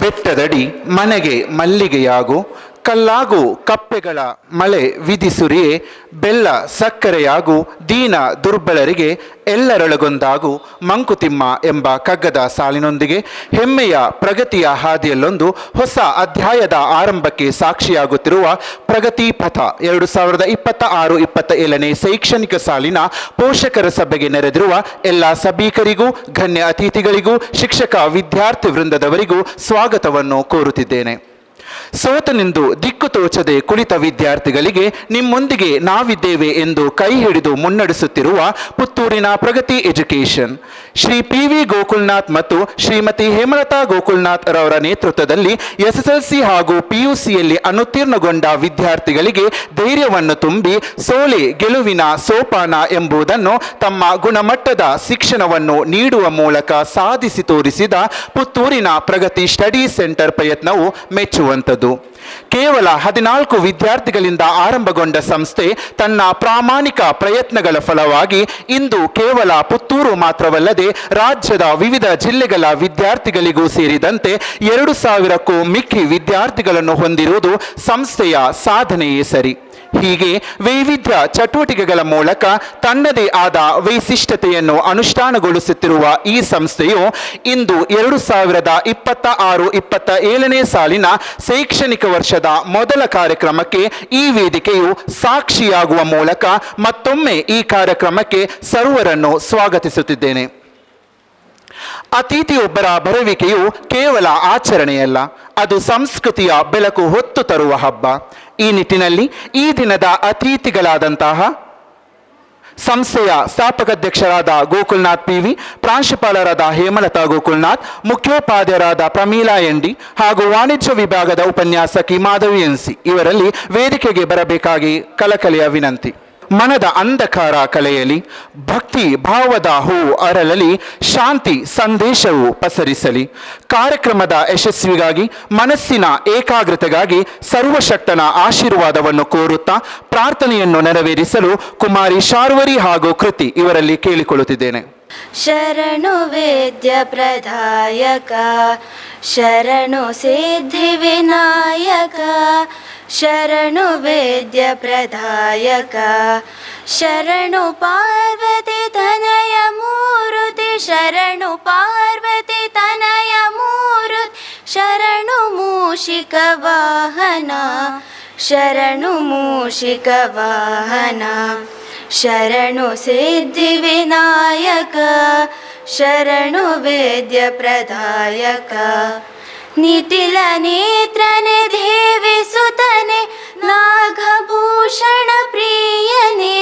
ಬೆಟ್ಟದಡಿ ಮನೆಗೆ ಮಲ್ಲಿಗೆಯಾಗು, ಕಲ್ಲಾಗು ಕಪ್ಪೆಗಳ ಮಳೆ ವಿಧಿಸುರಿಯೇ, ಬೆಲ್ಲ ಸಕ್ಕರೆಯಾಗು ದೀನ ದುರ್ಬಲರಿಗೆ, ಎಲ್ಲರೊಳಗೊಂದಾಗು ಮಂಕುತಿಮ್ಮ ಎಂಬ ಕಗ್ಗದ ಸಾಲಿನೊಂದಿಗೆ ಹೆಮ್ಮೆಯ ಪ್ರಗತಿಯ ಹಾದಿಯಲ್ಲೊಂದು ಹೊಸ ಅಧ್ಯಾಯದ ಆರಂಭಕ್ಕೆ ಸಾಕ್ಷಿಯಾಗುತ್ತಿರುವ ಪ್ರಗತಿ ಪಥ 2026-27ನೇ ಶೈಕ್ಷಣಿಕ ಸಾಲಿನ ಪೋಷಕರ ಸಭೆಗೆ ನೆರೆದಿರುವ ಎಲ್ಲ ಸಭಿಕರಿಗೂ, ಗಣ್ಯ ಅತಿಥಿಗಳಿಗೂ, ಶಿಕ್ಷಕ ವಿದ್ಯಾರ್ಥಿ ವೃಂದದವರಿಗೂ ಸ್ವಾಗತವನ್ನು ಕೋರುತ್ತಿದ್ದೇನೆ. ಸೋತನೆಂದು ದಿಕ್ಕು ತೋಚದೆ ಕುಳಿತ ವಿದ್ಯಾರ್ಥಿಗಳಿಗೆ ನಿಮ್ಮೊಂದಿಗೆ ನಾವಿದ್ದೇವೆ ಎಂದು ಕೈ ಹಿಡಿದು ಮುನ್ನಡೆಸುತ್ತಿರುವ ಪುತ್ತೂರಿನ ಪ್ರಗತಿ ಎಜುಕೇಷನ್, ಶ್ರೀ PV ಗೋಕುಲ್ನಾಥ್ ಮತ್ತು ಶ್ರೀಮತಿ ಹೇಮಲತಾ ಗೋಕುಲ್ನಾಥ್ ರವರ ನೇತೃತ್ವದಲ್ಲಿ SSLC ಹಾಗೂ PUCಯಲ್ಲಿ ಅನುತ್ತೀರ್ಣಗೊಂಡ ವಿದ್ಯಾರ್ಥಿಗಳಿಗೆ ಧೈರ್ಯವನ್ನು ತುಂಬಿ ಸೋಲೆ ಗೆಲುವಿನ ಸೋಪಾನ ಎಂಬುದನ್ನು ತಮ್ಮ ಗುಣಮಟ್ಟದ ಶಿಕ್ಷಣವನ್ನು ನೀಡುವ ಮೂಲಕ ಸಾಧಿಸಿ ತೋರಿಸಿದ ಪುತ್ತೂರಿನ ಪ್ರಗತಿ ಸ್ಟಡಿ ಸೆಂಟರ್ ಪ್ರಯತ್ನವು ಮೆಚ್ಚುವಂಥದ್ದು. ಕೇವಲ 14 ವಿದ್ಯಾರ್ಥಿಗಳಿಂದ ಆರಂಭಗೊಂಡ ಸಂಸ್ಥೆ ತನ್ನ ಪ್ರಾಮಾಣಿಕ ಪ್ರಯತ್ನಗಳ ಫಲವಾಗಿ ಇಂದು ಕೇವಲ ಪುತ್ತೂರು ಮಾತ್ರವಲ್ಲದೆ ರಾಜ್ಯದ ವಿವಿಧ ಜಿಲ್ಲೆಗಳ ವಿದ್ಯಾರ್ಥಿಗಳಿಗೂ ಸೇರಿದಂತೆ 2000ಕ್ಕೂ ಮಿಕ್ಕಿ ವಿದ್ಯಾರ್ಥಿಗಳನ್ನು ಹೊಂದಿರುವುದು ಸಂಸ್ಥೆಯ ಸಾಧನೆಯೇ ಸರಿ. ಹೀಗೆ ವೈವಿಧ್ಯ ಚಟುವಟಿಕೆಗಳ ಮೂಲಕ ತನ್ನದೇ ಆದ ವೈಶಿಷ್ಟ್ಯತೆಯನ್ನು ಅನುಷ್ಠಾನಗೊಳಿಸುತ್ತಿರುವ ಈ ಸಂಸ್ಥೆಯು ಇಂದು 2026-27ನೇ ಸಾಲಿನ ಶೈಕ್ಷಣಿಕ ವರ್ಷದ ಮೊದಲ ಕಾರ್ಯಕ್ರಮಕ್ಕೆ ಈ ವೇದಿಕೆಯು ಸಾಕ್ಷಿಯಾಗುವ ಮೂಲಕ ಮತ್ತೊಮ್ಮೆ ಈ ಕಾರ್ಯಕ್ರಮಕ್ಕೆ ಸರ್ವರನ್ನು ಸ್ವಾಗತಿಸುತ್ತಿದ್ದೇನೆ. ಅತಿಥಿಯೊಬ್ಬರ ಬರುವಿಕೆಯು ಕೇವಲ ಆಚರಣೆಯಲ್ಲ, ಅದು ಸಂಸ್ಕೃತಿಯ ಬೆಳಕು ಹೊತ್ತು ತರುವ ಹಬ್ಬ. ಈ ನಿಟ್ಟಿನಲ್ಲಿ ಈ ದಿನದ ಅತಿಥಿಗಳಾದಂತಹ ಸಂಸ್ಥೆಯ ಸ್ಥಾಪಕಾಧ್ಯಕ್ಷರಾದ ಗೋಕುಲ್ನಾಥ್ PV, ಪ್ರಾಂಶುಪಾಲರಾದ ಹೇಮಲತಾ ಗೋಕುಲ್ನಾಥ್, ಮುಖ್ಯೋಪಾಧ್ಯಾಯರಾದ ಪ್ರಮೀಳಾ ND ಹಾಗೂ ವಾಣಿಜ್ಯ ವಿಭಾಗದ ಉಪನ್ಯಾಸಕಿ ಮಾಧವಿ NC ಇವರಲ್ಲಿ ವೇದಿಕೆಗೆ ಬರಬೇಕಾಗಿ ಕಳಕಳಿಯ ವಿನಂತಿ. ಮನದ ಅಂಧಕಾರ ಕಳೆಯಲಿ, ಭಕ್ತಿ ಭಾವದ ಹೂವು ಅರಳಲಿ, ಶಾಂತಿ ಸಂದೇಶವು ಪಸರಿಸಲಿ. ಕಾರ್ಯಕ್ರಮದ ಯಶಸ್ವಿಗಾಗಿ ಮನಸ್ಸಿನ ಏಕಾಗ್ರತೆಗಾಗಿ ಸರ್ವಶಕ್ತನ ಆಶೀರ್ವಾದವನ್ನು ಕೋರುತ್ತಾ ಪ್ರಾರ್ಥನೆಯನ್ನು ನೆರವೇರಿಸಲು ಕುಮಾರಿ ಶಾರ್ವರಿ ಹಾಗೂ ಕೃತಿ ಇವರಲ್ಲಿ ಕೇಳಿಕೊಳ್ಳುತ್ತಿದ್ದೇನೆ. ಶರಣು ವೇದ್ಯ ಪ್ರದಾಯಕ, ಶರಣು ಸಿದ್ಧಿ ವಿನಾಯಕ, ಶರಣು ವೇದ್ಯ ಪ್ರದಾಯಕ, ಶರಣು ಪಾರ್ವತಿ ತನಯ ಮೂರುತಿ, ಶರಣು ಪಾರ್ವತಿ ತನಯ ಮೂರುತಿ, ಶರಣು ಮೂಷಿಕ ವಾಹನ, ಶರಣು ಮೂಷಿಕ ವಾಹನ, ಶರಣು ಸಿದ್ಧಿ ವಿನಾಯಕ, ಶರಣು ವೇದ್ಯ ಪ್ರದಾಯಕ. ನಿಟಿಲ ನೇತ್ರನೆ ದೇವಿ ಸುತನೆ, ನಾಗಭೂಷಣ ಪ್ರಿಯನೇ,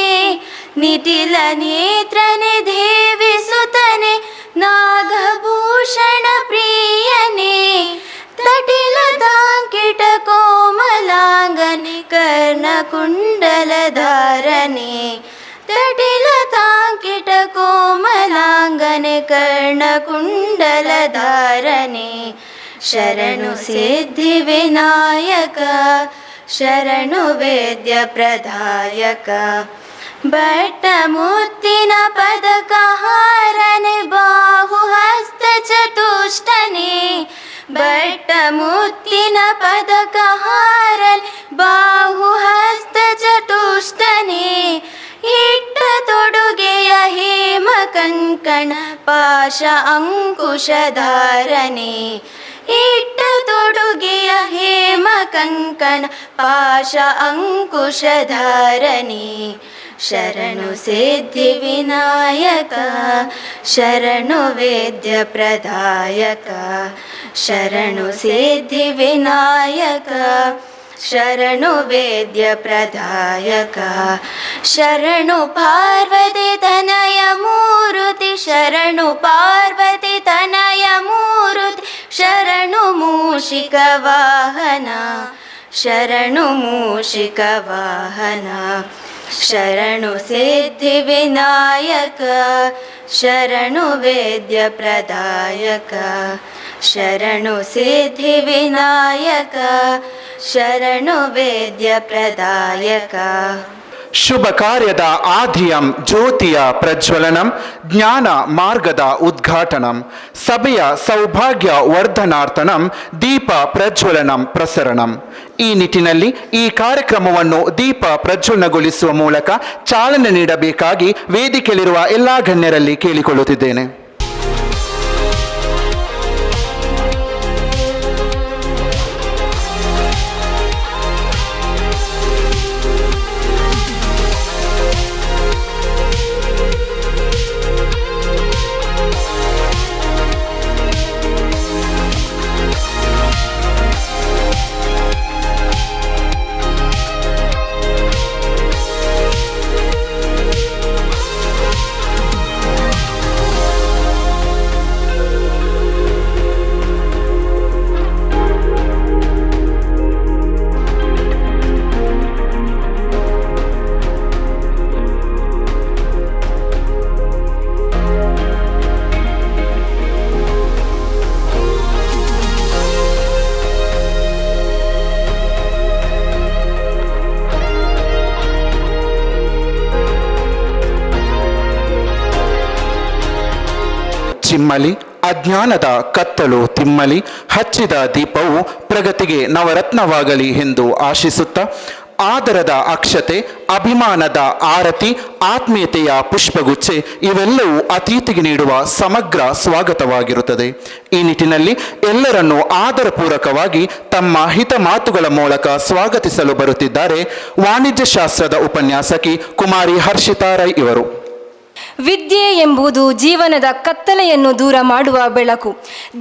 ನಿಟಿಲ ನೇತ್ರನೆ ದೇವಿ ಸುತನೆ, ನಾಗಭೂಷಣ ಪ್ರಿಯನೇ, ತಟಿಲ ತಾಂಕಿಟ ಕೋಮಲಾಂಗನೆ, ಕರ್ಣಕುಂಡಲ ಧಾರನೆ, ತಟಿಲ ತಾಂಕಿಟ ಕೋಮಲಾಂಗನೆ, ಕರ್ಣಕುಂಡಲ ಧಾರನೆ, ಶರಣು ಸಿದ್ಧಿ ವಿನಾಯಕ, ಶರಣು ವೇದ್ಯ ಪ್ರದಾಯಕ. ಬಟ್ಟ ಮುತ್ತಿನ ಪದಕ ಹಾರನೆ, ಬಾಹು ಹಸ್ತ ಚತುಷ್ಟನೆ, ಬಟ್ಟ ಮುತ್ತಿನ ಪದಕ ಹಾರನೆ, ಬಾಹು ಹಸ್ತ ಚತುಷ್ಟನೆ, ಇಟ್ಟ ತೊಡುಗೆಯ ಹೇಮ ಕಂಕಣ ಪಾಶ ಅಂಕುಶಧಾರನೆ, ಇಟ್ಟ ತೊಡುಗೆಯ ಹೇಮ ಕಂಕಣ ಪಾಶ ಅಂಕುಶಧಾರನೆ, ಶರಣು ಸಿದ್ಧಿ ವಿನಾಯಕ, ಶರಣು ವೇದ್ಯ ಪ್ರದಾಯಕ, ಶರಣು ಸಿದ್ಧಿ ವಿನಾಯಕ, ಶರಣು ವೇದ್ಯ ಪ್ರದಾಯಕ. ಶರಣು ಪಾರ್ವತಿ ತನಯ ಮೂರುತಿ, ಶರಣು ಪಾರ್ವತಿ ತನಯ ಮೂರುತಿ, ಶರಣು ಮೂಷಿಕ ವಾಹನ, ಶರಣು ಮೂಷಿಕ ವಾಹನ, ಶರಣು ಸಿದ್ಧಿ ವಿನಾಯಕ, ಶರಣು ವೇದ್ಯ ಪ್ರದಾಯಕ, ಶರಣು ಸಿದ್ಧಿ ವಿನಾಯಕ, ಶರಣು ವೇದ್ಯ ಪ್ರದಾಯಕ. ಶುಭ ಕಾರ್ಯದ ಆಧಿಯಂ ಜ್ಯೋತಿಯ ಪ್ರಜ್ವಲನಂ ಜ್ಞಾನ ಮಾರ್ಗದ ಉದ್ಘಾಟನಂ ಸಭೆಯ ಸೌಭಾಗ್ಯ ವರ್ಧನಾರ್ಥನಂ ದೀಪ ಪ್ರಜ್ವಲನಂ ಪ್ರಸರಣಂ. ಈ ನಿಟ್ಟಿನಲ್ಲಿ ಈ ಕಾರ್ಯಕ್ರಮವನ್ನು ದೀಪ ಪ್ರಜ್ವಲನಗೊಳಿಸುವ ಮೂಲಕ ಚಾಲನೆ ನೀಡಬೇಕಾಗಿ ವೇದಿಕೆಯಲ್ಲಿರುವ ಎಲ್ಲ ಗಣ್ಯರಲ್ಲಿ ಕೇಳಿಕೊಳ್ಳುತ್ತಿದ್ದೇನೆ. ಚಿಮ್ಮಲಿ ಅಜ್ಞಾನದ ಕತ್ತಲು ತಿಮ್ಮಲಿ, ಹಚ್ಚಿದ ದೀಪವು ಪ್ರಗತಿಗೆ ನವರತ್ನವಾಗಲಿ ಎಂದು ಆಶಿಸುತ್ತಾ, ಆದರದ ಅಕ್ಷತೆ, ಅಭಿಮಾನದ ಆರತಿ, ಆತ್ಮೀಯತೆಯ ಪುಷ್ಪಗುಚ್ಛೆ ಇವೆಲ್ಲವೂ ಅತಿಥಿಗೆ ನೀಡುವ ಸಮಗ್ರ ಸ್ವಾಗತವಾಗಿರುತ್ತದೆ. ಈ ನಿಟ್ಟಿನಲ್ಲಿ ಎಲ್ಲರನ್ನೂ ಆದರಪೂರ್ವಕವಾಗಿ ತಮ್ಮ ಹಿತ ಮಾತುಗಳ ಮೂಲಕ ಸ್ವಾಗತಿಸಲು ಬರುತ್ತಿದ್ದಾರೆ ವಾಣಿಜ್ಯ ಶಾಸ್ತ್ರದ ಉಪನ್ಯಾಸಕಿ ಕುಮಾರಿ ಹರ್ಷಿತಾ ರೈ ಇವರು. ವಿದ್ಯೆ ಎಂಬುದು ಜೀವನದ ಕತ್ತಲೆಯನ್ನು ದೂರ ಮಾಡುವ ಬೆಳಕು,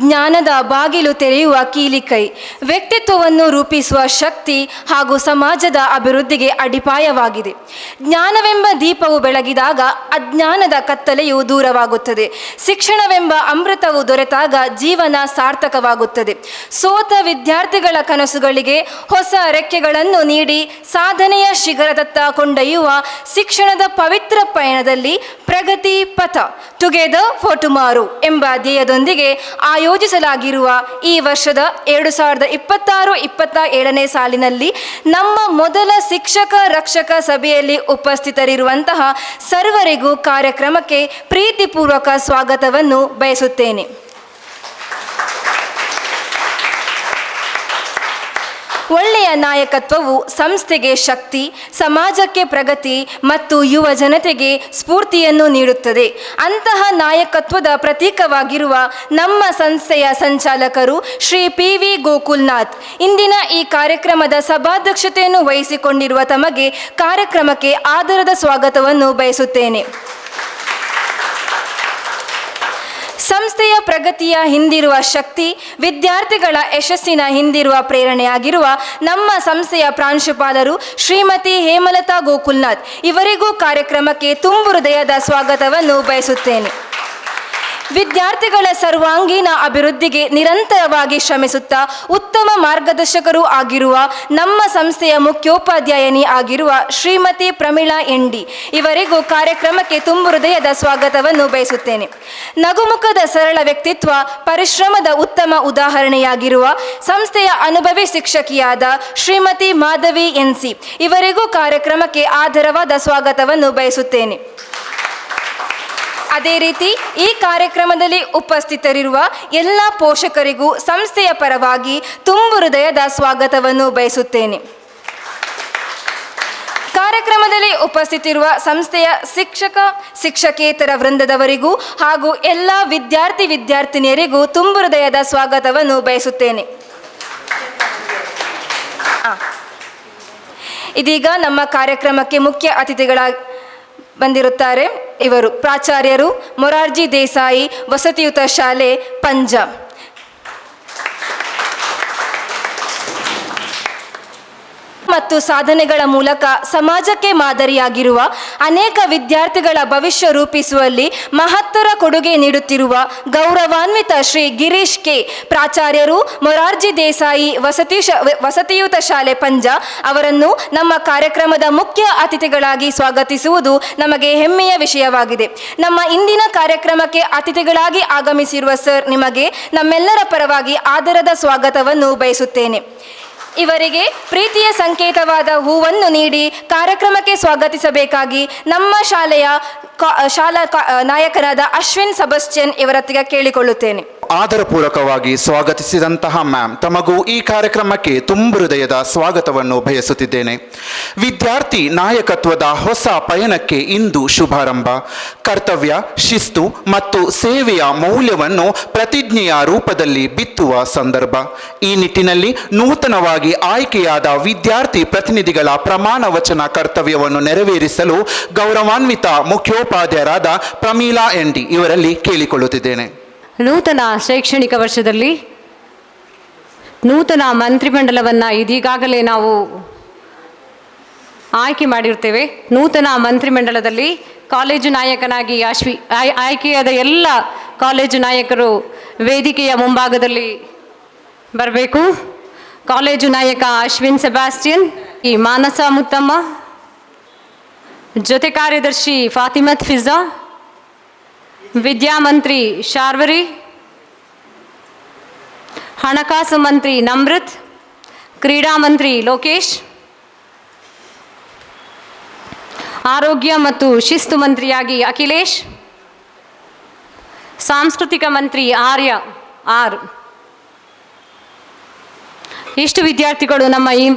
ಜ್ಞಾನದ ಬಾಗಿಲು ತೆರೆಯುವ ಕೀಲಿಕೈ, ವ್ಯಕ್ತಿತ್ವವನ್ನು ರೂಪಿಸುವ ಶಕ್ತಿ ಹಾಗೂ ಸಮಾಜದ ಅಭಿವೃದ್ಧಿಗೆ ಅಡಿಪಾಯವಾಗಿದೆ. ಜ್ಞಾನವೆಂಬ ದೀಪವು ಬೆಳಗಿದಾಗ ಅಜ್ಞಾನದ ಕತ್ತಲೆಯು ದೂರವಾಗುತ್ತದೆ. ಶಿಕ್ಷಣವೆಂಬ ಅಮೃತವು ದೊರೆತಾಗ ಜೀವನ ಸಾರ್ಥಕವಾಗುತ್ತದೆ. ಸೋತ ವಿದ್ಯಾರ್ಥಿಗಳ ಕನಸುಗಳಿಗೆ ಹೊಸ ರೆಕ್ಕೆಗಳನ್ನು ನೀಡಿ ಸಾಧನೆಯ ಶಿಖರದತ್ತ ಕೊಂಡೊಯ್ಯುವ ಶಿಕ್ಷಣದ ಪವಿತ್ರ ಪಯಣದಲ್ಲಿ ಪ್ರಗತಿ ಪಥ ಟುಗೆದರ್ ಫಾರ್ ಟುಮಾರೋ ಎಂಬ ಧ್ಯೇಯದೊಂದಿಗೆ ಆಯೋಜಿಸಲಾಗಿರುವ ಈ ವರ್ಷದ 2026-27ನೇ ಸಾಲಿನಲ್ಲಿ ನಮ್ಮ ಮೊದಲ ಶಿಕ್ಷಕ ರಕ್ಷಕ ಸಭೆಯಲ್ಲಿ ಉಪಸ್ಥಿತರಿರುವಂತಹ ಸರ್ವರಿಗೂ ಕಾರ್ಯಕ್ರಮಕ್ಕೆ ಪ್ರೀತಿಪೂರ್ವಕ ಸ್ವಾಗತವನ್ನು ಬಯಸುತ್ತೇನೆ. ಒಳ್ಳೆಯ ನಾಯಕತ್ವವು ಸಂಸ್ಥೆಗೆ ಶಕ್ತಿ, ಸಮಾಜಕ್ಕೆ ಪ್ರಗತಿ ಮತ್ತು ಯುವ ಜನತೆಗೆ ಸ್ಫೂರ್ತಿಯನ್ನು ನೀಡುತ್ತದೆ. ಅಂತಹ ನಾಯಕತ್ವದ ಪ್ರತೀಕವಾಗಿರುವ ನಮ್ಮ ಸಂಸ್ಥೆಯ ಸಂಚಾಲಕರು ಶ್ರೀ PV ಗೋಕುಲ್ನಾಥ್ ಇಂದಿನ ಈ ಕಾರ್ಯಕ್ರಮದ ಸಭಾಧ್ಯಕ್ಷತೆಯನ್ನು ವಹಿಸಿಕೊಂಡಿರುವ ತಮಗೆ ಕಾರ್ಯಕ್ರಮಕ್ಕೆ ಆದರದ ಸ್ವಾಗತವನ್ನು ಬಯಸುತ್ತೇನೆ. ಸಂಸ್ಥೆಯ ಪ್ರಗತಿಯ ಹಿಂದಿರುವ ಶಕ್ತಿ, ವಿದ್ಯಾರ್ಥಿಗಳ ಯಶಸ್ಸಿನ ಹಿಂದಿರುವ ಪ್ರೇರಣೆಯಾಗಿರುವ ನಮ್ಮ ಸಂಸ್ಥೆಯ ಪ್ರಾಂಶುಪಾಲರು ಶ್ರೀಮತಿ ಹೇಮಲತಾ ಗೋಕುಲ್ನಾಥ್ ಇವರಿಗೂ ಕಾರ್ಯಕ್ರಮಕ್ಕೆ ತುಂಬು ಹೃದಯದ ಸ್ವಾಗತವನ್ನು ಬಯಸುತ್ತೇನೆ. ವಿದ್ಯಾರ್ಥಿಗಳ ಸರ್ವಾಂಗೀಣ ಅಭಿವೃದ್ಧಿಗೆ ನಿರಂತರವಾಗಿ ಶ್ರಮಿಸುತ್ತಾ ಉತ್ತಮ ಮಾರ್ಗದರ್ಶಕರೂ ಆಗಿರುವ ನಮ್ಮ ಸಂಸ್ಥೆಯ ಮುಖ್ಯೋಪಾಧ್ಯಾಯನಿ ಆಗಿರುವ ಶ್ರೀಮತಿ ಪ್ರಮೀಳಾ ND ಇವರಿಗೂ ಕಾರ್ಯಕ್ರಮಕ್ಕೆ ತುಂಬು ಹೃದಯದ ಸ್ವಾಗತವನ್ನು ಬಯಸುತ್ತೇನೆ. ನಗುಮುಖದ ಸರಳ ವ್ಯಕ್ತಿತ್ವ, ಪರಿಶ್ರಮದ ಉತ್ತಮ ಉದಾಹರಣೆಯಾಗಿರುವ ಸಂಸ್ಥೆಯ ಅನುಭವಿ ಶಿಕ್ಷಕಿಯಾದ ಶ್ರೀಮತಿ ಮಾಧವಿ NC ಇವರಿಗೂ ಕಾರ್ಯಕ್ರಮಕ್ಕೆ ಆದರವಾದ ಸ್ವಾಗತವನ್ನು ಬಯಸುತ್ತೇನೆ. ಅದೇ ರೀತಿ ಈ ಕಾರ್ಯಕ್ರಮದಲ್ಲಿ ಉಪಸ್ಥಿತರಿರುವ ಎಲ್ಲ ಪೋಷಕರಿಗೂ ಸಂಸ್ಥೆಯ ಪರವಾಗಿ ತುಂಬು ಹೃದಯದ ಸ್ವಾಗತವನ್ನು ಬಯಸುತ್ತೇನೆ. ಕಾರ್ಯಕ್ರಮದಲ್ಲಿ ಉಪಸ್ಥಿತಿರುವ ಸಂಸ್ಥೆಯ ಶಿಕ್ಷಕ ಶಿಕ್ಷಕೇತರ ವೃಂದದವರಿಗೂ ಹಾಗೂ ಎಲ್ಲ ವಿದ್ಯಾರ್ಥಿನಿಯರಿಗೂ ತುಂಬು ಹೃದಯದ ಸ್ವಾಗತವನ್ನು ಬಯಸುತ್ತೇನೆ. ಇದೀಗ ನಮ್ಮ ಕಾರ್ಯಕ್ರಮಕ್ಕೆ ಮುಖ್ಯ ಅತಿಥಿಗಳಾಗಿ ಬಂದಿರುತ್ತಾರೆ. ಇವರು ಪ್ರಾಚಾರ್ಯರು, ಮೊರಾರ್ಜಿ ದೇಸಾಯಿ ವಸತಿಯುತ ಶಾಲೆ, ಪಂಜಾಬ್. ಮತ್ತು ಸಾಧನೆಗಳ ಮೂಲಕ ಸಮಾಜಕ್ಕೆ ಮಾದರಿಯಾಗಿರುವ ಅನೇಕ ವಿದ್ಯಾರ್ಥಿಗಳ ಭವಿಷ್ಯ ರೂಪಿಸುವಲ್ಲಿ ಮಹತ್ತರ ಕೊಡುಗೆ ನೀಡುತ್ತಿರುವ ಗೌರವಾನ್ವಿತ ಶ್ರೀ ಗಿರೀಶ್ ಕೆ ಪ್ರಾಚಾರ್ಯರು, ಮೊರಾರ್ಜಿ ದೇಸಾಯಿ ವಸತಿಯುತ ಶಾಲೆ ಪಂಜಾಬ್ ಅವರನ್ನು ನಮ್ಮ ಕಾರ್ಯಕ್ರಮದ ಮುಖ್ಯ ಅತಿಥಿಗಳಾಗಿ ಸ್ವಾಗತಿಸುವುದು ನಮಗೆ ಹೆಮ್ಮೆಯ ವಿಷಯವಾಗಿದೆ. ನಮ್ಮ ಇಂದಿನ ಕಾರ್ಯಕ್ರಮಕ್ಕೆ ಅತಿಥಿಗಳಾಗಿ ಆಗಮಿಸಿರುವ ಸರ್ ನಿಮಗೆ ನಮ್ಮೆಲ್ಲರ ಪರವಾಗಿ ಆದರದ ಸ್ವಾಗತವನ್ನು ಬಯಸುತ್ತೇನೆ. ಇವರಿಗೆ ಪ್ರೀತಿಯ ಸಂಕೇತವಾದ ಹೂವನ್ನು ನೀಡಿ ಕಾರ್ಯಕ್ರಮಕ್ಕೆ ಸ್ವಾಗತಿಸಬೇಕಾಗಿ ನಮ್ಮ ಶಾಲಾ ನಾಯಕರಾದ ಅಶ್ವಿನ್ ಸಬಸ್ಟಿಯನ್ ಇವರತ್ತಿಗೆ ಕೇಳಿಕೊಳ್ಳುತ್ತೇನೆ. ಆದರಪೂರ್ವಕವಾಗಿ ಸ್ವಾಗತಿಸಿದಂತಹ ಮ್ಯಾಮ್ ತಮಗೂ ಈ ಕಾರ್ಯಕ್ರಮಕ್ಕೆ ತುಂಬು ಹೃದಯದ ಸ್ವಾಗತವನ್ನು ಬಯಸುತ್ತಿದ್ದೇನೆ. ವಿದ್ಯಾರ್ಥಿ ನಾಯಕತ್ವದ ಹೊಸ ಪಯಣಕ್ಕೆ ಇಂದು ಶುಭಾರಂಭ. ಕರ್ತವ್ಯ, ಶಿಸ್ತು ಮತ್ತು ಸೇವೆಯ ಮೌಲ್ಯವನ್ನು ಪ್ರತಿಜ್ಞೆಯ ರೂಪದಲ್ಲಿ ಬಿತ್ತುವ ಸಂದರ್ಭ. ಈ ನಿಟ್ಟಿನಲ್ಲಿ ನೂತನವಾಗಿ ಆಯ್ಕೆಯಾದ ವಿದ್ಯಾರ್ಥಿ ಪ್ರತಿನಿಧಿಗಳ ಪ್ರಮಾಣ ವಚನ ಕರ್ತವ್ಯವನ್ನು ನೆರವೇರಿಸಲು ಗೌರವಾನ್ವಿತ ಮುಖ್ಯೋಪಾಧ್ಯಾಯರಾದ ಪ್ರಮೀಳಾ ಎನ್.ಡಿ. ಇವರಲ್ಲಿ ಕೇಳಿಕೊಳ್ಳುತ್ತಿದ್ದೇನೆ. ನೂತನ ಶೈಕ್ಷಣಿಕ ವರ್ಷದಲ್ಲಿ ನೂತನ ಮಂತ್ರಿಮಂಡಲವನ್ನು ಇದೀಗಾಗಲೇ ನಾವು ಆಯ್ಕೆ ಮಾಡಿರ್ತೇವೆ. ನೂತನ ಮಂತ್ರಿಮಂಡಲದಲ್ಲಿ ಕಾಲೇಜು ನಾಯಕನಾಗಿ ಆಯ್ಕೆಯಾದ ಎಲ್ಲ ಕಾಲೇಜು ನಾಯಕರು ವೇದಿಕೆಯ ಮುಂಭಾಗದಲ್ಲಿ ಬರಬೇಕು. ಕಾಲೇಜು ನಾಯಕ ಅಶ್ವಿನ್ ಸೆಬಾಸ್ಟಿಯನ್, ಈ ಮಾನಸ ಮುತ್ತಮ್ಮ, ಜೊತೆ ಕಾರ್ಯದರ್ಶಿ ಫಾತಿಮತ್ ಫಿಜಾ, ವಿದ್ಯಾಮಂತ್ರಿ ಶಾರ್ವರಿ, ಹಣಕಾಸು ಮಂತ್ರಿ ನಮ್ರತ್, ಕ್ರೀಡಾ ಮಂತ್ರಿ ಲೋಕೇಶ್, ಆರೋಗ್ಯ ಮತ್ತು ಶಿಸ್ತು ಮಂತ್ರಿಯಾಗಿ ಅಖಿಲೇಶ್, ಸಾಂಸ್ಕೃತಿಕ ಮಂತ್ರಿ ಆರ್ಯ ಆರ್. ಇಷ್ಟು ವಿದ್ಯಾರ್ಥಿಗಳು ನಮ್ಮ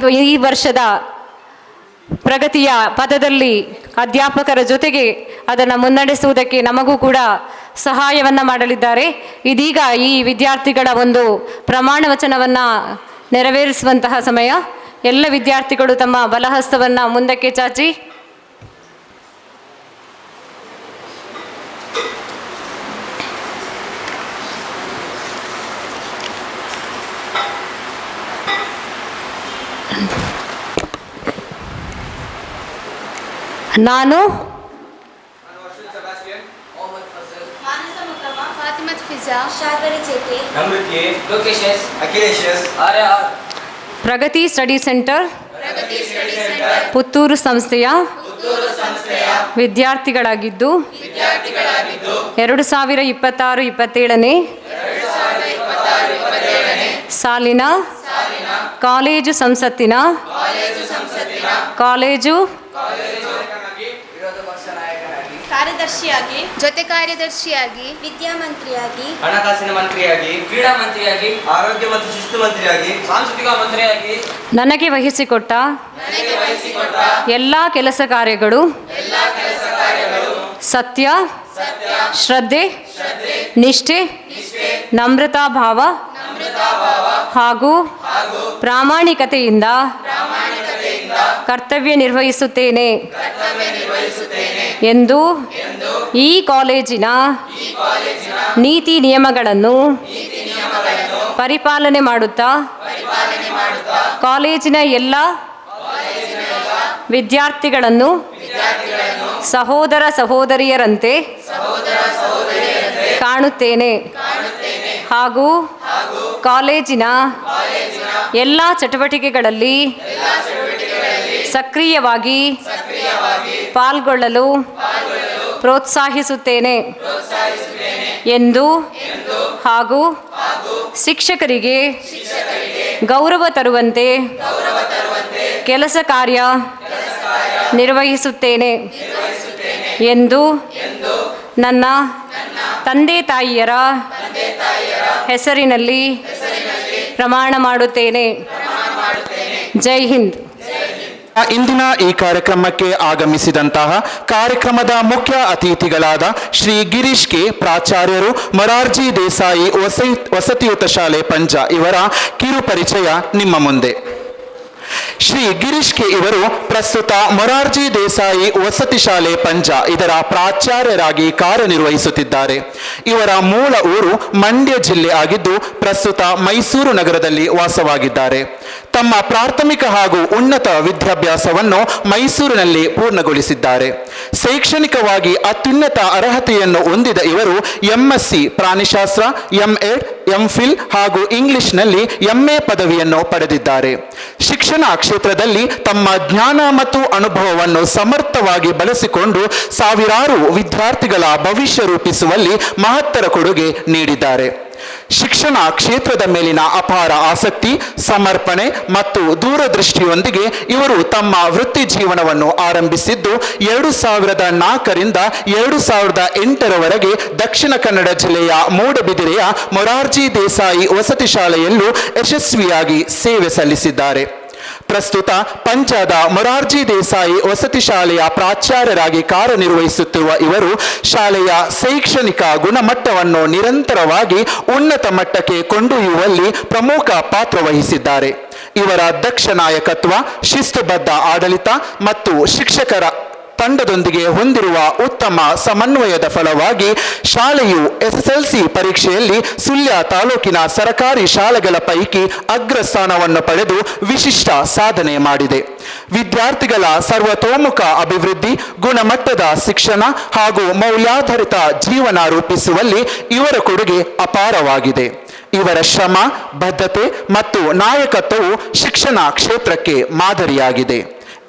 ಈ ವರ್ಷದ ಪ್ರಗತಿಯ ಪದದಲ್ಲಿ ಅಧ್ಯಾಪಕರ ಜೊತೆಗೆ ಅದನ್ನು ಮುನ್ನಡೆಸುವುದಕ್ಕೆ ನಮಗೂ ಕೂಡ ಸಹಾಯವನ್ನು ಮಾಡಲಿದ್ದಾರೆ. ಇದೀಗ ಈ ವಿದ್ಯಾರ್ಥಿಗಳ ಒಂದು ಪ್ರಮಾಣ ವಚನವನ್ನು ನೆರವೇರಿಸುವಂತಹ ಸಮಯ. ಎಲ್ಲ ವಿದ್ಯಾರ್ಥಿಗಳು ತಮ್ಮ ಬಲಹಸ್ತವನ್ನು ಮುಂದಕ್ಕೆ ಚಾಚಿ ನಾನು ಫಾತಿಮತ್ ಫಿಜಾ, ಶಾರ್ವರಿ ಜೆಕೆ, ನಮ್ರತೆ, ಲೋಕೇಶ್, ಅಖಿಲೇಶ್, ಆರ್ಯ ಪ್ರಗತಿ ಸ್ಟಡಿ ಸೆಂಟರ್ ಪುತ್ತೂರು ಸಂಸ್ಥೆಯ ವಿದ್ಯಾರ್ಥಿಗಳಾಗಿದ್ದು 2026-27ನೇ ಸಾಲಿನ ಕಾಲೇಜು ಸಂಸತ್ತಿನ ಕಾಲೇಜು ಕಾರ್ಯದರ್ಶಿಯಾಗಿ, ಜೊತೆ ಕಾರ್ಯದರ್ಶಿಯಾಗಿ, ವಿದ್ಯಾಮಂತ್ರಿಯಾಗಿ, ಹಣಕಾಸಿನ ಮಂತ್ರಿಯಾಗಿ, ಕ್ರೀಡಾ ಮಂತ್ರಿಯಾಗಿ, ಆರೋಗ್ಯ ಮತ್ತು ಶಿಸ್ತು ಮಂತ್ರಿಯಾಗಿ, ಸಾಂಸ್ಕೃತಿಕ ಮಂತ್ರಿಯಾಗಿ ನನಗೆ ವಹಿಸಿಕೊಟ್ಟ ಎಲ್ಲ ಕೆಲಸ ಕಾರ್ಯಗಳು ಸತ್ಯ, ಶ್ರದ್ಧೆ, ನಿಷ್ಠೆ, ನಮ್ರತಾ ಭಾವ ಹಾಗೂ ಪ್ರಾಮಾಣಿಕತೆಯಿಂದ ಕರ್ತವ್ಯ ನಿರ್ವಹಿಸುತ್ತೇನೆ ಎಂದು ಈ ಕಾಲೇಜಿನ ನೀತಿ ನಿಯಮಗಳನ್ನು ಪರಿಪಾಲನೆ ಮಾಡುತ್ತಾ ಕಾಲೇಜಿನ ಎಲ್ಲ ವಿದ್ಯಾರ್ಥಿಗಳನ್ನು ಸಹೋದರ ಸಹೋದರಿಯರಂತೆ ಕಾಣುತ್ತೇನೆ ಹಾಗೂ ಕಾಲೇಜಿನ ಎಲ್ಲ ಚಟುವಟಿಕೆಗಳಲ್ಲಿ ಸಕ್ರಿಯವಾಗಿ ಪಾಲ್ಗೊಳ್ಳಲು ಪ್ರೋತ್ಸಾಹಿಸುತ್ತೇನೆ ಎಂದು ಹಾಗೂ ಶಿಕ್ಷಕರಿಗೆ ಗೌರವ ತರುವಂತೆ ಕೆಲಸ ಕಾರ್ಯ ನಿರ್ವಹಿಸುತ್ತೇನೆ ಎಂದು ನನ್ನ ತಂದೆ ತಾಯಿಯರ ಹೆಸರಿನಲ್ಲಿ ಪ್ರಮಾಣ ಮಾಡುತ್ತೇನೆ. ಜೈ ಹಿಂದ್. ಇಂದಿನ ಈ ಕಾರ್ಯಕ್ರಮಕ್ಕೆ ಆಗಮಿಸಿದಂತಹ ಕಾರ್ಯಕ್ರಮದ ಮುಖ್ಯ ಅತಿಥಿಗಳಾದ ಶ್ರೀ ಗಿರೀಶ್ ಕೆ, ಪ್ರಾಚಾರ್ಯರು, ಮೊರಾರ್ಜಿ ದೇಸಾಯಿ ವಸತಿಯುತ ಶಾಲೆ ಪಂಜ ಇವರ ಕಿರು ಪರಿಚಯ ನಿಮ್ಮ ಮುಂದೆ. ಶ್ರೀ ಗಿರೀಶ್ ಕೆ ಇವರು ಪ್ರಸ್ತುತ ಮೊರಾರ್ಜಿ ದೇಸಾಯಿ ವಸತಿ ಶಾಲೆ ಪಂಜ ಇದರ ಪ್ರಾಚಾರ್ಯರಾಗಿ ಕಾರ್ಯನಿರ್ವಹಿಸುತ್ತಿದ್ದಾರೆ. ಇವರ ಮೂಲ ಊರು ಮಂಡ್ಯ ಜಿಲ್ಲೆ ಆಗಿದ್ದು ಪ್ರಸ್ತುತ ಮೈಸೂರು ನಗರದಲ್ಲಿ ವಾಸವಾಗಿದ್ದಾರೆ. ತಮ್ಮ ಪ್ರಾಥಮಿಕ ಹಾಗೂ ಉನ್ನತ ವಿದ್ಯಾಭ್ಯಾಸವನ್ನು ಮೈಸೂರಿನಲ್ಲಿ ಪೂರ್ಣಗೊಳಿಸಿದ್ದಾರೆ. ಶೈಕ್ಷಣಿಕವಾಗಿ ಅತ್ಯುನ್ನತ ಅರ್ಹತೆಯನ್ನು ಹೊಂದಿದ ಇವರು MSc ಪ್ರಾಣಿಶಾಸ್ತ್ರ, M.Ed, M.Phil ಹಾಗೂ ಇಂಗ್ಲಿಷ್ನಲ್ಲಿ MA ಪದವಿಯನ್ನು ಪಡೆದಿದ್ದಾರೆ. ಶಿಕ್ಷಣ ಕ್ಷೇತ್ರದಲ್ಲಿ ತಮ್ಮ ಜ್ಞಾನ ಮತ್ತು ಅನುಭವವನ್ನು ಸಮರ್ಥವಾಗಿ ಬಳಸಿಕೊಂಡು ಸಾವಿರಾರು ವಿದ್ಯಾರ್ಥಿಗಳ ಭವಿಷ್ಯ ರೂಪಿಸುವಲ್ಲಿ ಮಹತ್ತರ ಕೊಡುಗೆ ನೀಡಿದ್ದಾರೆ. ಶಿಕ್ಷಣ ಕ್ಷೇತ್ರದ ಮೇಲಿನ ಅಪಾರ ಆಸಕ್ತಿ, ಸಮರ್ಪಣೆ ಮತ್ತು ದೂರದೃಷ್ಟಿಯೊಂದಿಗೆ ಇವರು ತಮ್ಮ ವೃತ್ತಿ ಜೀವನವನ್ನು ಆರಂಭಿಸಿದ್ದು 2004ರಿಂದ 2008ರವರೆಗೆ ದಕ್ಷಿಣ ಕನ್ನಡ ಜಿಲ್ಲೆಯ ಮೂಡಬಿದಿರೆಯ ಮೊರಾರ್ಜಿ ದೇಸಾಯಿ ವಸತಿ ಶಾಲೆಯಲ್ಲೂ ಯಶಸ್ವಿಯಾಗಿ ಸೇವೆ ಸಲ್ಲಿಸಿದ್ದಾರೆ. ಪ್ರಸ್ತುತ ಪಂಚಾದ ಮೊರಾರ್ಜಿ ದೇಸಾಯಿ ವಸತಿ ಶಾಲೆಯ ಪ್ರಾಚಾರ್ಯರಾಗಿ ಕಾರ್ಯನಿರ್ವಹಿಸುತ್ತಿರುವ ಇವರು ಶಾಲೆಯ ಶೈಕ್ಷಣಿಕ ಗುಣಮಟ್ಟವನ್ನು ನಿರಂತರವಾಗಿ ಉನ್ನತ ಮಟ್ಟಕ್ಕೆ ಕೊಂಡೊಯ್ಯುವಲ್ಲಿ ಪ್ರಮುಖ ಪಾತ್ರ ವಹಿಸಿದ್ದಾರೆ. ಇವರ ದಕ್ಷ ನಾಯಕತ್ವ, ಶಿಸ್ತುಬದ್ಧ ಆಡಳಿತ ಮತ್ತು ಶಿಕ್ಷಕರ ತಂಡದೊಂದಿಗೆ ಹೊಂದಿರುವ ಉತ್ತಮ ಸಮನ್ವಯದ ಫಲವಾಗಿ ಶಾಲೆಯು SSLC ಪರೀಕ್ಷೆಯಲ್ಲಿ ಸುಳ್ಯ ತಾಲೂಕಿನ ಸರ್ಕಾರಿ ಶಾಲೆಗಳ ಪೈಕಿ ಅಗ್ರಸ್ಥಾನವನ್ನು ಪಡೆದು ವಿಶಿಷ್ಟ ಸಾಧನೆ ಮಾಡಿದೆ. ವಿದ್ಯಾರ್ಥಿಗಳ ಸರ್ವತೋಮುಖ ಅಭಿವೃದ್ಧಿ, ಗುಣಮಟ್ಟದ ಶಿಕ್ಷಣ ಹಾಗೂ ಮೌಲ್ಯಾಧಾರಿತ ಜೀವನ ರೂಪಿಸುವಲ್ಲಿ ಇವರ ಕೊಡುಗೆ ಅಪಾರವಾಗಿದೆ. ಇವರ ಶ್ರಮ, ಬದ್ಧತೆ ಮತ್ತು ನಾಯಕತ್ವವು ಶಿಕ್ಷಣ ಕ್ಷೇತ್ರಕ್ಕೆ ಮಾದರಿಯಾಗಿದೆ.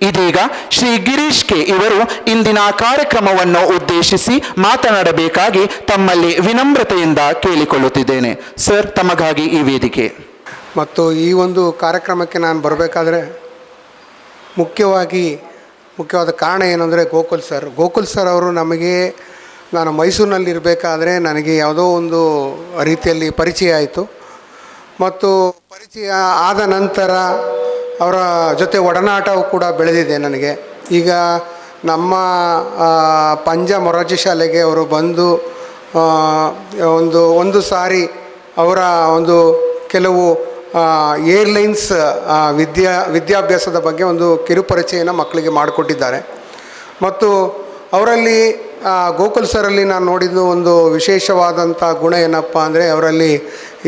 ಇದೀಗ ಶ್ರೀ ಗಿರೀಶ್ ಕೆ ಇವರು ಇಂದಿನ ಕಾರ್ಯಕ್ರಮವನ್ನು ಉದ್ದೇಶಿಸಿ ಮಾತನಾಡಬೇಕಾಗಿ ತಮ್ಮಲ್ಲಿ ವಿನಮ್ರತೆಯಿಂದ ಕೇಳಿಕೊಳ್ಳುತ್ತಿದ್ದೇನೆ. ಸರ್, ತಮಗಾಗಿ ಈ ವೇದಿಕೆ. ಮತ್ತು ಈ ಒಂದು ಕಾರ್ಯಕ್ರಮಕ್ಕೆ ನಾನು ಬರಬೇಕಾದ್ರೆ ಮುಖ್ಯವಾದ ಕಾರಣ ಏನಂದರೆ ಗೋಕುಲ್ ಸರ್ ಅವರು ನಾನು ಮೈಸೂರಿನಲ್ಲಿರಬೇಕಾದ್ರೆ ನನಗೆ ಯಾವುದೋ ಒಂದು ರೀತಿಯಲ್ಲಿ ಪರಿಚಯ ಆಯಿತು. ಮತ್ತು ಪರಿಚಯ ಆದ ನಂತರ ಅವರ ಜೊತೆ ಒಡನಾಟವು ಕೂಡ ಬೆಳೆದಿದೆ ನನಗೆ. ಈಗ ನಮ್ಮ ಮೊರಾರ್ಜಿ ಶಾಲೆಗೆ ಅವರು ಬಂದು ಒಂದು ಸಾರಿ ಅವರ ಒಂದು ಕೆಲವು ಏರ್ಲೈನ್ಸ್ ವಿದ್ಯಾಭ್ಯಾಸದ ಬಗ್ಗೆ ಒಂದು ಕಿರುಪರಿಚಯನ ಮಕ್ಕಳಿಗೆ ಮಾಡಿಕೊಟ್ಟಿದ್ದಾರೆ. ಮತ್ತು ಅವರಲ್ಲಿ ಗೋಕುಲ್ ಸರಲ್ಲಿ ನಾನು ನೋಡಿದ್ದು ಒಂದು ವಿಶೇಷವಾದಂಥ ಗುಣ ಏನಪ್ಪ ಅಂದರೆ, ಅವರಲ್ಲಿ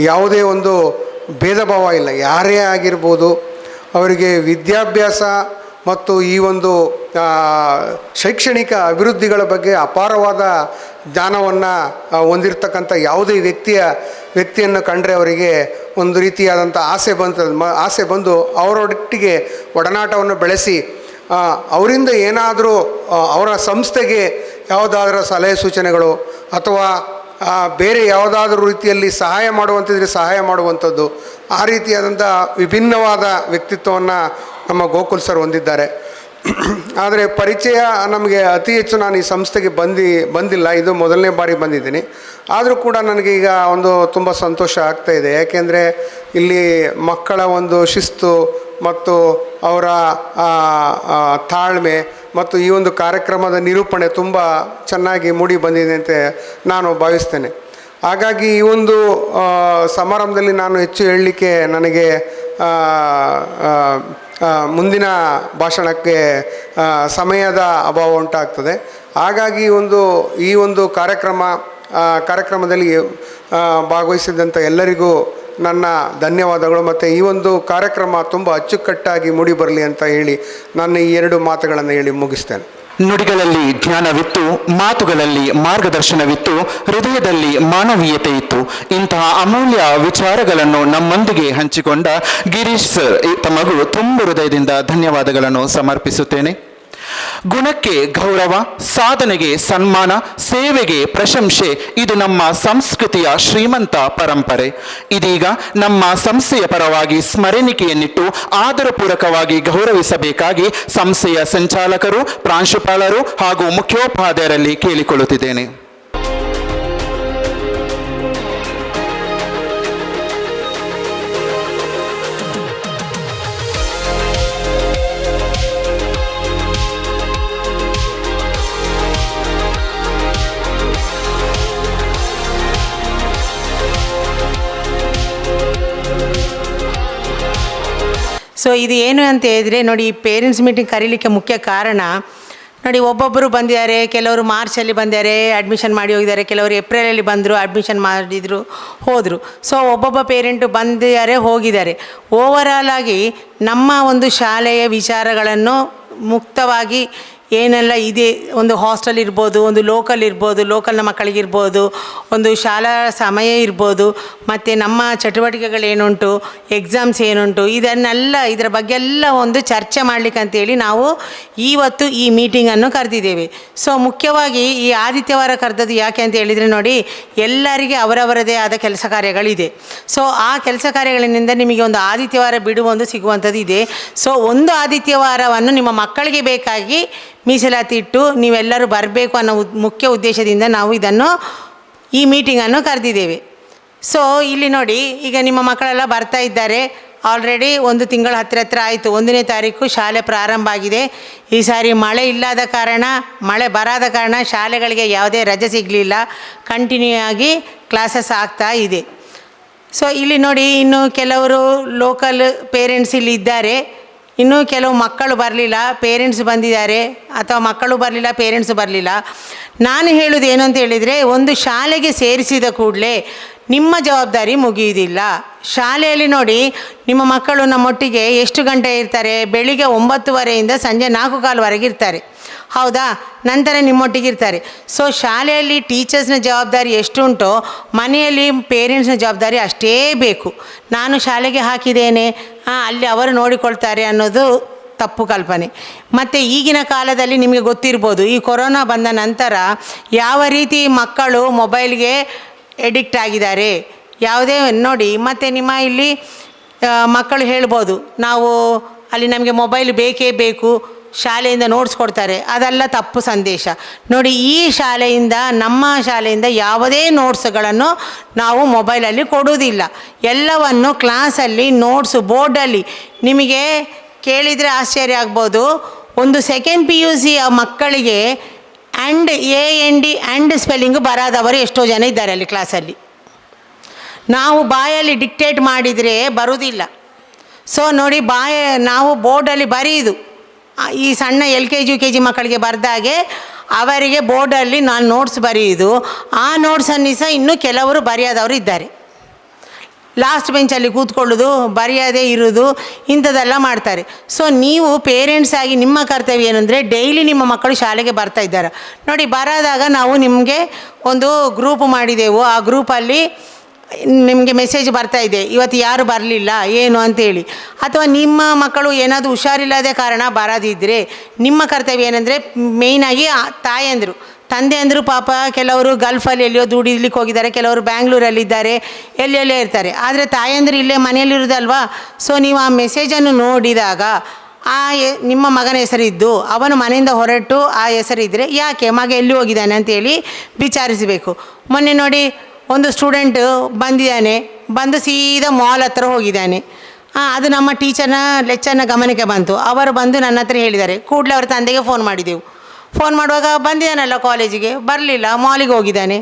ಯಾವುದೇ ಒಂದು ಭೇದ ಭಾವ ಇಲ್ಲ. ಯಾರೇ ಆಗಿರ್ಬೋದು, ಅವರಿಗೆ ವಿದ್ಯಾಭ್ಯಾಸ ಮತ್ತು ಈ ಒಂದು ಶೈಕ್ಷಣಿಕ ಅಭಿವೃದ್ಧಿಗಳ ಬಗ್ಗೆ ಅಪಾರವಾದ ಜ್ಞಾನವನ್ನು ಹೊಂದಿರತಕ್ಕಂಥ ಯಾವುದೇ ವ್ಯಕ್ತಿಯನ್ನು ಕಂಡರೆ ಅವರಿಗೆ ಒಂದು ರೀತಿಯಾದಂಥ ಆಸೆ ಬಂದು ಅವರೊಟ್ಟಿಗೆ ಒಡನಾಟವನ್ನು ಬೆಳೆಸಿ ಅವರಿಂದ ಏನಾದರೂ ಅವರ ಸಂಸ್ಥೆಗೆ ಯಾವುದಾದ್ರೂ ಸಲಹೆ ಸೂಚನೆಗಳು ಅಥವಾ ಬೇರೆ ಯಾವುದಾದ್ರೂ ರೀತಿಯಲ್ಲಿ ಸಹಾಯ ಮಾಡುವಂಥದ್ದರೆ ಸಹಾಯ ಮಾಡುವಂಥದ್ದು, ಆ ರೀತಿಯಾದಂಥ ವಿಭಿನ್ನವಾದ ವ್ಯಕ್ತಿತ್ವವನ್ನು ನಮ್ಮ ಗೋಕುಲ್ ಸರ್ ಹೊಂದಿದ್ದಾರೆ. ಆದರೆ ಪರಿಚಯ ನಮಗೆ ಅತಿ ಹೆಚ್ಚು ನಾನು ಈ ಸಂಸ್ಥೆಗೆ ಬಂದಿಲ್ಲ, ಇದು ಮೊದಲನೇ ಬಾರಿ ಬಂದಿದ್ದೀನಿ. ಆದರೂ ಕೂಡ ನನಗೆ ಈಗ ತುಂಬ ಸಂತೋಷ ಆಗ್ತಾಯಿದೆ. ಯಾಕೆಂದರೆ ಇಲ್ಲಿ ಮಕ್ಕಳ ಒಂದು ಶಿಸ್ತು ಮತ್ತು ಅವರ ತಾಳ್ಮೆ ಮತ್ತು ಈ ಒಂದು ಕಾರ್ಯಕ್ರಮದ ನಿರೂಪಣೆ ತುಂಬ ಚೆನ್ನಾಗಿ ಮೂಡಿ ಬಂದಿದೆ ಅಂತ ನಾನು ಭಾವಿಸ್ತೇನೆ. ಹಾಗಾಗಿ ಈ ಒಂದು ಸಮಾರಂಭದಲ್ಲಿ ನಾನು ಹೆಚ್ಚು ಹೇಳಲಿಕ್ಕೆ ನನಗೆ ಮುಂದಿನ ಭಾಷಣಕ್ಕೆ ಸಮಯದ ಅಭಾವ ಉಂಟಾಗ್ತದೆ. ಹಾಗಾಗಿ ಈ ಒಂದು ಕಾರ್ಯಕ್ರಮದಲ್ಲಿ ಭಾಗವಹಿಸಿದಂಥ ಎಲ್ಲರಿಗೂ ನನ್ನ ಧನ್ಯವಾದಗಳು. ಮತ್ತು ಈ ಒಂದು ಕಾರ್ಯಕ್ರಮ ತುಂಬ ಅಚ್ಚುಕಟ್ಟಾಗಿ ಮೂಡಿ ಬರಲಿ ಅಂತ ಹೇಳಿ ನಾನು ಈ 2 ಮಾತುಗಳನ್ನು ಹೇಳಿ ಮುಗಿಸ್ತೇನೆ. ನುಡಿಗಳಲ್ಲಿ ಜ್ಞಾನವಿತ್ತು, ಮಾತುಗಳಲ್ಲಿ ಮಾರ್ಗದರ್ಶನವಿತ್ತು, ಹೃದಯದಲ್ಲಿ ಮಾನವೀಯತೆ ಇತ್ತು. ಇಂತಹ ಅಮೂಲ್ಯ ವಿಚಾರಗಳನ್ನು ನಮ್ಮೊಂದಿಗೆ ಹಂಚಿಕೊಂಡ ಗಿರೀಶ್ ಸರ್ ತಮಗೂ ತುಂಬ ಹೃದಯದಿಂದ ಧನ್ಯವಾದಗಳನ್ನು ಸಮರ್ಪಿಸುತ್ತೇನೆ. ಗುಣಕ್ಕೆ ಗೌರವ, ಸಾಧನೆಗೆ ಸನ್ಮಾನ, ಸೇವೆಗೆ ಪ್ರಶಂಸೆ, ಇದು ನಮ್ಮ ಸಂಸ್ಕೃತಿಯ ಶ್ರೀಮಂತ ಪರಂಪರೆ. ಇದೀಗ ನಮ್ಮ ಸಂಸ್ಥೆಯ ಪರವಾಗಿ ಸ್ಮರಣಿಕೆಯನ್ನಿಟ್ಟು ಆದರಪೂರ್ವಕವಾಗಿ ಗೌರವಿಸಬೇಕಾಗಿ ಸಂಸ್ಥೆಯ ಸಂಚಾಲಕರು, ಪ್ರಾಂಶುಪಾಲರು ಹಾಗೂ ಮುಖ್ಯೋಪಾಧ್ಯಾಯರಲ್ಲಿ ಕೇಳಿಕೊಳ್ಳುತ್ತಿದ್ದೇನೆ. ಸೊ ಇದು ಏನು ಅಂತ ಹೇಳಿದರೆ ನೋಡಿ, ಈ ಪೇರೆಂಟ್ಸ್ ಮೀಟಿಂಗ್ ಕರೀಲಿಕ್ಕೆ ಮುಖ್ಯ ಕಾರಣ ನೋಡಿ, ಒಬ್ಬೊಬ್ಬರು ಬಂದಿದ್ದಾರೆ, ಕೆಲವರು ಮಾರ್ಚಲ್ಲಿ ಬಂದಿದ್ದಾರೆ, ಅಡ್ಮಿಷನ್ ಮಾಡಿ ಹೋಗಿದ್ದಾರೆ, ಕೆಲವರು ಏಪ್ರಿಲಲ್ಲಿ ಬಂದರು, ಅಡ್ಮಿಷನ್ ಮಾಡಿದರು, ಹೋದರು. ಸೊ ಒಬ್ಬೊಬ್ಬ ಪೇರೆಂಟು ಬಂದಿದ್ದಾರೆ, ಹೋಗಿದ್ದಾರೆ. ಓವರಾಲ್ ಆಗಿ ನಮ್ಮ ಒಂದು ಶಾಲೆಯ ವಿಚಾರಗಳನ್ನು ಮುಕ್ತವಾಗಿ ಏನೆಲ್ಲ ಇದೆ, ಒಂದು ಹಾಸ್ಟೆಲ್ ಇರ್ಬೋದು, ಒಂದು ಲೋಕಲ್ ಇರ್ಬೋದು, ಲೋಕಲ್ನ ಮಕ್ಕಳಿಗಿರ್ಬೋದು, ಒಂದು ಶಾಲಾ ಸಮಯ ಇರ್ಬೋದು, ಮತ್ತು ನಮ್ಮ ಚಟುವಟಿಕೆಗಳೇನುಂಟು, ಎಕ್ಸಾಮ್ಸ್ ಏನುಂಟು, ಇದರ ಬಗ್ಗೆ ಎಲ್ಲ ಒಂದು ಚರ್ಚೆ ಮಾಡಲಿಕ್ಕೆ ಅಂತೇಳಿ ನಾವು ಇವತ್ತು ಈ ಮೀಟಿಂಗನ್ನು ಕರೆದಿದ್ದೇವೆ. ಸೊ ಮುಖ್ಯವಾಗಿ ಈ ಆದಿತ್ಯವಾರ ಕರೆದದ್ದು ಯಾಕೆ ಅಂತ ಹೇಳಿದರೆ ನೋಡಿ, ಎಲ್ಲರಿಗೆ ಅವರವರದೇ ಆದ ಕೆಲಸ ಕಾರ್ಯಗಳಿದೆ. ಸೊ ಆ ಕೆಲಸ ಕಾರ್ಯಗಳಿಂದ ನಿಮಗೆ ಒಂದು ಆದಿತ್ಯವಾರ ಬಿಡುವೊಂದು ಸಿಗುವಂಥದ್ದು ಇದೆ. ಸೊ ಒಂದು ಆದಿತ್ಯವಾರವನ್ನು ನಿಮ್ಮ ಮಕ್ಕಳಿಗೆ ಬೇಕಾಗಿ ಮೀಸಲಾತಿ ಇಟ್ಟು ನೀವೆಲ್ಲರೂ ಬರಬೇಕು ಅನ್ನೋ ಮುಖ್ಯ ಉದ್ದೇಶದಿಂದ ನಾವು ಈ ಮೀಟಿಂಗನ್ನು ಕರೆದಿದ್ದೇವೆ. ಸೊ ಇಲ್ಲಿ ನೋಡಿ, ಈಗ ನಿಮ್ಮ ಮಕ್ಕಳೆಲ್ಲ ಬರ್ತಾ ಇದ್ದಾರೆ. ಆಲ್ರೆಡಿ 1 ತಿಂಗಳು ಹತ್ತಿರ ಆಯಿತು. 1ನೇ ತಾರೀಕು ಶಾಲೆ ಪ್ರಾರಂಭ ಆಗಿದೆ. ಈ ಸಾರಿ ಮಳೆ ಬರಾದ ಕಾರಣ ಶಾಲೆಗಳಿಗೆ ಯಾವುದೇ ರಜೆ ಸಿಗಲಿಲ್ಲ. ಕಂಟಿನ್ಯೂ ಆಗಿ ಕ್ಲಾಸಸ್ ಆಗ್ತಾ ಇದೆ. ಸೊ ಇಲ್ಲಿ ನೋಡಿ, ಇನ್ನು ಕೆಲವರು ಲೋಕಲ್ ಪೇರೆಂಟ್ಸ್ ಇಲ್ಲಿ ಇದ್ದಾರೆ. ಇನ್ನೂ ಕೆಲವು ಮಕ್ಕಳು ಬರಲಿಲ್ಲ, ಪೇರೆಂಟ್ಸ್ ಬಂದಿದ್ದಾರೆ, ಅಥವಾ ಮಕ್ಕಳು ಬರಲಿಲ್ಲ, ಪೇರೆಂಟ್ಸ್ ಬರಲಿಲ್ಲ. ನಾನು ಹೇಳೋದು ಏನು ಅಂತ ಹೇಳಿದರೆ, ಒಂದು ಶಾಲೆಗೆ ಸೇರಿಸಿದ ಕೂಡಲೇ ನಿಮ್ಮ ಜವಾಬ್ದಾರಿ ಮುಗಿಯುವುದಿಲ್ಲ. ಶಾಲೆಯಲ್ಲಿ ನೋಡಿ, ನಿಮ್ಮ ಮಕ್ಕಳು ನಮ್ಮೊಟ್ಟಿಗೆ ಎಷ್ಟು ಗಂಟೆ ಇರ್ತಾರೆ? ಬೆಳಿಗ್ಗೆ 9:30 ಸಂಜೆ 4:15 ಇರ್ತಾರೆ, ಹೌದಾ? ನಂತರ ನಿಮ್ಮೊಟ್ಟಿಗೆ ಇರ್ತಾರೆ. ಸೊ ಶಾಲೆಯಲ್ಲಿ ಟೀಚರ್ಸ್ನ ಜವಾಬ್ದಾರಿ ಎಷ್ಟುಂಟೋ ಮನೆಯಲ್ಲಿ ಪೇರೆಂಟ್ಸ್ನ ಜವಾಬ್ದಾರಿ ಅಷ್ಟೇ ಬೇಕು. ನಾನು ಶಾಲೆಗೆ ಹಾಕಿದ್ದೇನೆ, ಅಲ್ಲಿ ಅವರು ನೋಡಿಕೊಳ್ತಾರೆ ಅನ್ನೋದು ತಪ್ಪು ಕಲ್ಪನೆ. ಮತ್ತು ಈಗಿನ ಕಾಲದಲ್ಲಿ ನಿಮಗೆ ಗೊತ್ತಿರ್ಬೋದು, ಈ ಕೊರೋನಾ ಬಂದ ನಂತರ ಯಾವ ರೀತಿ ಮಕ್ಕಳು ಮೊಬೈಲ್ಗೆ ಎಡಿಕ್ಟ್ ಆಗಿದ್ದಾರೆ ಯಾವುದೇ ನೋಡಿ. ಮತ್ತು ನಿಮ್ಮ ಇಲ್ಲಿ ಮಕ್ಕಳು ಹೇಳ್ಬೋದು, ನಾವು ಅಲ್ಲಿ ನಮಗೆ ಮೊಬೈಲ್ ಬೇಕೇ ಬೇಕು, ಶಾಲೆಯಿಂದ ನೋಟ್ಸ್ ಕೊಡ್ತಾರೆ. ಅದೆಲ್ಲ ತಪ್ಪು ಸಂದೇಶ. ನೋಡಿ, ಈ ನಮ್ಮ ಶಾಲೆಯಿಂದ ಯಾವುದೇ ನೋಟ್ಸ್ಗಳನ್ನು ನಾವು ಮೊಬೈಲಲ್ಲಿ ಕೊಡುವುದಿಲ್ಲ. ಎಲ್ಲವನ್ನು ಕ್ಲಾಸಲ್ಲಿ ನೋಟ್ಸು ಬೋರ್ಡಲ್ಲಿ. ನಿಮಗೆ ಕೇಳಿದರೆ ಆಶ್ಚರ್ಯ ಆಗ್ಬೋದು, ಒಂದು ಸೆಕೆಂಡ್ PUC ಮಕ್ಕಳಿಗೆ AND ಸ್ಪೆಲ್ಲಿಂಗ್ ಬರಾದವರು ಎಷ್ಟೋ ಜನ ಇದ್ದಾರೆ ಅಲ್ಲಿ ಕ್ಲಾಸಲ್ಲಿ. ನಾವು ಬಾಯಲ್ಲಿ ಡಿಕ್ಟೇಟ್ ಮಾಡಿದರೆ ಬರುವುದಿಲ್ಲ. ಸೊ ನೋಡಿ, ನಾವು ಬೋರ್ಡಲ್ಲಿ ಬರೆಯುವುದು. ಈ ಸಣ್ಣ LKG UKG ಮಕ್ಕಳಿಗೆ ಬರೆದಾಗೆ ಅವರಿಗೆ ಬೋರ್ಡಲ್ಲಿ ನಾನು ನೋಟ್ಸ್ ಬರೆಯುವುದು. ಆ ನೋಟ್ಸನ್ನು ಸಹ ಇನ್ನೂ ಕೆಲವರು ಬರೆಯದವರು ಇದ್ದಾರೆ. ಲಾಸ್ಟ್ ಬೆಂಚಲ್ಲಿ ಕೂತ್ಕೊಳ್ಳೋದು, ಬರೆಯದೇ ಇರೋದು, ಇಂಥದ್ದೆಲ್ಲ ಮಾಡ್ತಾರೆ. ಸೊ ನೀವು ಪೇರೆಂಟ್ಸ್ ಆಗಿ ನಿಮ್ಮ ಕರ್ತವ್ಯ ಏನಂದರೆ, ಡೈಲಿ ನಿಮ್ಮ ಮಕ್ಕಳು ಶಾಲೆಗೆ ಬರ್ತಾ ಇದ್ದಾರೆ ನೋಡಿ. ಬರೋದಾಗ ನಾವು ನಿಮಗೆ ಒಂದು ಗ್ರೂಪ್ ಮಾಡಿದೆವು. ಆ ಗ್ರೂಪಲ್ಲಿ ನಿಮಗೆ ಮೆಸೇಜ್ ಬರ್ತಾ ಇದೆ, ಇವತ್ತು ಯಾರು ಬರಲಿಲ್ಲ ಏನು ಅಂತೇಳಿ. ಅಥವಾ ನಿಮ್ಮ ಮಕ್ಕಳು ಏನಾದರೂ ಹುಷಾರಿಲ್ಲದೆ ಕಾರಣ ಬರೋದಿದ್ದರೆ ನಿಮ್ಮ ಕರ್ತವ್ಯ ಏನಂದರೆ, ಮೇಯ್ನಾಗಿ ತಾಯಂದರು, ತಂದೆಯಂದರು ಪಾಪ ಕೆಲವರು ಗಲ್ಫಲ್ಲಿ ಎಲ್ಲಿಯೋ ದುಡಿಲಿಕ್ಕೆ ಹೋಗಿದ್ದಾರೆ, ಕೆಲವರು ಬ್ಯಾಂಗ್ಳೂರಲ್ಲಿದ್ದಾರೆ, ಎಲ್ಲೆಲ್ಲೇ ಇರ್ತಾರೆ. ಆದರೆ ತಾಯಂದರು ಇಲ್ಲೇ ಮನೆಯಲ್ಲಿರೋದಲ್ವಾ. ಸೊ ನೀವು ಆ ಮೆಸೇಜನ್ನು ನೋಡಿದಾಗ ನಿಮ್ಮ ಮಗನ ಹೆಸರಿದ್ದು ಅವನು ಮನೆಯಿಂದ ಹೊರಟು ಆ ಹೆಸರಿದ್ದರೆ ಯಾಕೆ ಮಗ ಎಲ್ಲಿ ಹೋಗಿದ್ದಾನೆ ಅಂತೇಳಿ ವಿಚಾರಿಸಬೇಕು. ಮೊನ್ನೆ ನೋಡಿ, ಒಂದು ಸ್ಟೂಡೆಂಟ್ ಬಂದಿದ್ದಾನೆ, ಬಂದು ಸೀದಾ ಮಾಲ್ ಹತ್ರ ಹೋಗಿದ್ದಾನೆ. ಅದು ನಮ್ಮ ಲೆಕ್ಚರ್ನ ಗಮನಕ್ಕೆ ಬಂತು. ಅವರು ಬಂದು ನನ್ನ ಹತ್ರ ಹೇಳಿದ್ದಾರೆ. ಕೂಡಲೇ ಅವ್ರ ತಂದೆಗೆ ಫೋನ್ ಮಾಡಿದೆವು. ಫೋನ್ ಮಾಡುವಾಗ ಬಂದಿದ್ದಾನಲ್ಲ ಕಾಲೇಜಿಗೆ, ಬರಲಿಲ್ಲ, ಮಾಲಿಗೆ ಹೋಗಿದ್ದಾನೆ.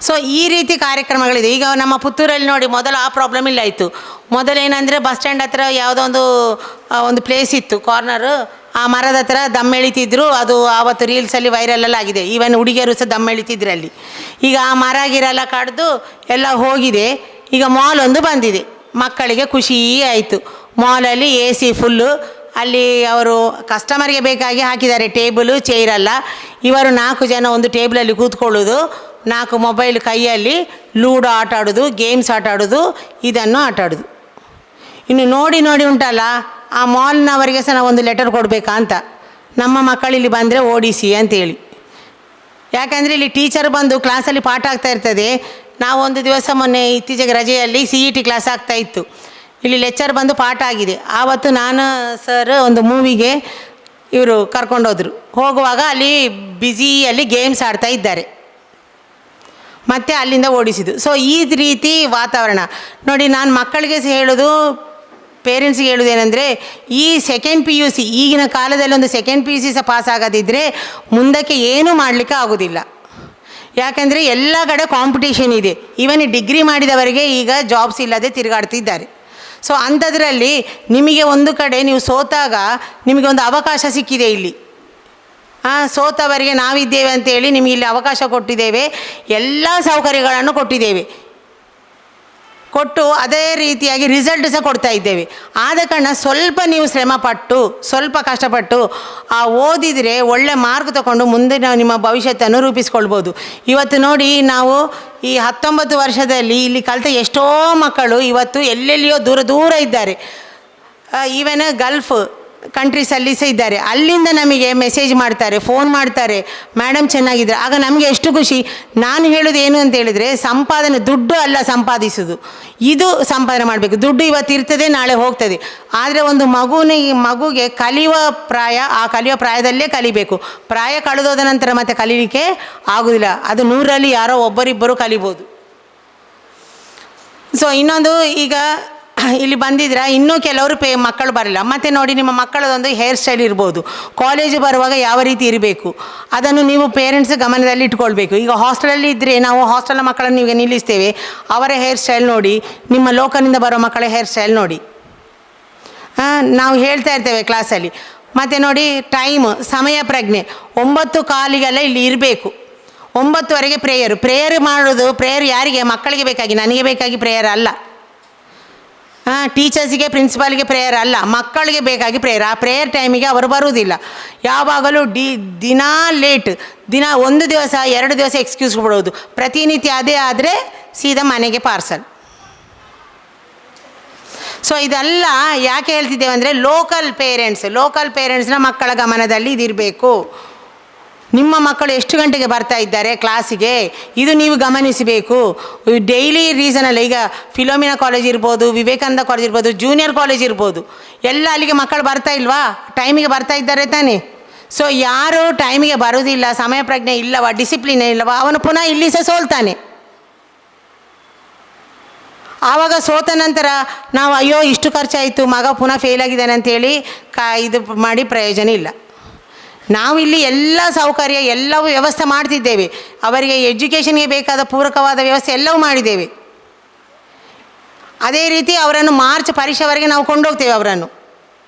ಸೊ ಈ ರೀತಿ ಕಾರ್ಯಕ್ರಮಗಳಿದೆ. ಈಗ ನಮ್ಮ ಪುತ್ತೂರಲ್ಲಿ ನೋಡಿ, ಮೊದಲು ಆ ಪ್ರಾಬ್ಲಮ್ ಇಲ್ಲ ಇತ್ತು. ಮೊದಲೇನೆಂದರೆ, ಬಸ್ ಸ್ಟ್ಯಾಂಡ್ ಹತ್ರ ಯಾವುದೋ ಒಂದು ಪ್ಲೇಸ್ ಇತ್ತು, ಕಾರ್ನರು. ಆ ಮರದ ಹತ್ರ ದಮ್ ಎಳಿತಿದ್ರು. ಅದು ಆವತ್ತು ರೀಲ್ಸಲ್ಲಿ ವೈರಲೆಲ್ಲ ಆಗಿದೆ. ಈವನ್ ಹುಡುಗಿಯರು ಸಹ ದಮ್ ಎಳಿತಿದ್ರು ಅಲ್ಲಿ. ಈಗ ಆ ಮರ ಗಿರೆಲ್ಲ ಕಡ್ದು ಎಲ್ಲ ಹೋಗಿದೆ. ಈಗ ಮಾಲ್ ಒಂದು ಬಂದಿದೆ. ಮಕ್ಕಳಿಗೆ ಖುಷಿ ಆಯಿತು. ಮಾಲಲ್ಲಿ AC ಫುಲ್ಲು. ಅಲ್ಲಿ ಅವರು ಕಸ್ಟಮರ್ಗೆ ಬೇಕಾಗಿ ಹಾಕಿದ್ದಾರೆ ಟೇಬಲು, ಚೇರಲ್ಲ. ಇವರು 4 ಜನ ಒಂದು ಟೇಬಲಲ್ಲಿ ಕೂತ್ಕೊಳ್ಳೋದು, 4 ಮೊಬೈಲ್ ಕೈಯಲ್ಲಿ, ಲೂಡೋ ಆಟ ಆಡೋದು, ಗೇಮ್ಸ್ ಆಟ ಆಡೋದು, ಇದನ್ನು ಆಟ ಆಡೋದು. ಇನ್ನು ನೋಡಿ ಉಂಟಲ್ಲ, ಆ ಮಾಲ್ನವರಿಗೆ ಸಹ ನಾವು ಒಂದು ಲೆಟರ್ ಕೊಡಬೇಕಾ ಅಂತ, ನಮ್ಮ ಮಕ್ಕಳಿಲ್ಲಿ ಬಂದರೆ ಓಡಿಸಿ ಅಂತೇಳಿ. ಯಾಕಂದರೆ ಇಲ್ಲಿ ಟೀಚರ್ ಬಂದು ಕ್ಲಾಸಲ್ಲಿ ಪಾಠ ಆಗ್ತಾ ಇರ್ತದೆ. ನಾವೊಂದು ದಿವಸ ಮೊನ್ನೆ ಇತ್ತೀಚೆಗೆ ರಜೆಯಲ್ಲಿ CET ಕ್ಲಾಸ್ ಆಗ್ತಾ ಇತ್ತು. ಇಲ್ಲಿ ಲೆಕ್ಚರ್ ಬಂದು ಪಾಠ ಆಗಿದೆ. ಆವತ್ತು ನಾನು ಸರ್ ಒಂದು ಮೂವಿಗೆ ಇವರು ಕರ್ಕೊಂಡೋದ್ರು. ಹೋಗುವಾಗ ಅಲ್ಲಿ ಬ್ಯುಸಿಯಲ್ಲಿ ಗೇಮ್ಸ್ ಆಡ್ತಾ ಇದ್ದಾರೆ, ಮತ್ತು ಅಲ್ಲಿಂದ ಓಡಿಸಿದ್ದು. ಸೊ ಈ ರೀತಿ ವಾತಾವರಣ ನೋಡಿ. ನಾನು ಮಕ್ಕಳಿಗೆ ಹೇಳೋದು, ಪೇರೆಂಟ್ಸ್ಗೆ ಹೇಳೋದೇನೆಂದರೆ, ಈ ಸೆಕೆಂಡ್ PUC ಈಗಿನ ಕಾಲದಲ್ಲಿ ಒಂದು ಸೆಕೆಂಡ್ PUC ಸಹ ಪಾಸ್ ಆಗೋದಿದ್ದರೆ ಮುಂದಕ್ಕೆ ಏನೂ ಮಾಡಲಿಕ್ಕೆ ಆಗೋದಿಲ್ಲ. ಯಾಕಂದರೆ ಎಲ್ಲ ಕಡೆ ಕಾಂಪಿಟೇಷನ್ ಇದೆ. ಈವನ್ ಡಿಗ್ರಿ ಮಾಡಿದವರಿಗೆ ಈಗ ಜಾಬ್ಸ್ ಇಲ್ಲದೆ ತಿರುಗಾಡ್ತಿದ್ದಾರೆ. ಸೊ ಅಂಥದ್ರಲ್ಲಿ ನಿಮಗೆ ಒಂದು ಕಡೆ ನೀವು ಸೋತಾಗ ನಿಮಗೆ ಒಂದು ಅವಕಾಶ ಸಿಕ್ಕಿದೆ ಇಲ್ಲಿ. ಸೋತವರಿಗೆ ನಾವಿದ್ದೇವೆ ಅಂತೇಳಿ ನಿಮಗೆ ಇಲ್ಲಿ ಅವಕಾಶ ಕೊಟ್ಟಿದ್ದೇವೆ, ಎಲ್ಲ ಸೌಕರ್ಯಗಳನ್ನು ಕೊಟ್ಟಿದ್ದೇವೆ. ಕೊಟ್ಟು ಅದೇ ರೀತಿಯಾಗಿ ರಿಸಲ್ಟ್ ಸಹ ಕೊಡ್ತಾ ಇದ್ದೇವೆ. ಆದ ಕಾರಣ ಸ್ವಲ್ಪ ನೀವು ಶ್ರಮಪಟ್ಟು ಸ್ವಲ್ಪ ಕಷ್ಟಪಟ್ಟು ಓದಿದರೆ ಒಳ್ಳೆ ಮಾರ್ಕ್ ತಗೊಂಡು ಮುಂದೆ ನಿಮ್ಮ ಭವಿಷ್ಯತ್ತನ್ನು ರೂಪಿಸ್ಕೊಳ್ಬೋದು. ಇವತ್ತು ನೋಡಿ, ನಾವು ಈ 19 ವರ್ಷದಲ್ಲಿ ಇಲ್ಲಿ ಕಲಿತ ಎಷ್ಟೋ ಮಕ್ಕಳು ಇವತ್ತು ಎಲ್ಲೆಲ್ಲಿಯೋ ದೂರ ದೂರ ಇದ್ದಾರೆ. ಈವನ್ ಗಲ್ಫ್ ಕಂಟ್ರೀಸಲ್ಲಿ ಸಹ ಇದ್ದಾರೆ. ಅಲ್ಲಿಂದ ನಮಗೆ ಮೆಸೇಜ್ ಮಾಡ್ತಾರೆ, ಫೋನ್ ಮಾಡ್ತಾರೆ, ಮೇಡಮ್ ಚೆನ್ನಾಗಿದ್ದಾರೆ. ಆಗ ನಮಗೆ ಎಷ್ಟು ಖುಷಿ. ನಾನು ಹೇಳೋದು ಏನು ಅಂತ ಹೇಳಿದರೆ, ಸಂಪಾದನೆ ದುಡ್ಡು ಅಲ್ಲ ಸಂಪಾದಿಸೋದು, ಇದು ಸಂಪಾದನೆ ಮಾಡಬೇಕು. ದುಡ್ಡು ಇವತ್ತು ಇರ್ತದೆ, ನಾಳೆ ಹೋಗ್ತದೆ. ಆದರೆ ಒಂದು ಮಗುಗೆ ಕಲಿಯುವ ಪ್ರಾಯ, ಆ ಕಲಿಯುವ ಪ್ರಾಯದಲ್ಲೇ ಕಲಿಬೇಕು. ಪ್ರಾಯ ಕಳೆದೋದ ನಂತರ ಮತ್ತೆ ಕಲೀಲಿಕ್ಕೆ ಆಗೋದಿಲ್ಲ. ಅದು 100ರಲ್ಲಿ ಯಾರೋ ಒಬ್ಬರಿಬ್ಬರು ಕಲಿಬೋದು. ಸೊ ಇನ್ನೊಂದು, ಈಗ ಇಲ್ಲಿ ಬಂದಿದ್ರೆ ಇನ್ನೂ ಕೆಲವರು ಮಕ್ಕಳು ಬರಲ್ಲ. ಮತ್ತು ನೋಡಿ, ನಿಮ್ಮ ಮಕ್ಕಳದೊಂದು ಹೇರ್ ಸ್ಟೈಲ್ ಇರ್ಬೋದು. ಕಾಲೇಜ್ ಬರುವಾಗ ಯಾವ ರೀತಿ ಇರಬೇಕು ಅದನ್ನು ನೀವು ಪೇರೆಂಟ್ಸ್ ಗಮನದಲ್ಲಿ ಇಟ್ಕೊಳ್ಬೇಕು. ಈಗ ಹಾಸ್ಟೆಲಲ್ಲಿ ಇದ್ದರೆ ನಾವು ಹಾಸ್ಟೆಲ್ ಮಕ್ಕಳನ್ನು ಈಗ ನಿಲ್ಲಿಸ್ತೇವೆ, ಅವರ ಹೇರ್ ಸ್ಟೈಲ್ ನೋಡಿ, ನಿಮ್ಮ ಲೋಕಲಿಂದ ಬರೋ ಮಕ್ಕಳ ಹೇರ್ ಸ್ಟೈಲ್ ನೋಡಿ, ನಾವು ಹೇಳ್ತಾ ಇರ್ತೇವೆ ಕ್ಲಾಸಲ್ಲಿ. ಮತ್ತು ನೋಡಿ, ಸಮಯ ಪ್ರಜ್ಞೆ 9:15 ಇಲ್ಲಿ ಇರಬೇಕು. 9ವರೆಗೆ ಪ್ರೇಯರ್ ಮಾಡೋದು. ಪ್ರೇಯರ್ ಯಾರಿಗೆ? ಮಕ್ಕಳಿಗೆ ಬೇಕಾಗಿ, ನನಗೆ ಬೇಕಾಗಿ ಪ್ರೇಯರ್ ಅಲ್ಲ. ಟೀಚರ್ಸಿಗೆ, ಪ್ರಿನ್ಸಿಪಾಲ್ಗೆ ಪ್ರೇಯರ್ ಅಲ್ಲ, ಮಕ್ಕಳಿಗೆ ಬೇಕಾಗಿ ಪ್ರೇಯರ್. ಆ ಪ್ರೇಯರ್ ಟೈಮಿಗೆ ಅವರು ಬರುವುದಿಲ್ಲ. ಯಾವಾಗಲೂ ದಿನ ಲೇಟ್, ಒಂದು ದಿವಸ 2 ದಿವಸ ಎಕ್ಸ್ಕ್ಯೂಸ್ ಕೊಡೋದು. ಪ್ರತಿನಿತ್ಯ ಅದೇ ಆದರೆ ಸೀದಾ ಮನೆಗೆ ಪಾರ್ಸಲ್. ಸೊ ಇದೆಲ್ಲ ಯಾಕೆ ಹೇಳ್ತಿದ್ದೇವೆ ಅಂದರೆ, ಲೋಕಲ್ ಪೇರೆಂಟ್ಸ್ನ ಮಕ್ಕಳ ಗಮನದಲ್ಲಿ ಇದಿರಬೇಕು. ನಿಮ್ಮ ಮಕ್ಕಳು ಎಷ್ಟು ಗಂಟೆಗೆ ಬರ್ತಾ ಇದ್ದಾರೆ ಕ್ಲಾಸಿಗೆ, ಇದು ನೀವು ಗಮನಿಸಬೇಕು. ಡೈಲಿ ರೀಸನಲ್ಲ. ಈಗ ಫಿಲೋಮಿನಾ ಕಾಲೇಜ್ ಇರ್ಬೋದು, ವಿವೇಕಾನಂದ ಕಾಲೇಜ್ ಇರ್ಬೋದು, ಜೂನಿಯರ್ ಕಾಲೇಜ್ ಇರ್ಬೋದು, ಎಲ್ಲ ಅಲ್ಲಿಗೆ ಮಕ್ಕಳು ಬರ್ತಾ ಇಲ್ವಾ? ಟೈಮಿಗೆ ಬರ್ತಾ ಇದ್ದಾರೆ ತಾನೇ. ಸೊ ಯಾರು ಟೈಮಿಗೆ ಬರೋದಿಲ್ಲ, ಸಮಯ ಪ್ರಜ್ಞೆ ಇಲ್ಲವ, ಡಿಸಿಪ್ಲಿನ್ ಇಲ್ಲವ, ಅವನು ಪುನಃ ಇಲ್ಲಿ ಸಹ ಸೋಲ್ತಾನೆ. ಆವಾಗ ಸೋತ ನಂತರ ನಾವು ಅಯ್ಯೋ ಇಷ್ಟು ಖರ್ಚಾಯಿತು, ಮಗ ಪುನಃ ಫೇಲ್ ಆಗಿದ್ದಾನೆ ಅಂತೇಳಿ ಇದು ಮಾಡಿ ಪ್ರಯೋಜನ ಇಲ್ಲ. ನಾವಿಲ್ಲಿ ಎಲ್ಲ ಸೌಕರ್ಯ ಎಲ್ಲವೂ ವ್ಯವಸ್ಥೆ ಮಾಡ್ತಿದ್ದೇವೆ. ಅವರಿಗೆ ಎಜುಕೇಷನ್ಗೆ ಬೇಕಾದ ಪೂರಕವಾದ ವ್ಯವಸ್ಥೆ ಎಲ್ಲವೂ ಮಾಡಿದ್ದೇವೆ. ಅದೇ ರೀತಿ ಅವರನ್ನು ಮಾರ್ಚ್ ಪರೀಕ್ಷೆವರೆಗೆ ನಾವು ಕೊಂಡೋಗ್ತೇವೆ ಅವರನ್ನು.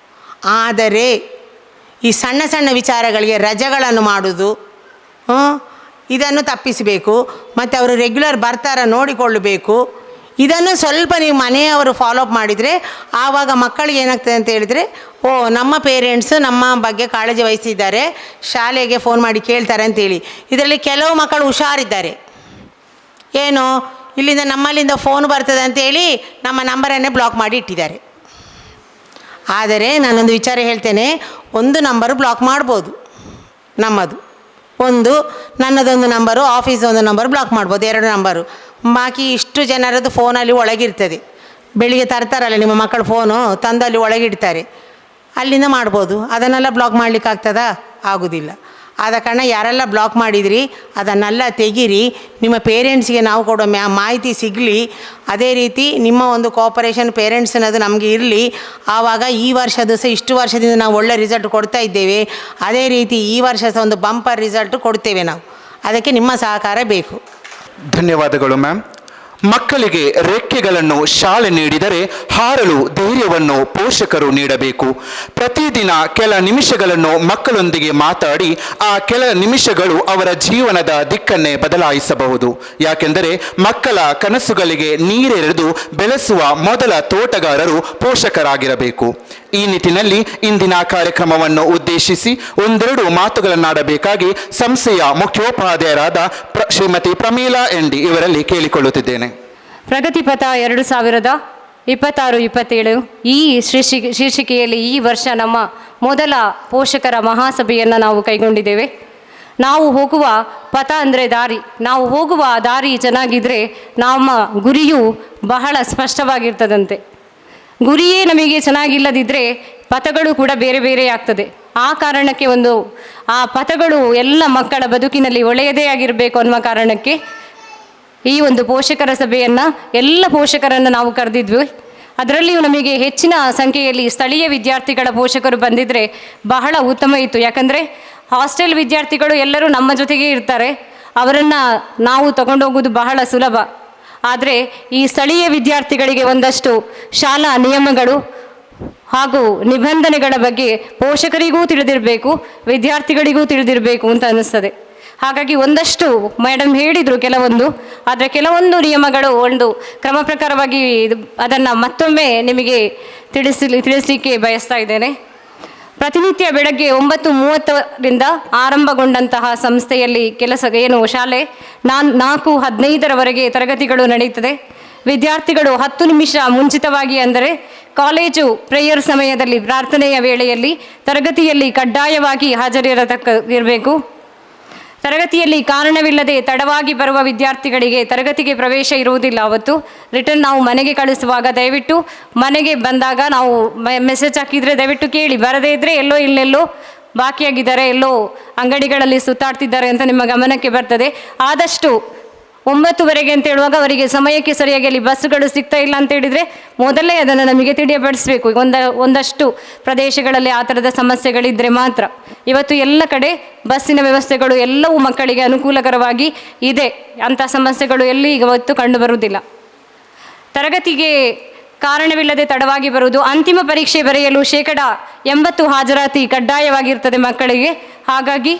ಆದರೆ ಈ ಸಣ್ಣ ಸಣ್ಣ ವಿಚಾರಗಳಿಗೆ ರಜೆಗಳನ್ನು ಮಾಡೋದು, ಇದನ್ನು ತಪ್ಪಿಸಬೇಕು. ಮತ್ತು ಅವರು ರೆಗ್ಯುಲರ್ ಬರ್ತಾರ ನೋಡಿಕೊಳ್ಳಬೇಕು. ಇದನ್ನು ಸ್ವಲ್ಪ ನೀವು ಮನೆಯವರು ಫಾಲೋಅಪ್ ಮಾಡಿದರೆ ಆವಾಗ ಮಕ್ಕಳಿಗೆ ಏನಾಗ್ತದೆ ಅಂತ ಹೇಳಿದರೆ, ನಮ್ಮ ಪೇರೆಂಟ್ಸು ನಮ್ಮ ಬಗ್ಗೆ ಕಾಳಜಿ ವಹಿಸಿದ್ದಾರೆ, ಶಾಲೆಗೆ ಫೋನ್ ಮಾಡಿ ಕೇಳ್ತಾರೆ ಅಂತೇಳಿ. ಇದರಲ್ಲಿ ಕೆಲವು ಮಕ್ಕಳು ಹುಷಾರಿದ್ದಾರೆ, ಏನು ನಮ್ಮಲ್ಲಿಂದ ಫೋನ್ ಬರ್ತದೆ ಅಂತೇಳಿ ನಮ್ಮ ನಂಬರನ್ನೇ ಬ್ಲಾಕ್ ಮಾಡಿ ಇಟ್ಟಿದ್ದಾರೆ. ಆದರೆ ನಾನೊಂದು ವಿಚಾರ ಹೇಳ್ತೇನೆ, ಒಂದು ನಂಬರು ಬ್ಲಾಕ್ ಮಾಡ್ಬೋದು ನಮ್ಮದು, ನನ್ನದೊಂದು ನಂಬರು, ಆಫೀಸೊಂದು ನಂಬರು ಬ್ಲಾಕ್ ಮಾಡ್ಬೋದು, 2 ನಂಬರು. ಬಾಕಿ ಇಷ್ಟು ಜನರದ್ದು ಫೋನಲ್ಲಿ ಒಳಗಿರ್ತದೆ. ಬೆಳಿಗ್ಗೆ ತರ್ತಾರಲ್ಲ ನಿಮ್ಮ ಮಕ್ಕಳು ಫೋನು, ತಂದು ಅಲ್ಲಿ ಒಳಗಿಡ್ತಾರೆ, ಅಲ್ಲಿಂದ ಮಾಡ್ಬೋದು. ಅದನ್ನೆಲ್ಲ ಬ್ಲಾಕ್ ಮಾಡಲಿಕ್ಕಾಗ್ತದಾ? ಆಗೋದಿಲ್ಲ. ಆದ ಕಾರಣ ಯಾರೆಲ್ಲ ಬ್ಲಾಕ್ ಮಾಡಿದಿರಿ ಅದನ್ನೆಲ್ಲ ತೆಗೀರಿ. ನಿಮ್ಮ ಪೇರೆಂಟ್ಸ್ಗೆ ನಾವು ಕೊಡೋ ಮಾಹಿತಿ ಸಿಗಲಿ. ಅದೇ ರೀತಿ ನಿಮ್ಮ ಒಂದು ಕೋಪರೇಷನ್ ಪೇರೆಂಟ್ಸ್ನದು ನಮಗೆ ಇರಲಿ. ಆವಾಗ ಈ ವರ್ಷದ ಸಹ ಇಷ್ಟು ವರ್ಷದಿಂದ ನಾವು ಒಳ್ಳೆ ರಿಸಲ್ಟ್ ಕೊಡ್ತಾ ಇದ್ದೇವೆ, ಅದೇ ರೀತಿ ಈ ವರ್ಷ ಸಹ ಒಂದು ಬಂಪರ್ ರಿಸಲ್ಟ್ ಕೊಡ್ತೇವೆ ನಾವು. ಅದಕ್ಕೆ ನಿಮ್ಮ ಸಹಕಾರ ಬೇಕು. ಧನ್ಯವಾದಗಳು ಮ್ಯಾಮ್. ಮಕ್ಕಳಿಗೆ ರೆಕ್ಕೆಗಳನ್ನು ಶಾಲೆ ನೀಡಿದರೆ ಹಾರಲು ಧೈರ್ಯವನ್ನು ಪೋಷಕರು ನೀಡಬೇಕು. ಪ್ರತಿದಿನ ಕೆಲ ನಿಮಿಷಗಳನ್ನು ಮಕ್ಕಳೊಂದಿಗೆ ಮಾತಾಡಿ ಆ ಕೆಲ ನಿಮಿಷಗಳು ಅವರ ಜೀವನದ ದಿಕ್ಕನ್ನೇ ಬದಲಾಯಿಸಬಹುದು. ಯಾಕೆಂದರೆ ಮಕ್ಕಳ ಕನಸುಗಳಿಗೆ ನೀರೆರೆದು ಬೆಳೆಸುವ ಮೊದಲ ತೋಟಗಾರರು ಪೋಷಕರಾಗಿರಬೇಕು. ಈ ನಿಟ್ಟಿನಲ್ಲಿ ಇಂದಿನ ಕಾರ್ಯಕ್ರಮವನ್ನು ಉದ್ದೇಶಿಸಿ ಒಂದೆರಡು ಮಾತುಗಳನ್ನಾಡಬೇಕಾಗಿ ಸಂಸ್ಥೆಯ ಮುಖ್ಯೋಪಾಧ್ಯಾಯರಾದ ಶ್ರೀಮತಿ ಪ್ರಮೀಳಾ ಎನ್.ಡಿ. ಇವರಲ್ಲಿ ಕೇಳಿಕೊಳ್ಳುತ್ತಿದ್ದೇನೆ. ಪ್ರಗತಿಪಥ 2026-27 ಈ ಶೀರ್ಷಿಕೆಯಲ್ಲಿ ಈ ವರ್ಷ ನಮ್ಮ ಮೊದಲ ಪೋಷಕರ ಮಹಾಸಭೆಯನ್ನು ನಾವು ಕೈಗೊಂಡಿದ್ದೇವೆ. ನಾವು ಹೋಗುವ ಪಥ ಅಂದರೆ ದಾರಿ, ನಾವು ಹೋಗುವ ದಾರಿ ಚೆನ್ನಾಗಿದ್ದರೆ ನಮ್ಮ ಗುರಿಯು ಬಹಳ ಸ್ಪಷ್ಟವಾಗಿರ್ತದಂತೆ. ಗುರಿಯೇ ನಮಗೆ ಚೆನ್ನಾಗಿಲ್ಲದಿದ್ದರೆ ಪಥಗಳು ಕೂಡ ಬೇರೆ ಬೇರೆ ಆಗ್ತದೆ. ಆ ಕಾರಣಕ್ಕೆ ಆ ಪಥಗಳು ಎಲ್ಲ ಮಕ್ಕಳ ಬದುಕಿನಲ್ಲಿ ಒಳ್ಳೆಯದೇ ಆಗಿರಬೇಕು ಅನ್ನುವ ಕಾರಣಕ್ಕೆ ಈ ಒಂದು ಪೋಷಕರ ಸಭೆಯನ್ನು ಎಲ್ಲ ಪೋಷಕರನ್ನು ನಾವು ಕರೆದಿದ್ವಿ. ಅದರಲ್ಲಿಯೂ ನಮಗೆ ಹೆಚ್ಚಿನ ಸಂಖ್ಯೆಯಲ್ಲಿ ಸ್ಥಳೀಯ ವಿದ್ಯಾರ್ಥಿಗಳ ಪೋಷಕರು ಬಂದಿದ್ದರೆ ಬಹಳ ಉತ್ತಮ ಇತ್ತು. ಯಾಕಂದರೆ ಹಾಸ್ಟೆಲ್ ವಿದ್ಯಾರ್ಥಿಗಳು ಎಲ್ಲರೂ ನಮ್ಮ ಜೊತೆಗೇ ಇರ್ತಾರೆ, ಅವರನ್ನು ನಾವು ತಗೊಂಡೋಗೋದು ಬಹಳ ಸುಲಭ. ಆದರೆ ಈ ಸ್ಥಳೀಯ ವಿದ್ಯಾರ್ಥಿಗಳಿಗೆ ಒಂದಷ್ಟು ಶಾಲಾ ನಿಯಮಗಳು ಹಾಗೂ ನಿಬಂಧನೆಗಳ ಬಗ್ಗೆ ಪೋಷಕರಿಗೂ ತಿಳಿದಿರಬೇಕು, ವಿದ್ಯಾರ್ಥಿಗಳಿಗೂ ತಿಳಿದಿರಬೇಕು ಅಂತ ಅನ್ನಿಸ್ತದೆ. ಹಾಗಾಗಿ ಒಂದಷ್ಟು ಮೇಡಮ್ ಹೇಳಿದರು ಕೆಲವೊಂದು, ಆದರೆ ಕೆಲವೊಂದು ನಿಯಮಗಳು ಒಂದು ಕ್ರಮ ಪ್ರಕಾರವಾಗಿ ಅದನ್ನು ಮತ್ತೊಮ್ಮೆ ನಿಮಗೆ ತಿಳಿಸಲಿಕ್ಕೆ ಬಯಸ್ತಾ ಇದ್ದೇನೆ. ಪ್ರತಿನಿತ್ಯ ಬೆಳಗ್ಗೆ 9:30ರಿಂದ ಆರಂಭಗೊಂಡಂತಹ ಸಂಸ್ಥೆಯಲ್ಲಿ ಶಾಲೆ 4:15 ತರಗತಿಗಳು ನಡೆಯುತ್ತದೆ. ವಿದ್ಯಾರ್ಥಿಗಳು 10 ನಿಮಿಷ ಮುಂಚಿತವಾಗಿ, ಅಂದರೆ ಕಾಲೇಜು ಪ್ರೇಯರ್ ಸಮಯದಲ್ಲಿ ಪ್ರಾರ್ಥನೆಯ ವೇಳೆಯಲ್ಲಿ ತರಗತಿಯಲ್ಲಿ ಕಡ್ಡಾಯವಾಗಿ ಇರಬೇಕು. ತರಗತಿಯಲ್ಲಿ ಕಾರಣವಿಲ್ಲದೆ ತಡವಾಗಿ ಬರುವ ವಿದ್ಯಾರ್ಥಿಗಳಿಗೆ ತರಗತಿಗೆ ಪ್ರವೇಶ ಇರುವುದಿಲ್ಲ. ಅವತ್ತು ರಿಟರ್ನ್ ನಾವು ಮನೆಗೆ ಕಳಿಸುವಾಗ ದಯವಿಟ್ಟು ಮನೆಗೆ ಬಂದಾಗ ನಾವು ಮೆಸೇಜ್ ಹಾಕಿದರೆ ದಯವಿಟ್ಟು ಕೇಳಿ, ಬರದೇ ಇದ್ದರೆ ಇಲ್ಲೆಲ್ಲೋ ಬಾಕಿಯಾಗಿದ್ದಾರೆ, ಎಲ್ಲೋ ಅಂಗಡಿಗಳಲ್ಲಿ ಸುತ್ತಾಡ್ತಿದ್ದಾರೆ ಅಂತ ನಿಮ್ಮ ಗಮನಕ್ಕೆ ಬರ್ತದೆ. ಆದಷ್ಟು 9:00 ಅಂತ ಹೇಳುವಾಗ ಅವರಿಗೆ ಸಮಯಕ್ಕೆ ಸರಿಯಾಗಿ ಅಲ್ಲಿ ಬಸ್ಸುಗಳು ಸಿಗ್ತಾ ಇಲ್ಲ ಅಂತ ಹೇಳಿದರೆ ಮೊದಲೇ ಅದನ್ನು ನಮಗೆ ತಿಳಿಯಪಡಿಸಬೇಕು. ಒಂದಷ್ಟು ಪ್ರದೇಶಗಳಲ್ಲಿ ಆ ಥರದ ಸಮಸ್ಯೆಗಳಿದ್ದರೆ ಮಾತ್ರ. ಇವತ್ತು ಎಲ್ಲ ಕಡೆ ಬಸ್ಸಿನ ವ್ಯವಸ್ಥೆಗಳು ಎಲ್ಲವೂ ಮಕ್ಕಳಿಗೆ ಅನುಕೂಲಕರವಾಗಿ ಇದೆ, ಅಂಥ ಸಮಸ್ಯೆಗಳು ಎಲ್ಲಿ ಇವತ್ತು ಕಂಡುಬರುವುದಿಲ್ಲ. ತರಗತಿಗೆ ಕಾರಣವಿಲ್ಲದೆ ತಡವಾಗಿ ಬರುವುದು. ಅಂತಿಮ ಪರೀಕ್ಷೆ ಬರೆಯಲು 80% ಹಾಜರಾತಿ ಕಡ್ಡಾಯವಾಗಿರ್ತದೆ ಮಕ್ಕಳಿಗೆ. ಹಾಗಾಗಿ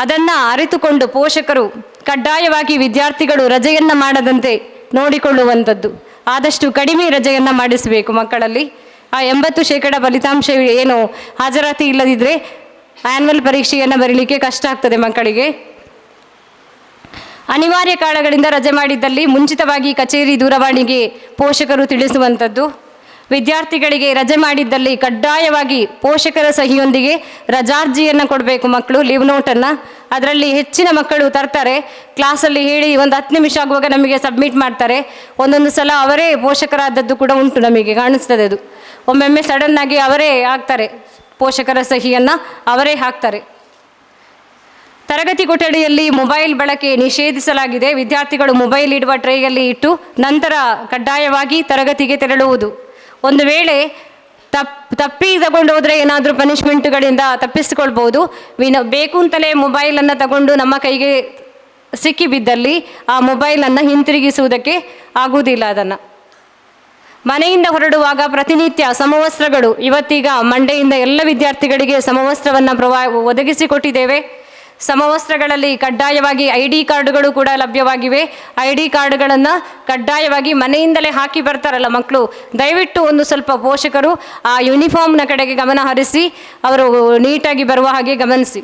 ಅದನ್ನು ಅರಿತುಕೊಂಡು ಪೋಷಕರು ಕಡ್ಡಾಯವಾಗಿ ವಿದ್ಯಾರ್ಥಿಗಳು ರಜೆಯನ್ನು ಮಾಡದಂತೆ ನೋಡಿಕೊಳ್ಳುವಂಥದ್ದು. ಆದಷ್ಟು ಕಡಿಮೆ ರಜೆಯನ್ನು ಮಾಡಿಸಬೇಕು ಮಕ್ಕಳಲ್ಲಿ. ಆ 80% ಫಲಿತಾಂಶ ಏನು ಹಾಜರಾತಿ ಇಲ್ಲದಿದ್ದರೆ ಆ್ಯನ್ಯುವಲ್ ಪರೀಕ್ಷೆಯನ್ನು ಬರೀಲಿಕ್ಕೆ ಕಷ್ಟ ಆಗ್ತದೆ ಮಕ್ಕಳಿಗೆ. ಅನಿವಾರ್ಯ ಕಾರಣಗಳಿಂದ ರಜೆ ಮಾಡಿದ್ದಲ್ಲಿ ಮುಂಚಿತವಾಗಿ ಕಚೇರಿ ದೂರವಾಣಿಗೆ ಪೋಷಕರು ತಿಳಿಸುವಂಥದ್ದು. ವಿದ್ಯಾರ್ಥಿಗಳಿಗೆ ರಜೆ ಮಾಡಿದ್ದಲ್ಲಿ ಕಡ್ಡಾಯವಾಗಿ ಪೋಷಕರ ಸಹಿಯೊಂದಿಗೆ ರಜಾರ್ಜಿಯನ್ನು ಕೊಡಬೇಕು ಮಕ್ಕಳು, ಲೀವ್ ನೋಟನ್ನು. ಅದರಲ್ಲಿ ಹೆಚ್ಚಿನ ಮಕ್ಕಳು ತರ್ತಾರೆ, ಕ್ಲಾಸಲ್ಲಿ ಹೇಳಿ ಒಂದು 10 ನಿಮಿಷ ಆಗುವಾಗ ನಮಗೆ ಸಬ್ಮಿಟ್ ಮಾಡ್ತಾರೆ. ಒಂದೊಂದು ಸಲ ಅವರೇ ಪೋಷಕರಾದದ್ದು ಕೂಡ ಉಂಟು, ನಮಗೆ ಕಾಣಿಸ್ತದೆ ಅದು. ಒಮ್ಮೊಮ್ಮೆ ಸಡನ್ನಾಗಿ ಅವರೇ ಹಾಕ್ತಾರೆ, ಪೋಷಕರ ಸಹಿಯನ್ನು ಅವರೇ ಹಾಕ್ತಾರೆ. ತರಗತಿ ಕೊಠಡಿಯಲ್ಲಿ ಮೊಬೈಲ್ ಬಳಕೆ ನಿಷೇಧಿಸಲಾಗಿದೆ. ವಿದ್ಯಾರ್ಥಿಗಳು ಮೊಬೈಲ್ ಇಡುವ ಟ್ರೇಯಲ್ಲಿ ಇಟ್ಟು ನಂತರ ಕಡ್ಡಾಯವಾಗಿ ತರಗತಿಗೆ ತೆರಳುವುದು. ಒಂದು ವೇಳೆ ತಪ್ಪಿ ತಗೊಂಡು ಹೋದರೆ ಏನಾದರೂ ಪನಿಷ್ಮೆಂಟ್ಗಳಿಂದ ತಪ್ಪಿಸಿಕೊಳ್ಬೋದು. ಬೇಕು ಅಂತಲೇ ಮೊಬೈಲನ್ನು ತಗೊಂಡು ನಮ್ಮ ಕೈಗೆ ಸಿಕ್ಕಿ ಬಿದ್ದಲ್ಲಿ ಆ ಮೊಬೈಲನ್ನು ಹಿಂತಿರುಗಿಸುವುದಕ್ಕೆ ಆಗುವುದಿಲ್ಲ. ಅದನ್ನು ಮನೆಯಿಂದ ಹೊರಡುವಾಗ ಪ್ರತಿನಿತ್ಯ ಸಮವಸ್ತ್ರಗಳು, ಇವತ್ತೀಗ ಮಂಡೆಯಿಂದ ಎಲ್ಲ ವಿದ್ಯಾರ್ಥಿಗಳಿಗೆ ಸಮವಸ್ತ್ರವನ್ನು ಒದಗಿಸಿಕೊಟ್ಟಿದ್ದೇವೆ. ಸಮವಸ್ತ್ರಗಳಲ್ಲಿ ಕಡ್ಡಾಯವಾಗಿ ID ಕಾರ್ಡುಗಳು ಕೂಡ ಲಭ್ಯವಾಗಿವೆ. ID ಕಾರ್ಡುಗಳನ್ನು ಕಡ್ಡಾಯವಾಗಿ ಮನೆಯಿಂದಲೇ ಹಾಕಿ ಬರ್ತಾರಲ್ಲ ಮಕ್ಕಳು, ದಯವಿಟ್ಟು ಒಂದು ಸ್ವಲ್ಪ ಪೋಷಕರು ಆ ಯೂನಿಫಾರ್ಮ್ನ ಕಡೆಗೆ ಗಮನ ಹರಿಸಿ ಅವರು ನೀಟಾಗಿ ಬರುವ ಹಾಗೆ ಗಮನಿಸಿ.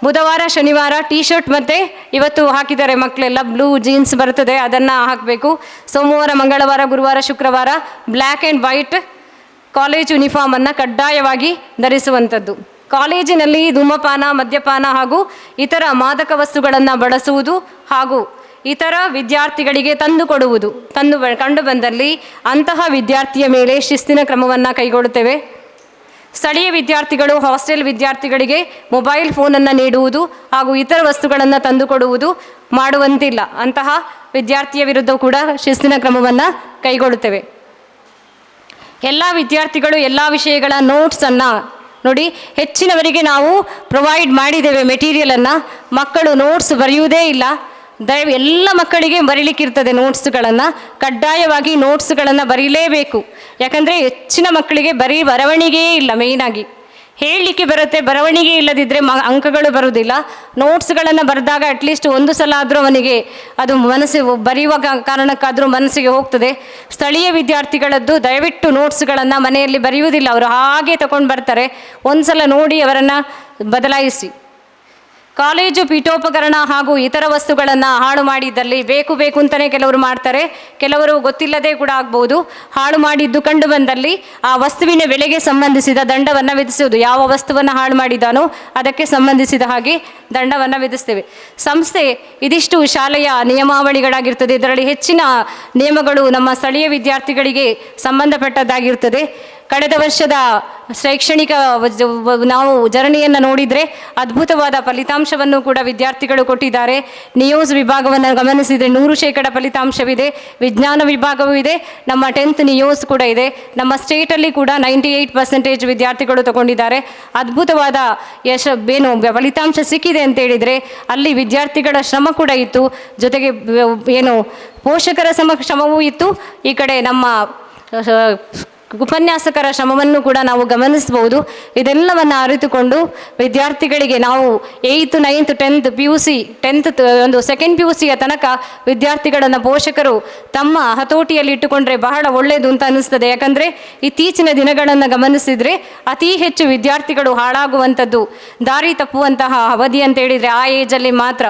ಬುಧವಾರ ಶನಿವಾರ T-ಶರ್ಟ್ ಮತ್ತು ಇವತ್ತು ಹಾಕಿದ್ದಾರೆ ಮಕ್ಕಳೆಲ್ಲ ಬ್ಲೂ ಜೀನ್ಸ್ ಬರ್ತದೆ, ಅದನ್ನು ಹಾಕಬೇಕು. ಸೋಮವಾರ ಮಂಗಳವಾರ ಗುರುವಾರ ಶುಕ್ರವಾರ ಬ್ಲ್ಯಾಕ್ ಆ್ಯಂಡ್ ವೈಟ್ ಕಾಲೇಜ್ ಯೂನಿಫಾರ್ಮನ್ನು ಕಡ್ಡಾಯವಾಗಿ ಧರಿಸುವಂಥದ್ದು. ಕಾಲೇಜಿನಲ್ಲಿ ಧೂಮಪಾನ, ಮದ್ಯಪಾನ ಹಾಗೂ ಇತರ ಮಾದಕ ವಸ್ತುಗಳನ್ನು ಬಳಸುವುದು ಹಾಗೂ ಇತರ ವಿದ್ಯಾರ್ಥಿಗಳಿಗೆ ತಂದುಕೊಡುವುದು ಕಂಡು ಬಂದಲ್ಲಿ ಅಂತಹ ವಿದ್ಯಾರ್ಥಿಯ ಮೇಲೆ ಶಿಸ್ತಿನ ಕ್ರಮವನ್ನು ಕೈಗೊಳ್ಳುತ್ತೇವೆ. ಸ್ಥಳೀಯ ವಿದ್ಯಾರ್ಥಿಗಳು ಹಾಸ್ಟೆಲ್ ವಿದ್ಯಾರ್ಥಿಗಳಿಗೆ ಮೊಬೈಲ್ ಫೋನನ್ನು ನೀಡುವುದು ಹಾಗೂ ಇತರ ವಸ್ತುಗಳನ್ನು ತಂದುಕೊಡುವುದು ಮಾಡುವಂತಿಲ್ಲ. ಅಂತಹ ವಿದ್ಯಾರ್ಥಿಯ ವಿರುದ್ಧ ಕೂಡ ಶಿಸ್ತಿನ ಕ್ರಮವನ್ನು ಕೈಗೊಳ್ಳುತ್ತೇವೆ. ಎಲ್ಲ ವಿದ್ಯಾರ್ಥಿಗಳು ಎಲ್ಲ ವಿಷಯಗಳ ನೋಟ್ಸನ್ನು ನೋಡಿ, ಹೆಚ್ಚಿನವರಿಗೆ ನಾವು ಪ್ರೊವೈಡ್ ಮಾಡಿದ್ದೇವೆ ಮೆಟೀರಿಯಲನ್ನು. ಮಕ್ಕಳು ನೋಟ್ಸ್ ಬರೆಯುವುದೇ ಇಲ್ಲ. ಎಲ್ಲ ಮಕ್ಕಳಿಗೆ ಬರೀಲಿಕ್ಕಿರ್ತದೆ ನೋಟ್ಸ್ಗಳನ್ನು. ಕಡ್ಡಾಯವಾಗಿ ನೋಟ್ಸ್ಗಳನ್ನು ಬರೀಲೇಬೇಕು. ಯಾಕಂದರೆ ಹೆಚ್ಚಿನ ಮಕ್ಕಳಿಗೆ ಬರವಣಿಗೆಯೇ ಇಲ್ಲ. ಮೇಯ್ನಾಗಿ ಹೇಳಲಿಕ್ಕೆ ಬರುತ್ತೆ, ಬರವಣಿಗೆ ಇಲ್ಲದಿದ್ದರೆ ಅಂಕಗಳು ಬರುವುದಿಲ್ಲ. ನೋಟ್ಸ್ಗಳನ್ನು ಬರೆದಾಗ ಅಟ್ಲೀಸ್ಟ್ ಒಂದು ಸಲ ಆದರೂ ಅವನಿಗೆ ಅದು ಬರೆಯುವ ಕಾರಣಕ್ಕಾದರೂ ಮನಸ್ಸಿಗೆ ಹೋಗ್ತದೆ. ಸ್ಥಳೀಯ ವಿದ್ಯಾರ್ಥಿಗಳದ್ದು ದಯವಿಟ್ಟು ನೋಟ್ಸ್ಗಳನ್ನು ಮನೆಯಲ್ಲಿ ಬರೆಯುವುದಿಲ್ಲ, ಅವರು ಹಾಗೆ ತಗೊಂಡು ಬರ್ತಾರೆ. ಒಂದು ಸಲ ನೋಡಿ ಅವರನ್ನು ಬದಲಾಯಿಸಿ. ಕಾಲೇಜು ಪೀಠೋಪಕರಣ ಹಾಗೂ ಇತರ ವಸ್ತುಗಳನ್ನು ಹಾಳು ಮಾಡಿದ್ದಲ್ಲಿ ಬೇಕು ಅಂತಲೇ ಕೆಲವರು ಮಾಡ್ತಾರೆ, ಕೆಲವರು ಗೊತ್ತಿಲ್ಲದೆ ಕೂಡ ಆಗ್ಬೋದು. ಹಾಳು ಮಾಡಿದ್ದು ಕಂಡು ಬಂದಲ್ಲಿ ಆ ವಸ್ತುವಿನ ಬೆಲೆಗೆ ಸಂಬಂಧಿಸಿದ ದಂಡವನ್ನು ವಿಧಿಸುವುದು. ಯಾವ ವಸ್ತುವನ್ನು ಹಾಳು ಮಾಡಿದಾನೋ ಅದಕ್ಕೆ ಸಂಬಂಧಿಸಿದ ಹಾಗೆ ದಂಡವನ್ನು ವಿಧಿಸ್ತೇವೆ. ಸಂಸ್ಥೆ ಇದಿಷ್ಟು ಶಾಲೆಯ ನಿಯಮಾವಳಿಗಳಾಗಿರ್ತದೆ. ಇದರಲ್ಲಿ ಹೆಚ್ಚಿನ ನಿಯಮಗಳು ನಮ್ಮ ಸ್ಥಳೀಯ ವಿದ್ಯಾರ್ಥಿಗಳಿಗೆ ಸಂಬಂಧಪಟ್ಟದ್ದಾಗಿರ್ತದೆ. ಕಳೆದ ವರ್ಷದ ಶೈಕ್ಷಣಿಕ ನಾವು ಜರ್ನಿಯನ್ನು ನೋಡಿದರೆ ಅದ್ಭುತವಾದ ಫಲಿತಾಂಶವನ್ನು ಕೂಡ ವಿದ್ಯಾರ್ಥಿಗಳು ಕೊಟ್ಟಿದ್ದಾರೆ. ನಿಯೋಸ್ ವಿಭಾಗವನ್ನು ಗಮನಿಸಿದರೆ 100% ಫಲಿತಾಂಶವಿದೆ. ವಿಜ್ಞಾನ ವಿಭಾಗವೂ ಇದೆ, ನಮ್ಮ 10th ನಿಯೋಸ್ ಕೂಡ ಇದೆ. ನಮ್ಮ ಸ್ಟೇಟಲ್ಲಿ ಕೂಡ 98% ವಿದ್ಯಾರ್ಥಿಗಳು ತಗೊಂಡಿದ್ದಾರೆ. ಅದ್ಭುತವಾದ ಫಲಿತಾಂಶ ಸಿಕ್ಕಿದೆ ಅಂತೇಳಿದರೆ ಅಲ್ಲಿ ವಿದ್ಯಾರ್ಥಿಗಳ ಶ್ರಮ ಕೂಡ ಇತ್ತು, ಜೊತೆಗೆ ಪೋಷಕರ ಶ್ರಮವೂ ಇತ್ತು. ಈ ಕಡೆ ನಮ್ಮ ಉಪನ್ಯಾಸಕರ ಶ್ರಮವನ್ನು ಕೂಡ ನಾವು ಗಮನಿಸಬಹುದು. ಇದೆಲ್ಲವನ್ನು ಅರಿತುಕೊಂಡು ವಿದ್ಯಾರ್ಥಿಗಳಿಗೆ ನಾವು 8th 9th 10th PUC 10th ಒಂದು ಸೆಕೆಂಡ್ PUCಯ ತನಕ ವಿದ್ಯಾರ್ಥಿಗಳನ್ನು ಪೋಷಕರು ತಮ್ಮ ಹತೋಟಿಯಲ್ಲಿ ಇಟ್ಟುಕೊಂಡ್ರೆ ಬಹಳ ಒಳ್ಳೆಯದು ಅಂತ ಅನಿಸ್ತದೆ. ಯಾಕಂದರೆ ಇತ್ತೀಚಿನ ದಿನಗಳನ್ನು ಗಮನಿಸಿದರೆ ಅತಿ ಹೆಚ್ಚು ವಿದ್ಯಾರ್ಥಿಗಳು ಹಾಳಾಗುವಂಥದ್ದು, ದಾರಿ ತಪ್ಪುವಂತಹ ಅವಧಿ ಅಂತ ಹೇಳಿದರೆ ಆ ಏಜಲ್ಲಿ ಮಾತ್ರ.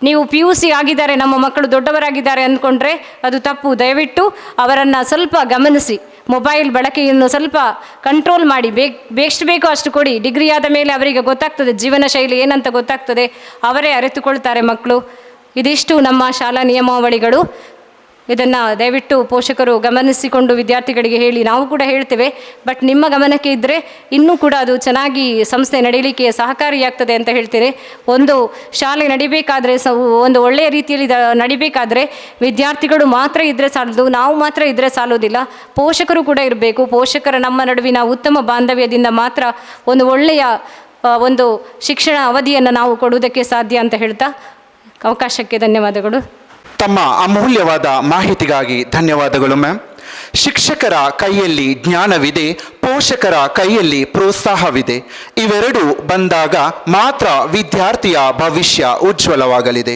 ನೀವು PUC ಆಗಿದ್ದಾರೆ, ನಮ್ಮ ಮಕ್ಕಳು ದೊಡ್ಡವರಾಗಿದ್ದಾರೆ ಅಂದ್ಕೊಂಡ್ರೆ ಅದು ತಪ್ಪು. ದಯವಿಟ್ಟು ಅವರನ್ನು ಸ್ವಲ್ಪ ಗಮನಿಸಿ, ಮೊಬೈಲ್ ಬಳಕೆಯನ್ನು ಸ್ವಲ್ಪ ಕಂಟ್ರೋಲ್ ಮಾಡಿ, ಎಷ್ಟು ಬೇಕೋ ಅಷ್ಟು ಕೊಡಿ. ಡಿಗ್ರಿ ಆದ ಮೇಲೆ ಅವರಿಗೆ ಗೊತ್ತಾಗ್ತದೆ ಜೀವನ ಶೈಲಿ ಏನಂತ ಗೊತ್ತಾಗ್ತದೆ, ಅವರೇ ಅರಿತುಕೊಳ್ತಾರೆ ಮಕ್ಕಳು. ಇದಿಷ್ಟು ನಮ್ಮ ಶಾಲಾ ನಿಯಮಾವಳಿಗಳು. ಇದನ್ನು ದಯವಿಟ್ಟು ಪೋಷಕರು ಗಮನಿಸಿಕೊಂಡು ವಿದ್ಯಾರ್ಥಿಗಳಿಗೆ ಹೇಳಿ. ನಾವು ಕೂಡ ಹೇಳ್ತೇವೆ, ಬಟ್ ನಿಮ್ಮ ಗಮನಕ್ಕೆ ಇದ್ದರೆ ಇನ್ನೂ ಕೂಡ ಅದು ಚೆನ್ನಾಗಿ ಸಂಸ್ಥೆ ನಡೀಲಿಕ್ಕೆ ಸಹಕಾರಿಯಾಗ್ತದೆ ಅಂತ ಹೇಳ್ತೇನೆ. ಒಂದು ಶಾಲೆ ನಡಿಬೇಕಾದ್ರೆ ಒಂದು ಒಳ್ಳೆಯ ರೀತಿಯಲ್ಲಿ ನಡಿಬೇಕಾದ್ರೆ ವಿದ್ಯಾರ್ಥಿಗಳು ಮಾತ್ರ ಇದ್ದರೆ ಸಾಲದು, ನಾವು ಮಾತ್ರ ಇದ್ದರೆ ಸಾಲೋದಿಲ್ಲ, ಪೋಷಕರು ಕೂಡ ಇರಬೇಕು. ಪೋಷಕರ ನಮ್ಮ ನಡುವಿನ ಉತ್ತಮ ಬಾಂಧವ್ಯದಿಂದ ಮಾತ್ರ ಒಂದು ಒಳ್ಳೆಯ ಒಂದು ಶಿಕ್ಷಣ ಅವಧಿಯನ್ನು ನಾವು ಕೊಡುವುದಕ್ಕೆ ಸಾಧ್ಯ ಅಂತ ಹೇಳ್ತಾ ಅವಕಾಶಕ್ಕೆ ಧನ್ಯವಾದಗಳು. ತಮ್ಮ ಅಮೂಲ್ಯವಾದ ಮಾಹಿತಿಗಾಗಿ ಧನ್ಯವಾದಗಳು ಮ್ಯಾಮ್. ಶಿಕ್ಷಕರ ಕೈಯಲ್ಲಿ ಜ್ಞಾನವಿದೆ, ಪೋಷಕರ ಕೈಯಲ್ಲಿ ಪ್ರೋತ್ಸಾಹವಿದೆ. ಇವೆರಡೂ ಬಂದಾಗ ಮಾತ್ರ ವಿದ್ಯಾರ್ಥಿಯ ಭವಿಷ್ಯ ಉಜ್ವಲವಾಗಲಿದೆ.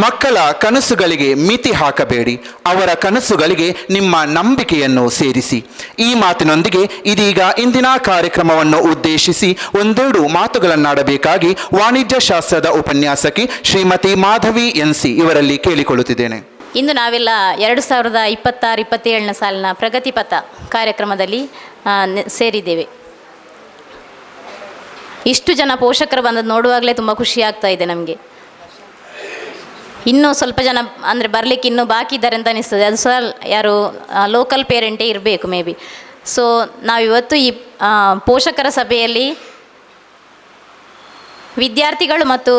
ಮಕ್ಕಳ ಕನಸುಗಳಿಗೆ ಮಿತಿ ಹಾಕಬೇಡಿ, ಅವರ ಕನಸುಗಳಿಗೆ ನಿಮ್ಮ ನಂಬಿಕೆಯನ್ನು ಸೇರಿಸಿ. ಈ ಮಾತಿನೊಂದಿಗೆ ಇದೀಗ ಇಂದಿನ ಕಾರ್ಯಕ್ರಮವನ್ನು ಉದ್ದೇಶಿಸಿ ಒಂದೆರಡು ಮಾತುಗಳನ್ನಾಡಬೇಕಾಗಿ ವಾಣಿಜ್ಯ ಶಾಸ್ತ್ರದ ಉಪನ್ಯಾಸಕಿ ಶ್ರೀಮತಿ ಮಾಧವಿ NC ಇವರಲ್ಲಿ ಕೇಳಿಕೊಳ್ಳುತ್ತಿದ್ದೇನೆ. ಇಂದು ನಾವೆಲ್ಲ 2026-27 ಸಾಲಿನ ಪ್ರಗತಿ ಪಥ ಕಾರ್ಯಕ್ರಮದಲ್ಲಿ ಸೇರಿದ್ದೇವೆ. ಇಷ್ಟು ಜನ ಪೋಷಕರು ಬಂದದ್ದು ನೋಡುವಾಗಲೇ ತುಂಬ ಖುಷಿ ಆಗ್ತಾ ಇದೆ ನಮಗೆ. ಇನ್ನೂ ಸ್ವಲ್ಪ ಜನ ಅಂದರೆ ಬರಲಿಕ್ಕೆ ಇನ್ನೂ ಬಾಕಿ ಇದ್ದಾರೆ ಅಂತ ಅನಿಸ್ತದೆ. ಅದು ಸಹ ಯಾರು ಲೋಕಲ್ ಪೇರೆಂಟೇ ಇರಬೇಕು ಮೇ ಬಿ. ಸೊ ನಾವಿವತ್ತು ಈ ಪೋಷಕರ ಸಭೆಯಲ್ಲಿ ವಿದ್ಯಾರ್ಥಿಗಳು ಮತ್ತು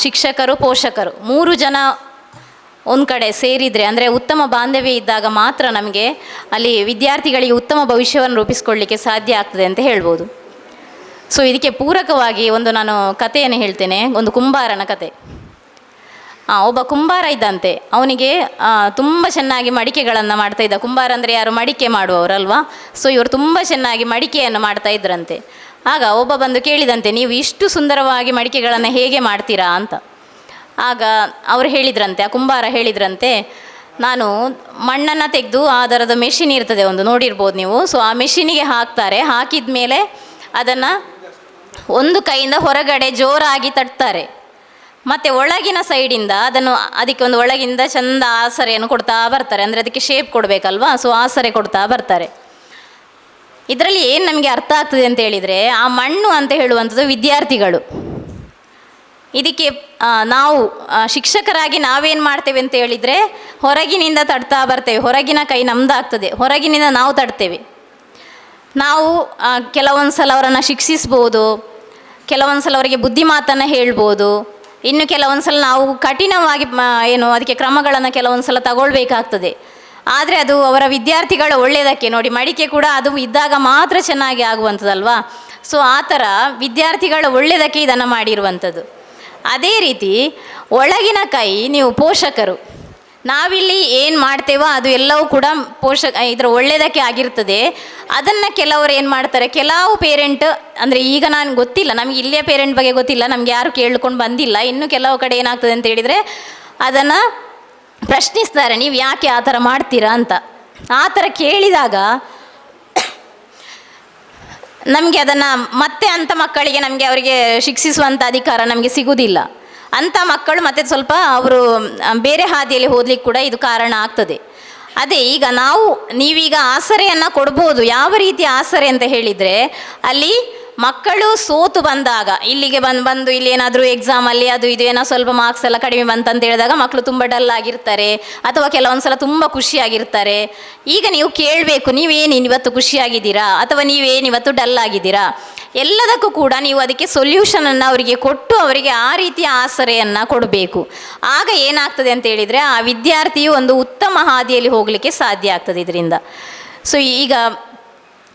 ಶಿಕ್ಷಕರು, ಪೋಷಕರು 3 ಜನ ಒಂದು ಕಡೆ ಸೇರಿದರೆ, ಅಂದರೆ ಉತ್ತಮ ಬಾಂಧವ್ಯ ಇದ್ದಾಗ ಮಾತ್ರ ನಮಗೆ ಅಲ್ಲಿ ವಿದ್ಯಾರ್ಥಿಗಳಿಗೆ ಉತ್ತಮ ಭವಿಷ್ಯವನ್ನು ರೂಪಿಸ್ಕೊಳ್ಳಿಕ್ಕೆ ಸಾಧ್ಯ ಆಗ್ತದೆ ಅಂತ ಹೇಳ್ಬೋದು. ಸೊ ಇದಕ್ಕೆ ಪೂರಕವಾಗಿ ಒಂದು ನಾನು ಕಥೆಯನ್ನು ಹೇಳ್ತೇನೆ, ಒಂದು ಕುಂಬಾರನ ಕತೆ. ಒಬ್ಬ ಕುಂಬಾರ ಇದ್ದಂತೆ, ಅವನಿಗೆ ತುಂಬ ಚೆನ್ನಾಗಿ ಮಡಿಕೆಗಳನ್ನು ಮಾಡ್ತಾ ಇದ್ದ. ಕುಂಬಾರ ಅಂದರೆ ಯಾರು, ಮಡಿಕೆ ಮಾಡುವವರಲ್ವಾ. ಸೊ ಇವರು ತುಂಬ ಚೆನ್ನಾಗಿ ಮಡಿಕೆಯನ್ನು ಮಾಡ್ತಾ ಇದ್ರಂತೆ. ಆಗ ಒಬ್ಬ ಬಂದು ಕೇಳಿದಂತೆ, ನೀವು ಇಷ್ಟು ಸುಂದರವಾಗಿ ಮಡಿಕೆಗಳನ್ನು ಹೇಗೆ ಮಾಡ್ತೀರಾ ಅಂತ. ಆಗ ಅವರು ಹೇಳಿದ್ರಂತೆ, ಆ ಕುಂಬಾರ ಹೇಳಿದ್ರಂತೆ, ನಾನು ಮಣ್ಣನ್ನು ತೆಗೆದು ಅದರದ ಮೆಷಿನ್ ಇರ್ತದೆ ಒಂದು, ನೋಡಿರ್ಬೋದು ನೀವು. ಸೊ ಆ ಮೆಷಿನಿಗೆ ಹಾಕ್ತಾರೆ, ಹಾಕಿದ ಮೇಲೆ ಅದನ್ನು ಒಂದು ಕೈಯಿಂದ ಹೊರಗಡೆ ಜೋರಾಗಿ ತಟ್ತಾರೆ, ಮತ್ತು ಒಳಗಿನ ಸೈಡಿಂದ ಅದಕ್ಕೆ ಒಂದು ಒಳಗಿಂದ ಚಂದ ಆಸರೆಯನ್ನು ಕೊಡ್ತಾ ಬರ್ತಾರೆ. ಅಂದರೆ ಅದಕ್ಕೆ ಶೇಪ್ ಕೊಡಬೇಕಲ್ವಾ, ಸೊ ಆಸರೆ ಕೊಡ್ತಾ ಬರ್ತಾರೆ. ಇದರಲ್ಲಿ ಏನು ನಮಗೆ ಅರ್ಥ ಆಗ್ತದೆ ಅಂತ ಹೇಳಿದರೆ, ಆ ಮಣ್ಣು ಅಂತ ಹೇಳುವಂಥದ್ದು ವಿದ್ಯಾರ್ಥಿಗಳು. ಇದಕ್ಕೆ ನಾವು ಶಿಕ್ಷಕರಾಗಿ ನಾವೇನು ಮಾಡ್ತೇವೆ ಅಂತ ಹೇಳಿದರೆ, ಹೊರಗಿನಿಂದ ತಡ್ತಾ ಬರ್ತೇವೆ, ಹೊರಗಿನ ಕೈ ನಮ್ಮದಾಗ್ತದೆ, ಹೊರಗಿನಿಂದ ನಾವು ತಡ್ತೇವೆ. ನಾವು ಕೆಲವೊಂದು ಸಲ ಅವರನ್ನು ಶಿಕ್ಷಿಸ್ಬೋದು, ಕೆಲವೊಂದು ಸಲ ಅವರಿಗೆ ಬುದ್ಧಿ ಮಾತನ್ನು ಹೇಳ್ಬೋದು, ಇನ್ನು ಕೆಲವೊಂದು ಸಲ ನಾವು ಕಠಿಣವಾಗಿ ಅದಕ್ಕೆ ಕ್ರಮಗಳನ್ನು ಕೆಲವೊಂದು ಸಲ ತಗೊಳ್ಬೇಕಾಗ್ತದೆ. ಆದರೆ ಅದು ಅವರ ವಿದ್ಯಾರ್ಥಿಗಳ ಒಳ್ಳೆಯದಕ್ಕೆ. ನೋಡಿ, ಮಡಿಕೆ ಕೂಡ ಅದು ಇದ್ದಾಗ ಮಾತ್ರ ಚೆನ್ನಾಗಿ ಆಗುವಂಥದ್ದಲ್ವಾ. ಸೊ ಆ ಥರ ವಿದ್ಯಾರ್ಥಿಗಳ ಒಳ್ಳೆಯದಕ್ಕೆ ಇದನ್ನು ಮಾಡಿರುವಂಥದ್ದು. ಅದೇ ರೀತಿ ಒಳಗಿನ ಕೈ ನೀವು ಪೋಷಕರು, ನಾವಿಲ್ಲಿ ಏನು ಮಾಡ್ತೇವೋ ಅದು ಎಲ್ಲವೂ ಕೂಡ ಇದರ ಒಳ್ಳೆಯದಕ್ಕೆ ಆಗಿರ್ತದೆ. ಅದನ್ನು ಕೆಲವರು ಏನು ಮಾಡ್ತಾರೆ, ಕೆಲವು ಪೇರೆಂಟ್, ಅಂದರೆ ಈಗ ನಾನು ಗೊತ್ತಿಲ್ಲ, ನಮಗೆ ಇಲ್ಲಿಯ ಪೇರೆಂಟ್ ಬಗ್ಗೆ ಗೊತ್ತಿಲ್ಲ, ನಮಗೆ ಯಾರು ಕೇಳ್ಕೊಂಡು ಬಂದಿಲ್ಲ. ಇನ್ನು ಕೆಲವು ಕಡೆ ಏನಾಗ್ತದೆ ಅಂತ ಹೇಳಿದರೆ, ಅದನ್ನು ಪ್ರಶ್ನಿಸ್ತಾರೆ, ನೀವು ಯಾಕೆ ಆ ಥರ ಮಾಡ್ತೀರಾ ಅಂತ. ಆ ಥರ ಕೇಳಿದಾಗ ನಮಗೆ ಅದನ್ನು ಮತ್ತೆ ಅಂಥ ಮಕ್ಕಳಿಗೆ ಅವರಿಗೆ ಶಿಕ್ಷಿಸುವಂಥ ಅಧಿಕಾರ ನಮಗೆ ಸಿಗುವುದಿಲ್ಲ. ಅಂಥ ಮಕ್ಕಳು ಮತ್ತೆ ಸ್ವಲ್ಪ ಅವರು ಬೇರೆ ಹಾದಿಯಲ್ಲಿ ಹೋಗ್ಲಿಕ್ಕೆ ಕೂಡ ಇದು ಕಾರಣ ಆಗ್ತದೆ. ಅದೇ ಈಗ ನೀವೀಗ ಆಸರೆಯನ್ನು ಕೊಡ್ಬೋದು. ಯಾವ ರೀತಿ ಆಸರೆ ಅಂತ ಹೇಳಿದರೆ, ಅಲ್ಲಿ ಮಕ್ಕಳು ಸೋತು ಬಂದಾಗ, ಇಲ್ಲಿಗೆ ಬಂದು ಇಲ್ಲಿ ಏನಾದರೂ ಎಕ್ಸಾಮಲ್ಲಿ ಅದು ಇದು ಏನೋ ಸ್ವಲ್ಪ ಮಾರ್ಕ್ಸ್ ಎಲ್ಲ ಕಡಿಮೆ ಬಂತಂತ ಹೇಳಿದಾಗ ಮಕ್ಕಳು ತುಂಬ ಡಲ್ ಆಗಿರ್ತಾರೆ, ಅಥವಾ ಕೆಲವೊಂದು ಸಲ ತುಂಬ ಖುಷಿಯಾಗಿರ್ತಾರೆ. ಈಗ ನೀವು ಕೇಳಬೇಕು, ನೀವೇನು ಇವತ್ತು ಖುಷಿಯಾಗಿದ್ದೀರಾ ಅಥವಾ ನೀವೇನು ಇವತ್ತು ಡಲ್ ಆಗಿದ್ದೀರಾ, ಎಲ್ಲದಕ್ಕೂ ಕೂಡ ನೀವು ಅದಕ್ಕೆ ಸೊಲ್ಯೂಷನನ್ನು ಅವರಿಗೆ ಕೊಟ್ಟು ಅವರಿಗೆ ಆ ರೀತಿಯ ಆಸರೆಯನ್ನು ಕೊಡಬೇಕು. ಆಗ ಏನಾಗ್ತದೆ ಅಂತ ಹೇಳಿದರೆ, ಆ ವಿದ್ಯಾರ್ಥಿಯು ಒಂದು ಉತ್ತಮ ಹಾದಿಯಲ್ಲಿ ಹೋಗಲಿಕ್ಕೆ ಸಾಧ್ಯ ಆಗ್ತದೆ ಇದರಿಂದ. ಸೊ ಈಗ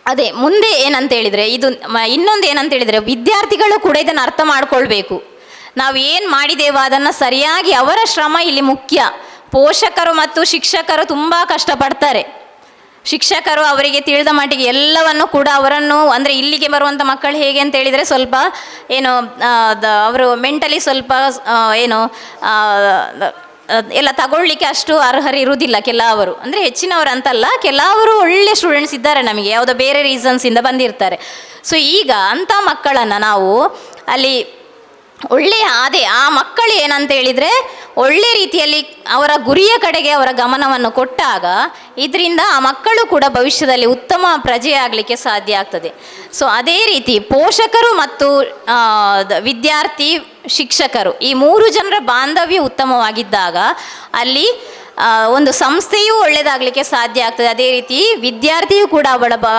ಅದೇ ಮುಂದೆ ಏನಂತ ಹೇಳಿದರೆ, ಇದು ಇನ್ನೊಂದು ಏನಂತ ಹೇಳಿದರೆ, ವಿದ್ಯಾರ್ಥಿಗಳು ಕೂಡ ಇದನ್ನು ಅರ್ಥ ಮಾಡ್ಕೊಳ್ಬೇಕು. ನಾವು ಏನು ಮಾಡಿದ್ದೇವೋ ಅದನ್ನು ಸರಿಯಾಗಿ, ಅವರ ಶ್ರಮ ಇಲ್ಲಿ ಮುಖ್ಯ. ಪೋಷಕರು ಮತ್ತು ಶಿಕ್ಷಕರು ತುಂಬ ಕಷ್ಟಪಡ್ತಾರೆ. ಶಿಕ್ಷಕರು ಅವರಿಗೆ ತಿಳಿದ ಮಟ್ಟಿಗೆ ಎಲ್ಲವನ್ನು ಕೂಡ ಅವರನ್ನು ಅಂದರೆ ಇಲ್ಲಿಗೆ ಬರುವಂಥ ಮಕ್ಕಳು ಹೇಗೆ ಅಂತ ಹೇಳಿದರೆ ಸ್ವಲ್ಪ ಏನು ಅವರು ಮೆಂಟಲಿ ಸ್ವಲ್ಪ ಏನು ಎಲ್ಲ ತಗೊಳ್ಳಿಕ್ಕೆ ಅಷ್ಟು ಅರ್ಹರಿರುವುದಿಲ್ಲ. ಕೆಲವರು ಅಂದರೆ ಹೆಚ್ಚಿನವರು ಅಂತಲ್ಲ, ಕೆಲವರು ಒಳ್ಳೆ ಸ್ಟೂಡೆಂಟ್ಸ್ ಇದ್ದಾರೆ ನಮಗೆ, ಯಾವುದೋ ಬೇರೆ ರೀಸನ್ಸಿಂದ ಬಂದಿರ್ತಾರೆ. ಸೊ ಈಗ ಅಂಥ ಮಕ್ಕಳನ್ನು ನಾವು ಅಲ್ಲಿ ಒಳ್ಳೆಯ ಆ ಮಕ್ಕಳು ಏನಂತ ಹೇಳಿದರೆ ಒಳ್ಳೆ ರೀತಿಯಲ್ಲಿ ಅವರ ಗುರಿಯ ಕಡೆಗೆ ಅವರ ಗಮನವನ್ನು ಕೊಟ್ಟಾಗ ಇದರಿಂದ ಆ ಮಕ್ಕಳು ಕೂಡ ಭವಿಷ್ಯದಲ್ಲಿ ಉತ್ತಮ ಪ್ರಜೆಯಾಗಲಿಕ್ಕೆ ಸಾಧ್ಯ ಆಗ್ತದೆ. ಸೊ ಅದೇ ರೀತಿ ಪೋಷಕರು ಮತ್ತು ವಿದ್ಯಾರ್ಥಿ ಶಿಕ್ಷಕರು ಈ 3 ಜನರ ಬಾಂಧವ್ಯ ಉತ್ತಮವಾಗಿದ್ದಾಗ ಅಲ್ಲಿ ಒಂದು ಸಂಸ್ಥೆಯೂ ಒಳ್ಳೆಯದಾಗಲಿಕ್ಕೆ ಸಾಧ್ಯ ಆಗ್ತದೆ. ಅದೇ ರೀತಿ ವಿದ್ಯಾರ್ಥಿಯೂ ಕೂಡ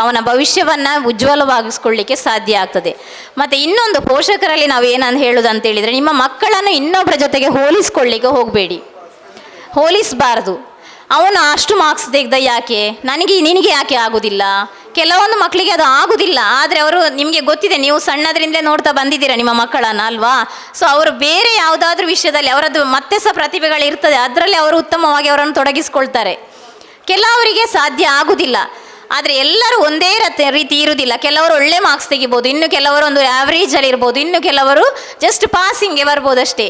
ಅವನ ಭವಿಷ್ಯವನ್ನು ಉಜ್ವಲವಾಗಿಸ್ಕೊಳ್ಳಿಕ್ಕೆ ಸಾಧ್ಯ ಆಗ್ತದೆ. ಮತ್ತು ಇನ್ನೊಂದು ಪೋಷಕರಲ್ಲಿ ನಾವು ಏನಂತ ಹೇಳೋದಂತ ಹೇಳಿದರೆ, ನಿಮ್ಮ ಮಕ್ಕಳನ್ನು ಇನ್ನೊಬ್ಬರ ಜೊತೆಗೆ ಹೋಲಿಸ್ಕೊಳ್ಳಿಕ್ಕೆ ಹೋಗಬೇಡಿ, ಹೋಲಿಸಬಾರ್ದು. ಅವನು ಅಷ್ಟು ಮಾರ್ಕ್ಸ್ ತೆಗೆದ ಯಾಕೆ, ನಿನಗೆ ಯಾಕೆ ಆಗೋದಿಲ್ಲ? ಕೆಲವೊಂದು ಮಕ್ಕಳಿಗೆ ಅದು ಆಗೋದಿಲ್ಲ, ಆದರೆ ಅವರು ನಿಮಗೆ ಗೊತ್ತಿದೆ, ನೀವು ಸಣ್ಣದ್ರಿಂದಲೇ ನೋಡ್ತಾ ಬಂದಿದ್ದೀರಾ ನಿಮ್ಮ ಮಕ್ಕಳನ್ನು ಅಲ್ವಾ? ಸೊ ಅವರು ಬೇರೆ ಯಾವುದಾದ್ರೂ ವಿಷಯದಲ್ಲಿ ಅವರದ್ದು ಮತ್ತೆ ಸಹ ಪ್ರತಿಭೆಗಳಿರ್ತದೆ, ಅದರಲ್ಲಿ ಅವರು ಉತ್ತಮವಾಗಿ ಅವರನ್ನು ತೊಡಗಿಸ್ಕೊಳ್ತಾರೆ. ಕೆಲವರಿಗೆ ಸಾಧ್ಯ ಆಗೋದಿಲ್ಲ, ಆದರೆ ಎಲ್ಲರೂ ಒಂದೇ ರೀತಿ ಇರುವುದಿಲ್ಲ. ಕೆಲವರು ಒಳ್ಳೆ ಮಾರ್ಕ್ಸ್ ತೆಗಿಬೋದು, ಇನ್ನು ಕೆಲವರು ಒಂದು ಆ್ಯಾವ್ರೇಜಲ್ಲಿ ಇರ್ಬೋದು, ಇನ್ನು ಕೆಲವರು ಜಸ್ಟ್ ಪಾಸಿಂಗ್ಗೆ ಬರ್ಬೋದು ಅಷ್ಟೇ.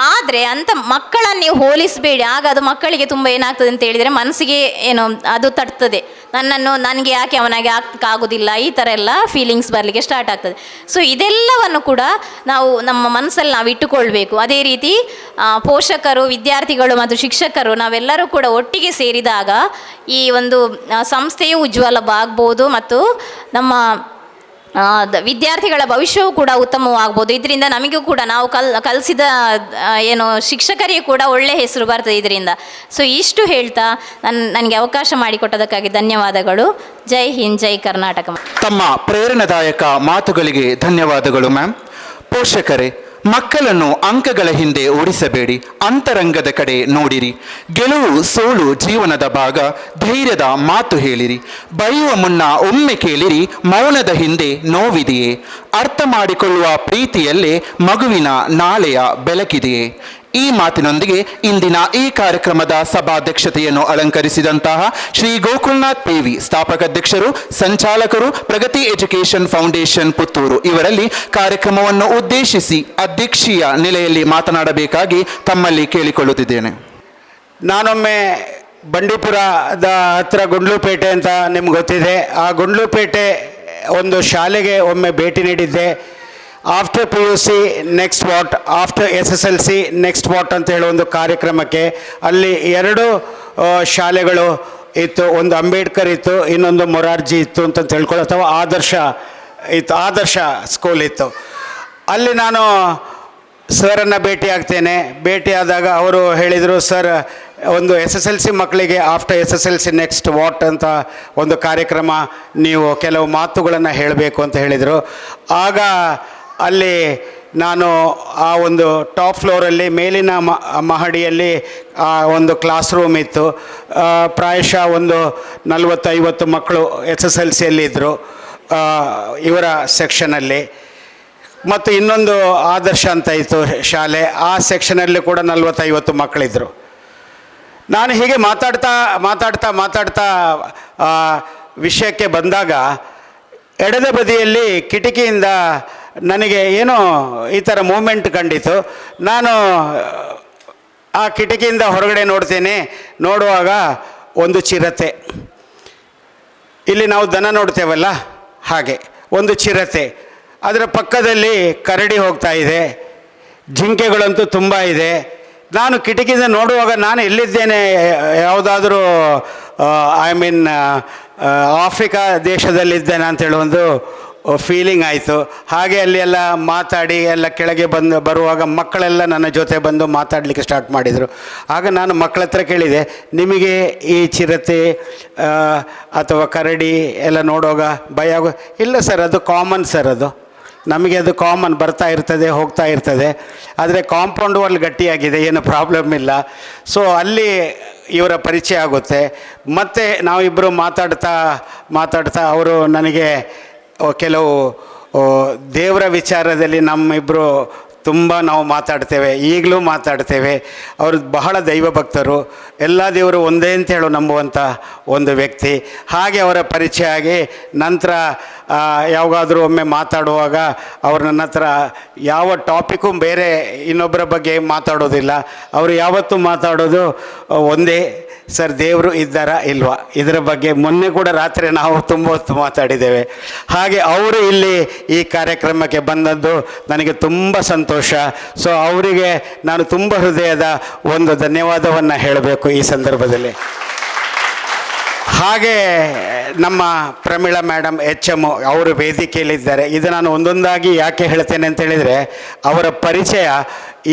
ಆದರೆ ಅಂಥ ಮಕ್ಕಳನ್ನು ನೀವು ಹೋಲಿಸಬೇಡಿ, ಆಗ ಅದು ಮಕ್ಕಳಿಗೆ ತುಂಬ ಏನಾಗ್ತದೆ ಅಂತ ಹೇಳಿದರೆ ಮನಸ್ಸಿಗೆ ಏನು ಅದು ತಟ್ತದೆ, ನನಗೆ ಯಾಕೆ ಅವನಾಗೆ ಆಗೋದಿಲ್ಲ, ಈ ಥರ ಎಲ್ಲ ಫೀಲಿಂಗ್ಸ್ ಬರಲಿಕ್ಕೆ ಸ್ಟಾರ್ಟ್ ಆಗ್ತದೆ. ಸೊ ಇದೆಲ್ಲವನ್ನು ಕೂಡ ನಾವು ನಮ್ಮ ಮನಸ್ಸಲ್ಲಿ ನಾವು ಇಟ್ಟುಕೊಳ್ಬೇಕು. ಅದೇ ರೀತಿ ಪೋಷಕರು, ವಿದ್ಯಾರ್ಥಿಗಳು ಮತ್ತು ಶಿಕ್ಷಕರು ನಾವೆಲ್ಲರೂ ಕೂಡ ಒಟ್ಟಿಗೆ ಸೇರಿದಾಗ ಈ ಒಂದು ಸಂಸ್ಥೆಯು ಉಜ್ವಲವಾಗ್ಬೋದು ಮತ್ತು ನಮ್ಮ ವಿದ್ಯಾರ್ಥಿಗಳ ಭವಿಷ್ಯವೂ ಕೂಡ ಉತ್ತಮವಾಗ್ಬೋದು. ಇದರಿಂದ ನಮಗೂ ಕೂಡ ನಾವು ಕಲಿಸಿದ ಏನು ಶಿಕ್ಷಕರಿಗೆ ಕೂಡ ಒಳ್ಳೆಯ ಹೆಸರು ಬರ್ತದೆ ಇದರಿಂದ. ಸೊ ಇಷ್ಟು ಹೇಳ್ತಾ ನನಗೆ ಅವಕಾಶ ಮಾಡಿಕೊಟ್ಟದಕ್ಕಾಗಿ ಧನ್ಯವಾದಗಳು. ಜೈ ಹಿಂದ್, ಜೈ ಕರ್ನಾಟಕ. ತಮ್ಮ ಪ್ರೇರಣಾದಾಯಕ ಮಾತುಗಳಿಗೆ ಧನ್ಯವಾದಗಳು ಮ್ಯಾಮ್. ಪೋಷಕರೇ, ಮಕ್ಕಳನ್ನು ಅಂಕಗಳ ಹಿಂದೆ ಓಡಿಸಬೇಡಿ, ಅಂತರಂಗದ ಕಡೆ ನೋಡಿರಿ. ಗೆಲುವು ಸೋಲು ಜೀವನದ ಭಾಗ, ಧೈರ್ಯದ ಮಾತು ಹೇಳಿರಿ. ಬರೆಯುವ ಮುನ್ನ ಒಮ್ಮೆ ಕೇಳಿರಿ, ಮೌನದ ಹಿಂದೆ ನೋವಿದೆಯೇ? ಅರ್ಥ ಮಾಡಿಕೊಳ್ಳುವ ಪ್ರೀತಿಯಲ್ಲೇ ಮಗುವಿನ ನಾಳೆಯ ಬೆಳಕಿದೆಯೇ? ಈ ಮಾತಿನೊಂದಿಗೆ ಇಂದಿನ ಈ ಕಾರ್ಯಕ್ರಮದ ಸಭಾಧ್ಯಕ್ಷತೆಯನ್ನು ಅಲಂಕರಿಸಿದಂತಹ ಶ್ರೀ ಗೋಕುಲ್ನಾಥ್ ಪೇವಿ, ಸ್ಥಾಪಕಾಧ್ಯಕ್ಷರು, ಸಂಚಾಲಕರು, ಪ್ರಗತಿ ಎಜುಕೇಷನ್ ಫೌಂಡೇಶನ್ ಪುತ್ತೂರು, ಇವರಲ್ಲಿ ಕಾರ್ಯಕ್ರಮವನ್ನು ಉದ್ದೇಶಿಸಿ ಅಧ್ಯಕ್ಷೀಯ ನೆಲೆಯಲ್ಲಿ ಮಾತನಾಡಬೇಕಾಗಿ ತಮ್ಮಲ್ಲಿ ಕೇಳಿಕೊಳ್ಳುತ್ತಿದ್ದೇನೆ. ನಾನೊಮ್ಮೆ ಬಂಡೀಪುರದ ಹತ್ರ ಗುಂಡ್ಲುಪೇಟೆ ಅಂತ ನಿಮ್ಗೆ ಗೊತ್ತಿದೆ, ಆ ಗುಂಡ್ಲುಪೇಟೆ ಒಂದು ಶಾಲೆಗೆ ಒಮ್ಮೆ ಭೇಟಿ ನೀಡಿದ್ದೆ. After PUC next what, after SSLC next what ಅಂತ ಹೇಳೋ ಒಂದು ಕಾರ್ಯಕ್ರಮಕ್ಕೆ. ಅಲ್ಲಿ 2 ಶಾಲೆಗಳು ಇತ್ತು, ಒಂದು ಅಂಬೇಡ್ಕರ್ ಇತ್ತು, ಇನ್ನೊಂದು ಮೊರಾರ್ಜಿ ಇತ್ತು ಅಂತ ಹೇಳ್ಕೊಳ್ಳೋ, ಅಥವಾ ಆದರ್ಶ ಇತ್ತು, ಆದರ್ಶ ಸ್ಕೂಲ್ ಇತ್ತು. ಅಲ್ಲಿ ನಾನು ಸರನ್ನು ಭೇಟಿಯಾದಾಗ ಅವರು ಹೇಳಿದರು, ಸರ್ ಒಂದು SSLC ಮಕ್ಕಳಿಗೆ ಆಫ್ಟರ್ SSLC ನೆಕ್ಸ್ಟ್ ವಾಟ್ ಅಂತ ಒಂದು ಕಾರ್ಯಕ್ರಮ, ನೀವು ಕೆಲವು ಮಾತುಗಳನ್ನು ಹೇಳಬೇಕು ಅಂತ ಹೇಳಿದರು. ಆಗ ಅಲ್ಲಿ ನಾನು ಆ ಒಂದು ಟಾಪ್ ಫ್ಲೋರಲ್ಲಿ ಮೇಲಿನ ಮಹಡಿಯಲ್ಲಿ ಒಂದು ಕ್ಲಾಸ್ ರೂಮ್ ಇತ್ತು. ಪ್ರಾಯಶಃ ಒಂದು 40-50 ಮಕ್ಕಳು SSLCಯಲ್ಲಿ ಇದ್ದರು ಇವರ ಸೆಕ್ಷನಲ್ಲಿ. ಮತ್ತು ಇನ್ನೊಂದು ಆದರ್ಶ ಅಂತ ಇತ್ತು ಶಾಲೆ, ಆ ಸೆಕ್ಷನಲ್ಲಿ ಕೂಡ 40-50 ಮಕ್ಕಳಿದ್ದರು. ನಾನು ಹೀಗೆ ಮಾತಾಡ್ತಾ ವಿಷಯಕ್ಕೆ ಬಂದಾಗ ಎಡದ ಬದಿಯಲ್ಲಿ ಕಿಟಕಿಯಿಂದ ನನಗೆ ಏನೋ ಈ ಥರ ಮೂಮೆಂಟ್ ಕಂಡಿತು. ನಾನು ಆ ಕಿಟಕಿಯಿಂದ ಹೊರಗಡೆ ನೋಡುವಾಗ ಒಂದು ಚಿರತೆ, ಇಲ್ಲಿ ನಾವು ದನ ನೋಡ್ತೇವಲ್ಲ ಹಾಗೆ ಒಂದು ಚಿರತೆ, ಅದರ ಪಕ್ಕದಲ್ಲಿ ಕರಡಿ ಹೋಗ್ತಾ ಇದೆ, ಜಿಂಕೆಗಳಂತೂ ತುಂಬ ಇದೆ. ನಾನು ಕಿಟಕಿಯಿಂದ ನೋಡುವಾಗ ನಾನು ಎಲ್ಲಿದ್ದೇನೆ, ಯಾವುದಾದ್ರೂ ಆಫ್ರಿಕಾ ದೇಶದಲ್ಲಿದ್ದೇನೆ ಅಂತೇಳಿ ಒಂದು ಫೀಲಿಂಗ್ ಆಯಿತು. ಹಾಗೆ ಅಲ್ಲಿ ಎಲ್ಲ ಮಾತಾಡಿ ಎಲ್ಲ ಕೆಳಗೆ ಬರುವಾಗ ಮಕ್ಕಳೆಲ್ಲ ನನ್ನ ಜೊತೆ ಬಂದು ಮಾತಾಡಲಿಕ್ಕೆ ಸ್ಟಾರ್ಟ್ ಮಾಡಿದರು. ಆಗ ನಾನು ಮಕ್ಕಳ ಹತ್ರ ಕೇಳಿದೆ, ನಿಮಗೆ ಈ ಚಿರತೆ ಅಥವಾ ಕರಡಿ ಎಲ್ಲ ನೋಡುವಾಗ ಭಯ ಇಲ್ಲ ಸರ್, ಅದು ಕಾಮನ್ ಸರ್, ಅದು ನಮಗೆ ಅದು ಕಾಮನ್, ಬರ್ತಾ ಇರ್ತದೆ ಹೋಗ್ತಾ ಇರ್ತದೆ, ಆದರೆ ಕಾಂಪೌಂಡ್ ವಾಲ್ ಗಟ್ಟಿಯಾಗಿದೆ, ಏನು ಪ್ರಾಬ್ಲಮ್ ಇಲ್ಲ. ಸೊ ಅಲ್ಲಿ ಇವರ ಪರಿಚಯ ಆಗುತ್ತೆ. ಮತ್ತು ನಾವಿಬ್ಬರು ಮಾತಾಡ್ತಾ ಅವರು ನನಗೆ ಕೆಲವು ದೇವರ ವಿಚಾರದಲ್ಲಿ ನಮ್ಮಿಬ್ಬರು ತುಂಬ ನಾವು ಮಾತಾಡ್ತೇವೆ, ಈಗಲೂ ಮಾತಾಡ್ತೇವೆ. ಅವರು ಬಹಳ ದೈವ ಭಕ್ತರು, ಎಲ್ಲ ದೇವರು ಒಂದೇ ಅಂತ ಹೇಳೋ ನಂಬುವಂಥ ಒಂದು ವ್ಯಕ್ತಿ. ಹಾಗೆ ಅವರ ಪರಿಚಯ ಆಗಿ ನಂತರ ಯಾವಾಗಾದರೂ ಒಮ್ಮೆ ಮಾತಾಡುವಾಗ ಅವರು ನನ್ನ ಹತ್ರ ಯಾವ ಟಾಪಿಕ್ಕು ಬೇರೆ ಇನ್ನೊಬ್ಬರ ಬಗ್ಗೆ ಮಾತಾಡೋದಿಲ್ಲ. ಅವರು ಯಾವತ್ತೂ ಮಾತಾಡೋದು ಒಂದೇ, ಸರ್ ದೇವರು ಇದ್ದಾರಾ ಇಲ್ವಾ, ಇದರ ಬಗ್ಗೆ ಮೊನ್ನೆ ಕೂಡ ರಾತ್ರಿ ನಾವು ತುಂಬ ಹೊತ್ತು ಮಾತಾಡಿದ್ದೇವೆ. ಹಾಗೆ ಅವರು ಇಲ್ಲಿ ಈ ಕಾರ್ಯಕ್ರಮಕ್ಕೆ ಬಂದದ್ದು ನನಗೆ ತುಂಬ ಸಂತೋಷ. ಸೊ ಅವರಿಗೆ ನಾನು ತುಂಬ ಹೃದಯದ ಒಂದು ಧನ್ಯವಾದವನ್ನು ಹೇಳಬೇಕು ಈ ಸಂದರ್ಭದಲ್ಲಿ. ಹಾಗೆ ನಮ್ಮ ಪ್ರಮೀಳಾ ಮೇಡಮ್ HM ಅವರು ವೇದಿಕೆಯಲ್ಲಿದ್ದಾರೆ. ಇದು ನಾನು ಒಂದೊಂದಾಗಿ ಯಾಕೆ ಹೇಳ್ತೇನೆ ಅಂತ ಹೇಳಿದರೆ, ಅವರ ಪರಿಚಯ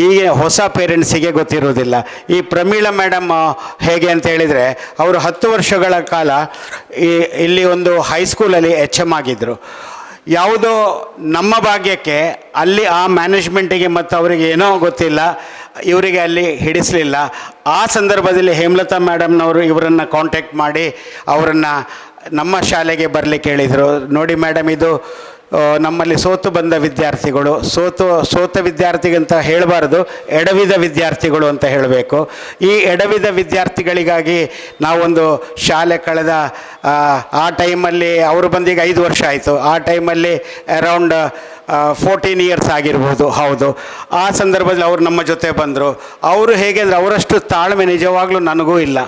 ಈಗ ಹೊಸ ಪೇರೆಂಟ್ಸಿಗೆ ಗೊತ್ತಿರೋದಿಲ್ಲ. ಈ ಪ್ರಮೀಳಾ ಮೇಡಮ್ ಹೇಗೆ ಅಂತ ಹೇಳಿದರೆ, ಅವರು 10 ವರ್ಷಗಳ ಕಾಲ ಇಲ್ಲಿ ಒಂದು ಹೈಸ್ಕೂಲಲ್ಲಿ HM ಆಗಿದ್ದರು. ಯಾವುದೋ ನಮ್ಮ ಭಾಗ್ಯಕ್ಕೆ ಅಲ್ಲಿ ಆ ಮ್ಯಾನೇಜ್ಮೆಂಟಿಗೆ ಮತ್ತು ಅವರಿಗೆ ಏನೋ ಗೊತ್ತಿಲ್ಲ, ಇವರಿಗೆ ಅಲ್ಲಿ ಹಿಡಿಸಲಿಲ್ಲ. ಆ ಸಂದರ್ಭದಲ್ಲಿ ಹೇಮಲತಾ ಮೇಡಮ್ನವರು ಇವರನ್ನು ಕಾಂಟ್ಯಾಕ್ಟ್ ಮಾಡಿ ಅವರನ್ನು ನಮ್ಮ ಶಾಲೆಗೆ ಬರಲಿಕ್ಕೆ ಹೇಳಿದರು. ನೋಡಿ ಮೇಡಮ್, ಇದು ನಮ್ಮಲ್ಲಿ ಸೋತು ಬಂದ ವಿದ್ಯಾರ್ಥಿಗಳು, ಸೋತ ವಿದ್ಯಾರ್ಥಿಗಂತ ಹೇಳಬಾರ್ದು, ಎಡವಿದ ವಿದ್ಯಾರ್ಥಿಗಳು ಅಂತ ಹೇಳಬೇಕು. ಈ ಎಡವಿದ ವಿದ್ಯಾರ್ಥಿಗಳಿಗಾಗಿ ನಾವೊಂದು ಶಾಲೆ ಕಳೆದ ಆ ಟೈಮಲ್ಲಿ ಅವರು ಬಂದೀಗ 5 ವರ್ಷ ಆಯಿತು. ಆ ಟೈಮಲ್ಲಿ ಅರೌಂಡ್ 14 ಇಯರ್ಸ್ ಆಗಿರ್ಬೋದು. ಹೌದು, ಆ ಸಂದರ್ಭದಲ್ಲಿ ಅವರು ನಮ್ಮ ಜೊತೆ ಬಂದರು. ಅವರು ಹೇಗೆ ಅಂದರೆ, ಅವರಷ್ಟು ತಾಳ್ಮೆ ನಿಜವಾಗ್ಲೂ ನನಗೂ ಇಲ್ಲ.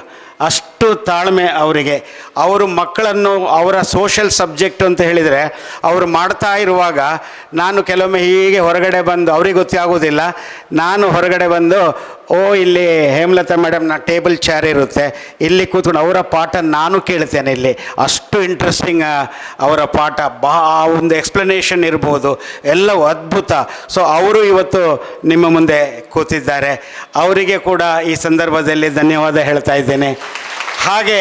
ಅಷ್ಟು ತಾಳ್ಮೆ ಅವರಿಗೆ. ಅವರು ಮಕ್ಕಳನ್ನು ಅವರ ಸೋಷಲ್ ಸಬ್ಜೆಕ್ಟ್ ಅಂತ ಹೇಳಿದರೆ ಅವರು ಮಾಡ್ತಾ ಇರುವಾಗ ನಾನು ಕೆಲವೊಮ್ಮೆ ಹೀಗೆ ಹೊರಗಡೆ ಬಂದು, ಅವ್ರಿಗೆ ಗೊತ್ತಾಗೋದಿಲ್ಲ, ನಾನು ಹೊರಗಡೆ ಬಂದು ಇಲ್ಲಿ ಹೇಮಲತಾ ಮೇಡಮ್ನ ಟೇಬಲ್ ಚೇರ್ ಇರುತ್ತೆ, ಇಲ್ಲಿ ಕೂತ್ಕೊಂಡು ಅವರ ಪಾಠ ನಾನು ಕೇಳ್ತೇನೆ. ಇಲ್ಲಿ ಅಷ್ಟು ಇಂಟ್ರೆಸ್ಟಿಂಗ್ ಅವರ ಪಾಠ, ಒಂದು ಎಕ್ಸ್ಪ್ಲನೇಷನ್ ಇರ್ಬೋದು, ಎಲ್ಲವೂ ಅದ್ಭುತ. ಸೊ ಅವರು ಇವತ್ತು ನಿಮ್ಮ ಮುಂದೆ ಕೂತಿದ್ದಾರೆ. ಅವರಿಗೆ ಕೂಡ ಈ ಸಂದರ್ಭದಲ್ಲಿ ಧನ್ಯವಾದ ಹೇಳ್ತಾ ಇದ್ದೇನೆ. ಹಾಗೆ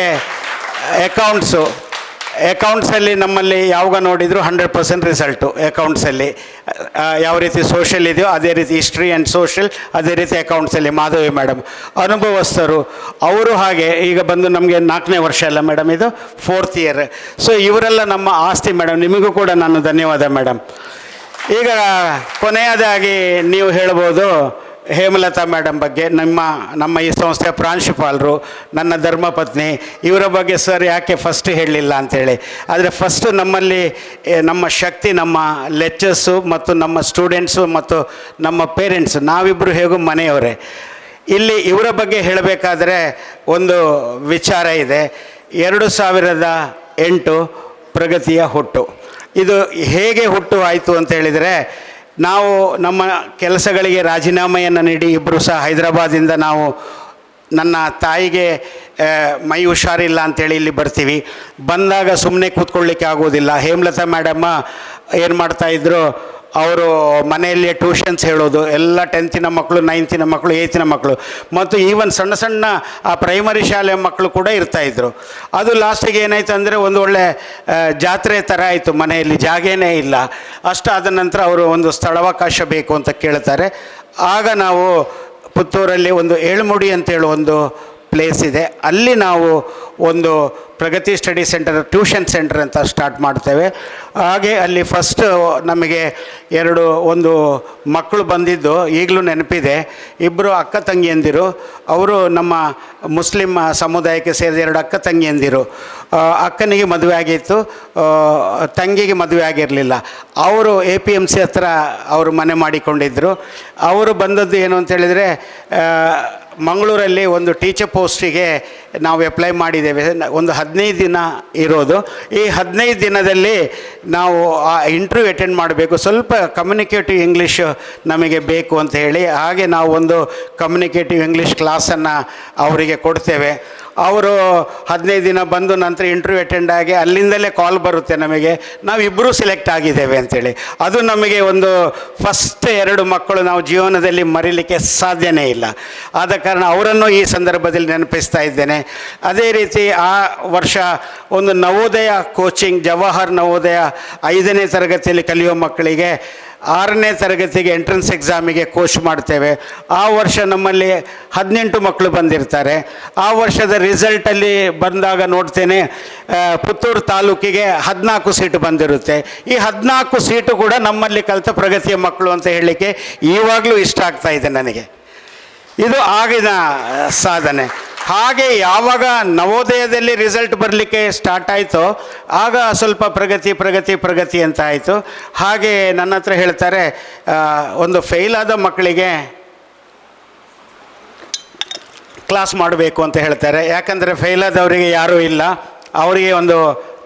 ಅಕೌಂಟ್ಸಲ್ಲಿ ನಮ್ಮಲ್ಲಿ ಯಾವಾಗ ನೋಡಿದರೂ 100% ರಿಸಲ್ಟು ಅಕೌಂಟ್ಸಲ್ಲಿ. ಯಾವ ರೀತಿ ಸೋಷಲ್ ಇದೆಯೋ ಅದೇ ರೀತಿ ಹಿಸ್ಟ್ರಿ ಆ್ಯಂಡ್ ಸೋಷಲ್, ಅದೇ ರೀತಿ ಅಕೌಂಟ್ಸಲ್ಲಿ ಮಾಧವಿ ಮೇಡಮ್ ಅನುಭವಸ್ಥರು. ಅವರು ಹಾಗೆ ಈಗ ಬಂದು ನಮಗೆ 4ನೇ ವರ್ಷ ಅಲ್ಲ ಮೇಡಮ್, ಇದು 4th ಇಯರ್. ಸೊ ಇವರೆಲ್ಲ ನಮ್ಮ ಆಸ್ತಿ ಮೇಡಮ್. ನಿಮಗೂ ಕೂಡ ನಾನು ಧನ್ಯವಾದ ಮೇಡಮ್. ಈಗ ಕೊನೆಯದಾಗಿ ನೀವು ಹೇಳ್ಬೋದು ಹೇಮಲತಾ ಮೇಡಮ್ ಬಗ್ಗೆ. ನಮ್ಮ ಈ ಸಂಸ್ಥೆಯ ಪ್ರಾಂಶುಪಾಲರು, ನನ್ನ ಧರ್ಮಪತ್ನಿ, ಇವರ ಬಗ್ಗೆ ಸರ್ ಯಾಕೆ ಫಸ್ಟ್ ಹೇಳಲಿಲ್ಲ ಅಂಥೇಳಿ. ಆದರೆ ಫಸ್ಟು ನಮ್ಮಲ್ಲಿ ನಮ್ಮ ಶಕ್ತಿ ನಮ್ಮ ಲೆಕ್ಚರ್ಸು ಮತ್ತು ನಮ್ಮ ಸ್ಟೂಡೆಂಟ್ಸು ಮತ್ತು ನಮ್ಮ ಪೇರೆಂಟ್ಸು, ನಾವಿಬ್ಬರು ಹೇಗೂ ಮನೆಯವರೇ. ಇಲ್ಲಿ ಇವರ ಬಗ್ಗೆ ಹೇಳಬೇಕಾದ್ರೆ ಒಂದು ವಿಚಾರ ಇದೆ. 2008 ಪ್ರಗತಿಯ ಹುಟ್ಟು. ಇದು ಹೇಗೆ ಹುಟ್ಟು ಆಯಿತು ಅಂತ ಹೇಳಿದರೆ, ನಾವು ನಮ್ಮ ಕೆಲಸಗಳಿಗೆ ರಾಜೀನಾಮೆಯನ್ನು ನೀಡಿ ಇಬ್ಬರು ಸಹ ಹೈದರಾಬಾದಿಂದ ನಾವು, ನನ್ನ ತಾಯಿಗೆ ಮೈ ಹುಷಾರಿಲ್ಲ ಅಂಥೇಳಿ ಇಲ್ಲಿ ಬರ್ತೀವಿ. ಬಂದಾಗ ಸುಮ್ಮನೆ ಕೂತ್ಕೊಳ್ಳಿಕ್ಕೆ ಆಗೋದಿಲ್ಲ. ಹೇಮಲತಾ ಮೇಡಮ್ಮ ಏನು ಮಾಡ್ತಾಯಿದ್ರು, ಅವರು ಮನೆಯಲ್ಲಿ ಟ್ಯೂಷನ್ಸ್ ಹೇಳೋದು, ಎಲ್ಲ 10th ಮಕ್ಕಳು, 9th ಮಕ್ಕಳು, 8th ಮಕ್ಕಳು ಮತ್ತು ಈವನ್ ಸಣ್ಣ ಸಣ್ಣ ಆ ಪ್ರೈಮರಿ ಶಾಲೆ ಮಕ್ಕಳು ಕೂಡ ಇರ್ತಾಯಿದ್ರು. ಅದು ಲಾಸ್ಟಿಗೆ ಏನಾಯಿತು ಅಂದರೆ, ಒಂದು ಒಳ್ಳೆ ಜಾತ್ರೆ ಥರ ಆಯಿತು, ಮನೆಯಲ್ಲಿ ಜಾಗೇನೇ ಇಲ್ಲ. ಅಷ್ಟಾದ ನಂತರ ಅವರು ಒಂದು ಸ್ಥಳಾವಕಾಶ ಬೇಕು ಅಂತ ಕೇಳ್ತಾರೆ. ಆಗ ನಾವು ಪುತ್ತೂರಲ್ಲಿ ಒಂದು ಏಳುಮುಡಿ ಅಂತೇಳಿ ಒಂದು ಪ್ಲೇಸ್ ಇದೆ, ಅಲ್ಲಿ ನಾವು ಒಂದು ಪ್ರಗತಿ ಸ್ಟಡಿ ಸೆಂಟರ್, ಟ್ಯೂಷನ್ ಸೆಂಟರ್ ಅಂತ ಸ್ಟಾರ್ಟ್ ಮಾಡ್ತೇವೆ. ಹಾಗೆ ಅಲ್ಲಿ ಫಸ್ಟ್ ನಮಗೆ ಒಂದು ಮಕ್ಕಳು ಬಂದಿದ್ದು ಈಗಲೂ ನೆನಪಿದೆ. ಇಬ್ಬರು ಅಕ್ಕ ತಂಗಿಯಂದಿರು. ಅವರು ನಮ್ಮ ಮುಸ್ಲಿಂ ಸಮುದಾಯಕ್ಕೆ ಸೇರಿದ 2 ಅಕ್ಕ ತಂಗಿಯಂದಿರು. ಅಕ್ಕನಿಗೆ ಮದುವೆ ಆಗಿತ್ತು, ತಂಗಿಗೆ ಮದುವೆ ಆಗಿರಲಿಲ್ಲ. ಅವರು APMC ಹತ್ರ ಅವರು ಮನೆ ಮಾಡಿಕೊಂಡಿದ್ದರು. ಅವರು ಬಂದದ್ದು ಏನು ಅಂತ ಹೇಳಿದರೆ, ಮಂಗಳೂರಲ್ಲಿ ಒಂದು ಟೀಚರ್ ಪೋಸ್ಟಿಗೆ ನಾವು ಅಪ್ಲೈ ಮಾಡಿದ್ದೇವೆ. ಒಂದು 15 ದಿನ ಇರೋದು. ಈ 15 ದಿನದಲ್ಲಿ ನಾವು ಆ ಇಂಟರ್ವ್ಯೂ ಅಟೆಂಡ್ ಮಾಡಬೇಕು. ಸ್ವಲ್ಪ ಕಮ್ಯುನಿಕೇಟಿವ್ ಇಂಗ್ಲೀಷ್ ನಮಗೆ ಬೇಕು ಅಂತ ಹೇಳಿ, ಹಾಗೆ ನಾವು ಒಂದು ಕಮ್ಯುನಿಕೇಟಿವ್ ಇಂಗ್ಲೀಷ್ ಕ್ಲಾಸನ್ನು ಅವರಿಗೆ ಕೊಡ್ತೇವೆ. ಅವರು 15 ದಿನ ಬಂದು ನಂತರ ಇಂಟರ್ವ್ಯೂ ಅಟೆಂಡ್ ಆಗಿ ಅಲ್ಲಿಂದಲೇ ಕಾಲ್ ಬರುತ್ತೆ ನಮಗೆ, ನಾವಿಬ್ಬರೂ ಸೆಲೆಕ್ಟ್ ಆಗಿದ್ದೇವೆ ಅಂಥೇಳಿ. ಅದು ನಮಗೆ ಒಂದು ಫಸ್ಟ್ 2 ಮಕ್ಕಳು ನಾವು ಜೀವನದಲ್ಲಿ ಮರೀಲಿಕ್ಕೆ ಸಾಧ್ಯನೇ ಇಲ್ಲ. ಆದ ಕಾರಣ ಅವರನ್ನು ಈ ಸಂದರ್ಭದಲ್ಲಿ ನೆನಪಿಸ್ತಾ ಇದ್ದೇನೆ. ಅದೇ ರೀತಿ ಆ ವರ್ಷ ಒಂದು ನವೋದಯ ಕೋಚಿಂಗ್, ಜವಾಹರ್ ನವೋದಯ 5ನೇ ತರಗತಿಯಲ್ಲಿ ಕಲಿಯುವ ಮಕ್ಕಳಿಗೆ 6ನೇ ತರಗತಿಗೆ ಎಂಟ್ರೆನ್ಸ್ ಎಕ್ಸಾಮಿಗೆ ಕೋಚ್ ಮಾಡ್ತೇವೆ. ಆ ವರ್ಷ ನಮ್ಮಲ್ಲಿ 18 ಮಕ್ಕಳು ಬಂದಿರ್ತಾರೆ. ಆ ವರ್ಷದ ರಿಸಲ್ಟಲ್ಲಿ ಬಂದಾಗ ನೋಡ್ತೇನೆ ಪುತ್ತೂರು ತಾಲೂಕಿಗೆ 14 ಸೀಟು ಬಂದಿರುತ್ತೆ. ಈ 14 ಸೀಟು ಕೂಡ ನಮ್ಮಲ್ಲಿ ಕಲಿತ ಪ್ರಗತಿಯ ಮಕ್ಕಳು ಅಂತ ಹೇಳಲಿಕ್ಕೆ ಇವಾಗಲೂ ಇಷ್ಟ ಆಗ್ತಾ ಇದೆ ನನಗೆ. ಇದು ಆಗಿನ ಸಾಧನೆ. ಹಾಗೆ ಯಾವಾಗ ನವೋದಯದಲ್ಲಿ ರಿಸಲ್ಟ್ ಬರಲಿಕ್ಕೆ ಸ್ಟಾರ್ಟ್ ಆಯಿತೋ ಆಗ ಸ್ವಲ್ಪ ಪ್ರಗತಿ ಅಂತ ಆಯಿತು. ಹಾಗೆ ನನ್ನ ಹತ್ರ ಹೇಳ್ತಾರೆ, ಒಂದು ಫೇಲಾದ ಮಕ್ಕಳಿಗೆ ಕ್ಲಾಸ್ ಮಾಡಬೇಕು ಅಂತ ಹೇಳ್ತಾರೆ. ಯಾಕಂದರೆ ಫೇಲಾದವರಿಗೆ ಯಾರೂ ಇಲ್ಲ, ಅವರಿಗೆ ಒಂದು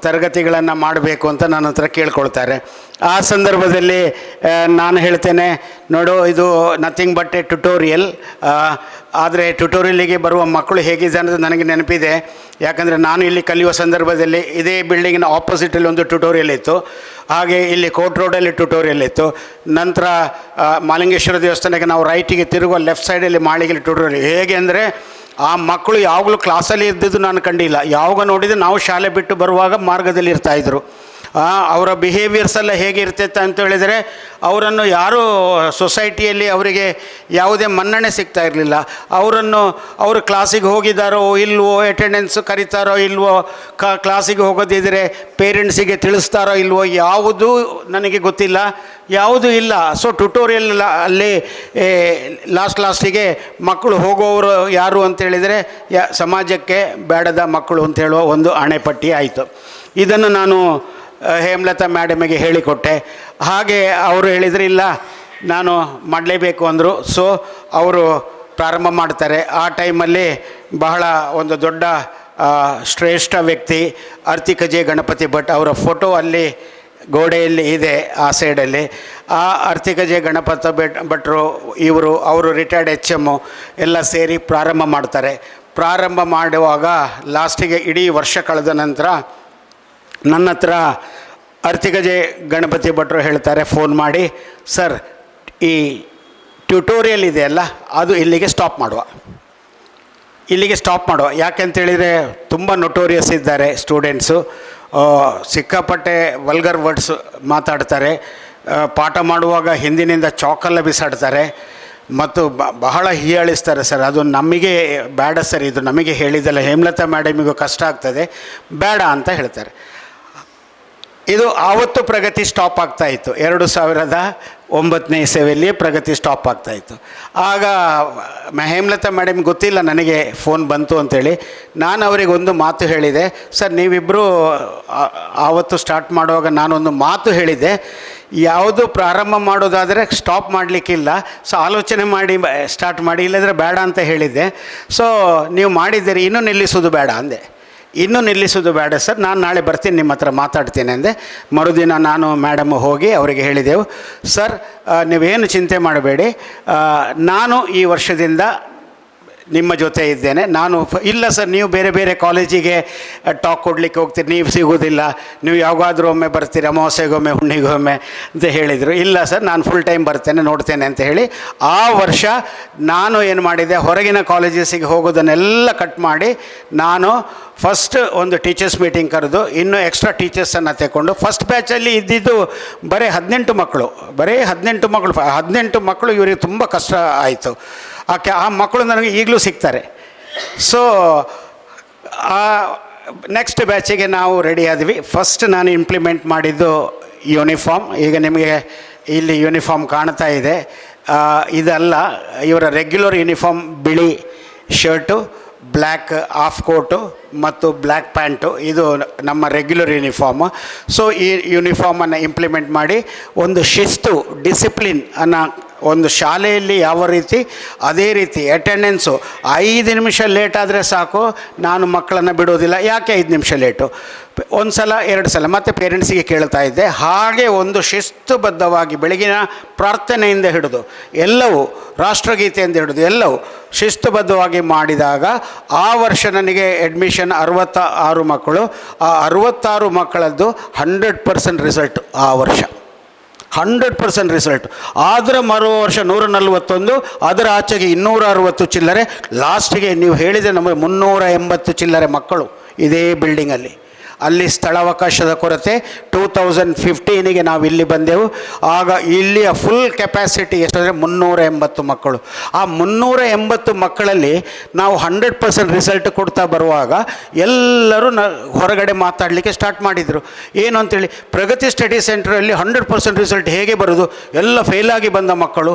ತರಗತಿಗಳನ್ನು ಮಾಡಬೇಕು ಅಂತ ನನ್ನ ಹತ್ರ ಕೇಳ್ಕೊಳ್ತಾರೆ. ಆ ಸಂದರ್ಭದಲ್ಲಿ ನಾನು ಹೇಳ್ತೇನೆ, ನೋಡು ಇದು ನಥಿಂಗ್ ಬಟ್ ಎ ಟ್ಯುಟೋರಿಯಲ್. ಆದರೆ ಟ್ಯುಟೋರಿಯಲಿಗೆ ಬರುವ ಮಕ್ಕಳು ಹೇಗಿದೆ ಅನ್ನೋದು ನನಗೆ ನೆನಪಿದೆ. ಯಾಕಂದರೆ ನಾನು ಇಲ್ಲಿ ಕಲಿಯುವ ಸಂದರ್ಭದಲ್ಲಿ ಇದೇ ಬಿಲ್ಡಿಂಗಿನ ಆಪೋಸಿಟಲ್ಲಿ ಒಂದು ಟ್ಯುಟೋರಿಯಲ್ ಇತ್ತು. ಹಾಗೆ ಇಲ್ಲಿ ಕೋರ್ಟ್ ರೋಡಲ್ಲಿ ಟ್ಯುಟೋರಿಯಲ್ ಇತ್ತು. ನಂತರ ಮಾಲಿಂಗೇಶ್ವರ ದೇವಸ್ಥಾನಕ್ಕೆ ನಾವು ರೈಟಿಗೆ ತಿರುಗುವ ಲೆಫ್ಟ್ ಸೈಡಲ್ಲಿ ಮಾಳಿಗೆಯಲ್ಲಿ ಟ್ಯುಟೋರಿಯಲ್. ಹೇಗೆ ಅಂದರೆ ಆ ಮಕ್ಕಳು ಯಾವಾಗಲೂ ಕ್ಲಾಸಲ್ಲಿ ಇದ್ದಿದ್ದು ನಾನು ಕಂಡಿಲ್ಲ. ಯಾವಾಗ ನೋಡಿದರೆ ನಾವು ಶಾಲೆ ಬಿಟ್ಟು ಬರುವಾಗ ಮಾರ್ಗದಲ್ಲಿ ಇರ್ತಾಯಿದ್ರು. ಅವರ ಬಿಹೇವಿಯರ್ಸ್ ಎಲ್ಲ ಹೇಗೆ ಇರ್ತೈತೆ ಅಂತ ಹೇಳಿದರೆ, ಅವರನ್ನು ಯಾರೂ ಸೊಸೈಟಿಯಲ್ಲಿ ಅವರಿಗೆ ಯಾವುದೇ ಮನ್ನಣೆ ಸಿಗ್ತಾ ಇರಲಿಲ್ಲ. ಅವರು ಕ್ಲಾಸಿಗೆ ಹೋಗಿದ್ದಾರೋ ಇಲ್ವೋ, ಅಟೆಂಡೆನ್ಸ್ ಕರೀತಾರೋ ಇಲ್ವೋ, ಕ್ಲಾಸಿಗೆ ಹೋಗೋದಿದ್ದರೆ ಪೇರೆಂಟ್ಸಿಗೆ ತಿಳಿಸ್ತಾರೋ ಇಲ್ವೋ, ಯಾವುದೂ ನನಗೆ ಗೊತ್ತಿಲ್ಲ, ಯಾವುದೂ ಇಲ್ಲ. ಸೊ ಟ್ಯುಟೋರಿಯಲ್ ಅಲ್ಲಿ ಲಾಸ್ಟಿಗೆ ಮಕ್ಕಳು ಹೋಗೋವರು ಯಾರು ಅಂತೇಳಿದರೆ ಸಮಾಜಕ್ಕೆ ಬೇಡದ ಮಕ್ಕಳು ಅಂತ ಹೇಳುವ ಒಂದು ಅಣೆಪಟ್ಟಿ ಆಯಿತು. ಇದನ್ನು ನಾನು ಹೇಮಲತಾ ಮೇಡಮಿಗೆ ಹೇಳಿಕೊಟ್ಟೆ. ಹಾಗೆ ಅವರು ಹೇಳಿದರೆ ಇಲ್ಲ ನಾನು ಮಾಡಲೇಬೇಕು ಅಂದರು. ಸೊ ಅವರು ಪ್ರಾರಂಭ ಮಾಡ್ತಾರೆ. ಆ ಟೈಮಲ್ಲಿ ಬಹಳ ಒಂದು ದೊಡ್ಡ ಶ್ರೇಷ್ಠ ವ್ಯಕ್ತಿ ಅರ್ತಿಕಜೆ ಗಣಪತಿ ಭಟ್ ಅವರ ಫೋಟೋ ಅಲ್ಲಿ ಗೋಡೆಯಲ್ಲಿ ಇದೆ ಆ ಸೈಡಲ್ಲಿ. ಆ ಅರ್ತಿಕಜೆ ಗಣಪತಿ ಭಟ್ರು ಅವರು ರಿಟೈರ್ಡ್ HM ಎಲ್ಲ ಸೇರಿ ಪ್ರಾರಂಭ ಮಾಡ್ತಾರೆ. ಪ್ರಾರಂಭ ಮಾಡುವಾಗ ಲಾಸ್ಟಿಗೆ ಇಡೀ ವರ್ಷ ಕಳೆದ ನಂತರ ನನ್ನ ಹತ್ರ ಅರ್ತಿಕಜೆ ಗಣಪತಿ ಭಟ್ರು ಹೇಳ್ತಾರೆ ಫೋನ್ ಮಾಡಿ, ಸರ್ ಈ ಟ್ಯುಟೋರಿಯಲ್ ಇದೆಯಲ್ಲ ಅದು ಇಲ್ಲಿಗೆ ಸ್ಟಾಪ್ ಮಾಡುವ. ಯಾಕೆಂತೇಳಿದರೆ ತುಂಬ ನೊಟೋರಿಯಸ್ ಇದ್ದಾರೆ ಸ್ಟೂಡೆಂಟ್ಸು, ಸಿಕ್ಕಾಪಟ್ಟೆ ವಲ್ಗರ್ ವರ್ಡ್ಸ್ ಮಾತಾಡ್ತಾರೆ. ಪಾಠ ಮಾಡುವಾಗ ಹಿಂದಿನಿಂದ ಚಾಕೆಲ್ಲ ಬಿಸಾಡ್ತಾರೆ ಮತ್ತು ಬಹಳ ಹೀಯಾಳಿಸ್ತಾರೆ. ಸರ್ ಅದು ನಮಗೆ ಬೇಡ ಸರ್, ಇದು ನಮಗೆ ಹೇಳಿದ್ದಲ್ಲ, ಹೇಮಲತಾ ಮೇಡಮಿಗೂ ಕಷ್ಟ ಆಗ್ತದೆ, ಬೇಡ ಅಂತ ಹೇಳ್ತಾರೆ. ಇದು ಆವತ್ತು ಪ್ರಗತಿ ಸ್ಟಾಪ್ ಆಗ್ತಾಯಿತ್ತು. 2009ನೇ ಇಸವಿಯಲ್ಲಿ ಪ್ರಗತಿ ಸ್ಟಾಪ್ ಆಗ್ತಾಯಿತ್ತು. ಆಗ ಹೇಮಲತಾ ಮೇಡಮ್ ಗೊತ್ತಿಲ್ಲ ನನಗೆ ಫೋನ್ ಬಂತು ಅಂಥೇಳಿ. ನಾನು ಅವರಿಗೆ ಒಂದು ಮಾತು ಹೇಳಿದೆ, ಸರ್ ನೀವಿಬ್ಬರು ಆವತ್ತು ಸ್ಟಾರ್ಟ್ ಮಾಡುವಾಗ ನಾನೊಂದು ಮಾತು ಹೇಳಿದೆ, ಯಾವುದು ಪ್ರಾರಂಭ ಮಾಡೋದಾದರೆ ಸ್ಟಾಪ್ ಮಾಡಲಿಕ್ಕಿಲ್ಲ, ಸೊ ಆಲೋಚನೆ ಮಾಡಿ ಸ್ಟಾರ್ಟ್ ಮಾಡಿ, ಇಲ್ಲದ್ರೆ ಬೇಡ ಅಂತ ಹೇಳಿದ್ದೆ. ಸೊ ನೀವು ಮಾಡಿದ್ದೀರಿ, ಇನ್ನೂ ನಿಲ್ಲಿಸೋದು ಬೇಡ ಅಂದೆ. ಇನ್ನೂ ನಿಲ್ಲಿಸೋದು ಬೇಡ ಸರ್, ನಾನು ನಾಳೆ ಬರ್ತೀನಿ ನಿಮ್ಮ ಹತ್ರ ಮಾತಾಡ್ತೀನಿ ಅಂದೆ. ಮರುದಿನ ನಾನು ಮೇಡಮ್ ಹೋಗಿ ಅವರಿಗೆ ಹೇಳಿದೆವು, ಸರ್ ನೀವೇನು ಚಿಂತೆ ಮಾಡಬೇಡಿ, ನಾನು ಈ ವರ್ಷದಿಂದ ನಿಮ್ಮ ಜೊತೆ ಇದ್ದೇನೆ. ಇಲ್ಲ ಸರ್ ನೀವು ಬೇರೆ ಬೇರೆ ಕಾಲೇಜಿಗೆ ಟಾಕ್ ಕೊಡಲಿಕ್ಕೆ ಹೋಗ್ತೀರಿ, ನೀವು ಸಿಗೋದಿಲ್ಲ, ನೀವು ಯಾವಾಗಾದರೂ ಒಮ್ಮೆ ಬರ್ತೀರಿ, ಅಮಾವಾಸ್ಯೆಗೊಮ್ಮೆ ಹುಣ್ಣಿಗೊಮ್ಮೆ ಅಂತ ಹೇಳಿದರು. ಇಲ್ಲ ಸರ್ ನಾನು ಫುಲ್ ಟೈಮ್ ಬರ್ತೇನೆ, ನೋಡ್ತೇನೆ ಅಂತ ಹೇಳಿ ಆ ವರ್ಷ ನಾನು ಏನು ಮಾಡಿದೆ, ಹೊರಗಿನ ಕಾಲೇಜಸ್ಸಿಗೆ ಹೋಗೋದನ್ನೆಲ್ಲ ಕಟ್ ಮಾಡಿ ನಾನು ಫಸ್ಟ್ ಒಂದು ಟೀಚರ್ಸ್ ಮೀಟಿಂಗ್ ಕರೆದು ಇನ್ನೂ ಎಕ್ಸ್ಟ್ರಾ ಟೀಚರ್ಸನ್ನು ತಗೊಂಡು, ಫಸ್ಟ್ ಬ್ಯಾಚಲ್ಲಿ ಇದ್ದಿದ್ದು ಬರೀ 18 ಮಕ್ಕಳು ಇವರಿಗೆ ತುಂಬ ಕಷ್ಟ ಆಯಿತು. ಆ ಮಕ್ಕಳು ನನಗೆ ಈಗಲೂ ಸಿಗ್ತಾರೆ. ಸೊ ಆ ನೆಕ್ಸ್ಟ್ ಬ್ಯಾಚಿಗೆ ನಾವು ರೆಡಿ ಆದ್ವಿ. ಫಸ್ಟ್ ನಾನು ಇಂಪ್ಲಿಮೆಂಟ್ ಮಾಡಿದ್ದು ಯೂನಿಫಾರ್ಮ್. ಈಗ ನಿಮಗೆ ಇಲ್ಲಿ ಯೂನಿಫಾರ್ಮ್ ಕಾಣ್ತಾ ಇದೆ. ಇದಲ್ಲ, ಇವರ ರೆಗ್ಯುಲರ್ ಯೂನಿಫಾರ್ಮ್ ಬಿಳಿ ಶರ್ಟು, ಬ್ಲ್ಯಾಕ್ ಹಾಫ್ ಕೋಟು ಮತ್ತು ಬ್ಲ್ಯಾಕ್ ಪ್ಯಾಂಟು, ಇದು ನಮ್ಮ ರೆಗ್ಯುಲರ್ ಯೂನಿಫಾರ್ಮು. ಸೊ ಈ ಯೂನಿಫಾರ್ಮನ್ನು ಇಂಪ್ಲಿಮೆಂಟ್ ಮಾಡಿ ಒಂದು ಶಿಸ್ತು, ಡಿಸಿಪ್ಲಿನ್ ಅನ್ನೋ ಒಂದು ಶಾಲೆಯಲ್ಲಿ ಯಾವ ರೀತಿ ಅದೇ ರೀತಿ ಅಟೆಂಡೆನ್ಸು 5 ನಿಮಿಷ ಲೇಟ್ ಆದರೆ ಸಾಕು, ನಾನು ಮಕ್ಕಳನ್ನು ಬಿಡೋದಿಲ್ಲ. ಯಾಕೆ 5 ನಿಮಿಷ ಲೇಟು, ಒಂದು ಸಲ 2 ಸಲ ಮತ್ತು ಪೇರೆಂಟ್ಸಿಗೆ ಕೇಳ್ತಾ ಇದ್ದೆ. ಹಾಗೆ ಒಂದು ಶಿಸ್ತುಬದ್ಧವಾಗಿ ಬೆಳಗಿನ ಪ್ರಾರ್ಥನೆಯಿಂದ ಹಿಡಿದು ಎಲ್ಲವೂ, ರಾಷ್ಟ್ರಗೀತೆಯಿಂದ ಹಿಡಿದು ಎಲ್ಲವೂ ಶಿಸ್ತುಬದ್ಧವಾಗಿ ಮಾಡಿದಾಗ ಆ ವರ್ಷ ನನಗೆ ಅಡ್ಮಿಷನ್ 66 ಮಕ್ಕಳು. ಆ 66 ಮಕ್ಕಳದ್ದು 100% ರಿಸಲ್ಟ್ ಆ ವರ್ಷ, 100% ರಿಸಲ್ಟ್. ಆದರೆ ಮರು ವರ್ಷ 141, ಅದರ ಆಚೆಗೆ 260 ಚಿಲ್ಲರೆ, ಲಾಸ್ಟಿಗೆ ನೀವು ಹೇಳಿದರೆ ನಮಗೆ 380 ಚಿಲ್ಲರೆ ಮಕ್ಕಳು ಇದೇ ಬಿಲ್ಡಿಂಗಲ್ಲಿ. ಅಲ್ಲಿ ಸ್ಥಳಾವಕಾಶದ ಕೊರತೆ. 2015ಗೆ ನಾವು ಇಲ್ಲಿ ಬಂದೆವು. ಆಗ ಇಲ್ಲಿಯ ಫುಲ್ ಕೆಪಾಸಿಟಿ ಎಷ್ಟಂದರೆ 380 ಮಕ್ಕಳು. ಆ 380 ಮಕ್ಕಳಲ್ಲಿ ನಾವು 100% ರಿಸಲ್ಟ್ ಕೊಡ್ತಾ ಬರುವಾಗ ಎಲ್ಲರೂ ಹೊರಗಡೆ ಮಾತಾಡಲಿಕ್ಕೆ ಸ್ಟಾರ್ಟ್ ಮಾಡಿದರು. ಏನು ಅಂತೇಳಿ, ಪ್ರಗತಿ ಸ್ಟಡಿ ಸೆಂಟ್ರಲ್ಲಿ 100% ರಿಸಲ್ಟ್ ಹೇಗೆ ಬರೋದು, ಎಲ್ಲ ಫೇಲಾಗಿ ಬಂದ ಮಕ್ಕಳು,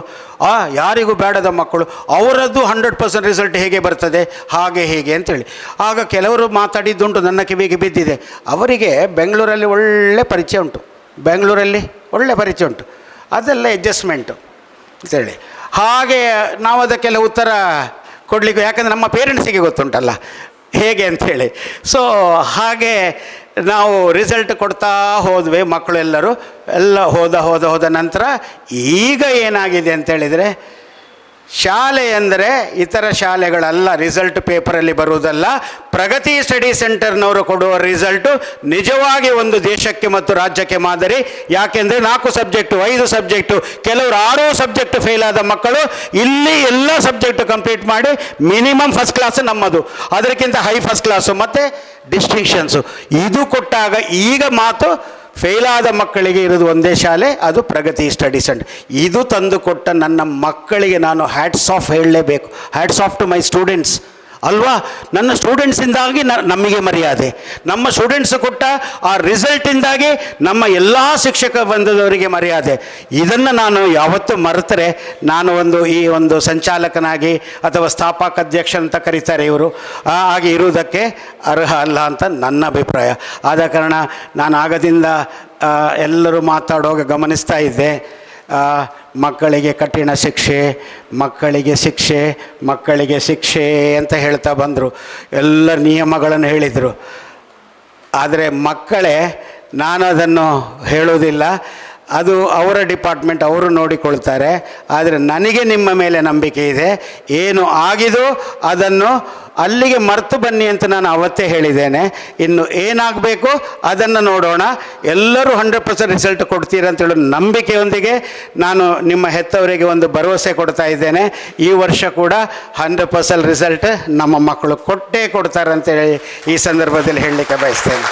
ಯಾರಿಗೂ ಬೇಡದ ಮಕ್ಕಳು, ಅವರದ್ದು 100% ರಿಸಲ್ಟ್ ಹೇಗೆ ಬರ್ತದೆ, ಹಾಗೆ ಹೇಗೆ ಅಂತೇಳಿ. ಆಗ ಕೆಲವರು ಮಾತಾಡಿದ್ದುಂಟು, ನನ್ನ ಕಿವಿಗೆ ಬಿದ್ದಿದೆ. ಅವರಿಗೆ ಬೆಂಗಳೂರಲ್ಲಿ ಒಳ್ಳೆ ಪರಿಚಯ ಉಂಟು, ಬೆಂಗಳೂರಲ್ಲಿ ಒಳ್ಳೆ ಪರಿಚಯ ಉಂಟು, ಅದೆಲ್ಲ ಅಡ್ಜಸ್ಟ್ಮೆಂಟು ಅಂತೇಳಿ. ಹಾಗೆ ನಾವು ಅದಕ್ಕೆಲ್ಲ ಉತ್ತರ ಕೊಡಲಿಕ್ಕೆ, ಯಾಕಂದರೆ ನಮ್ಮ ಪೇರೆಂಟ್ಸಿಗೆ ಗೊತ್ತುಂಟಲ್ಲ ಹೇಗೆ ಅಂಥೇಳಿ. ಸೊ ಹಾಗೆ ನಾವು ರಿಸಲ್ಟ್ ಕೊಡ್ತಾ ಹೋದ್ವಿ. ಮಕ್ಕಳೆಲ್ಲರೂ ಹೋದ ನಂತರ ಈಗ ಏನಾಗಿದೆ ಅಂತೇಳಿದರೆ, ಶಾಲೆ ಅಂದರೆ ಇತರ ಶಾಲೆಗಳಲ್ಲ, ರಿಸಲ್ಟ್ ಪೇಪರಲ್ಲಿ ಬರುವುದಲ್ಲ. ಪ್ರಗತಿ ಸ್ಟಡಿ ಸೆಂಟರ್ನವರು ಕೊಡುವ ರಿಸಲ್ಟು ನಿಜವಾಗಿ ಒಂದು ದೇಶಕ್ಕೆ ಮತ್ತು ರಾಜ್ಯಕ್ಕೆ ಮಾದರಿ. ಯಾಕೆಂದರೆ 4 ಸಬ್ಜೆಕ್ಟು 5 ಸಬ್ಜೆಕ್ಟು, ಕೆಲವರು 6 ಸಬ್ಜೆಕ್ಟ್ ಫೇಲ್ ಆದ ಮಕ್ಕಳು ಇಲ್ಲಿ ಎಲ್ಲ ಸಬ್ಜೆಕ್ಟು ಕಂಪ್ಲೀಟ್ ಮಾಡಿ ಮಿನಿಮಮ್ ಫಸ್ಟ್ ಕ್ಲಾಸ್ ನಮ್ಮದು, ಅದಕ್ಕಿಂತ ಹೈ ಫಸ್ಟ್ ಕ್ಲಾಸು ಮತ್ತು ಡಿಸ್ಟಿಂಕ್ಷನ್ಸು. ಇದು ಕೊಟ್ಟಾಗ ಈಗ ಮಾತು ಫೇಲಾದ ಮಕ್ಕಳಿಗೆ ಇರೋದು ಒಂದೇ ಶಾಲೆ, ಅದು ಪ್ರಗತಿ ಸ್ಟಡಿ ಸೆಂಟರ್. ಇದು ತಂದು ಕೊಟ್ಟ ನನ್ನ ಮಕ್ಕಳಿಗೆ ನಾನು ಹ್ಯಾಟ್ಸ್ ಆಫ್ ಹೇಳಲೇಬೇಕು. Hats off to my students ಅಲ್ವಾ. ನನ್ನ ಸ್ಟೂಡೆಂಟ್ಸಿಂದಾಗಿ ನಮಗೆ ಮರ್ಯಾದೆ, ನಮ್ಮ ಸ್ಟೂಡೆಂಟ್ಸ್ ಕೊಟ್ಟ ಆ ರಿಸಲ್ಟಿಂದಾಗಿ ನಮ್ಮ ಎಲ್ಲ ಶಿಕ್ಷಕ ಬಂಧದವರಿಗೆ ಮರ್ಯಾದೆ. ಇದನ್ನು ನಾನು ಯಾವತ್ತೂ ಮರೆತರೆ ನಾನು ಈ ಒಂದು ಸಂಚಾಲಕನಾಗಿ ಅಥವಾ ಸ್ಥಾಪಕ ಅಧ್ಯಕ್ಷ ಅಂತ ಕರೀತಾರೆ ಇವರು, ಹಾಗೆ ಇರುವುದಕ್ಕೆ ಅರ್ಹ ಅಲ್ಲ ಅಂತ ನನ್ನ ಅಭಿಪ್ರಾಯ. ಆದ ಕಾರಣ ನಾನು ಆಗದಿಂದ ಎಲ್ಲರೂ ಮಾತಾಡುವಾಗ ಗಮನಿಸ್ತಾ ಇದ್ದೆ, ಮಕ್ಕಳಿಗೆ ಕಠಿಣ ಶಿಕ್ಷೆ, ಮಕ್ಕಳಿಗೆ ಶಿಕ್ಷೆ, ಮಕ್ಕಳಿಗೆ ಶಿಕ್ಷೆ ಅಂತ ಹೇಳ್ತಾ ಬಂದರು. ಎಲ್ಲ ನಿಯಮಗಳನ್ನು ಹೇಳಿದರು. ಆದರೆ ಮಕ್ಕಳೇ, ನಾನು ಅದನ್ನು ಹೇಳೋದಿಲ್ಲ, ಅದು ಅವರ ಡಿಪಾರ್ಟ್ಮೆಂಟ್, ಅವರು ನೋಡಿಕೊಳ್ತಾರೆ. ಆದರೆ ನನಗೆ ನಿಮ್ಮ ಮೇಲೆ ನಂಬಿಕೆ ಇದೆ. ಏನು ಆಗಿದೋ ಅದನ್ನು ಅಲ್ಲಿಗೆ ಮರೆತು ಬನ್ನಿ ಅಂತ ನಾನು ಅವತ್ತೇ ಹೇಳಿದ್ದೇನೆ. ಇನ್ನು ಏನಾಗಬೇಕು ಅದನ್ನು ನೋಡೋಣ. ಎಲ್ಲರೂ 100% ರಿಸಲ್ಟ್ ಕೊಡ್ತೀರಂತೇಳಿ ನಂಬಿಕೆಯೊಂದಿಗೆ ನಾನು ನಿಮ್ಮ ಹೆತ್ತವರಿಗೆ ಒಂದು ಭರವಸೆ ಕೊಡ್ತಾ ಇದ್ದೇನೆ. ಈ ವರ್ಷ ಕೂಡ 100% ರಿಸಲ್ಟ್ ನಮ್ಮ ಮಕ್ಕಳು ಕೊಟ್ಟೇ ಕೊಡ್ತಾರೆ ಅಂತೇಳಿ ಈ ಸಂದರ್ಭದಲ್ಲಿ ಹೇಳಲಿಕ್ಕೆ ಬಯಸ್ತೇನೆ.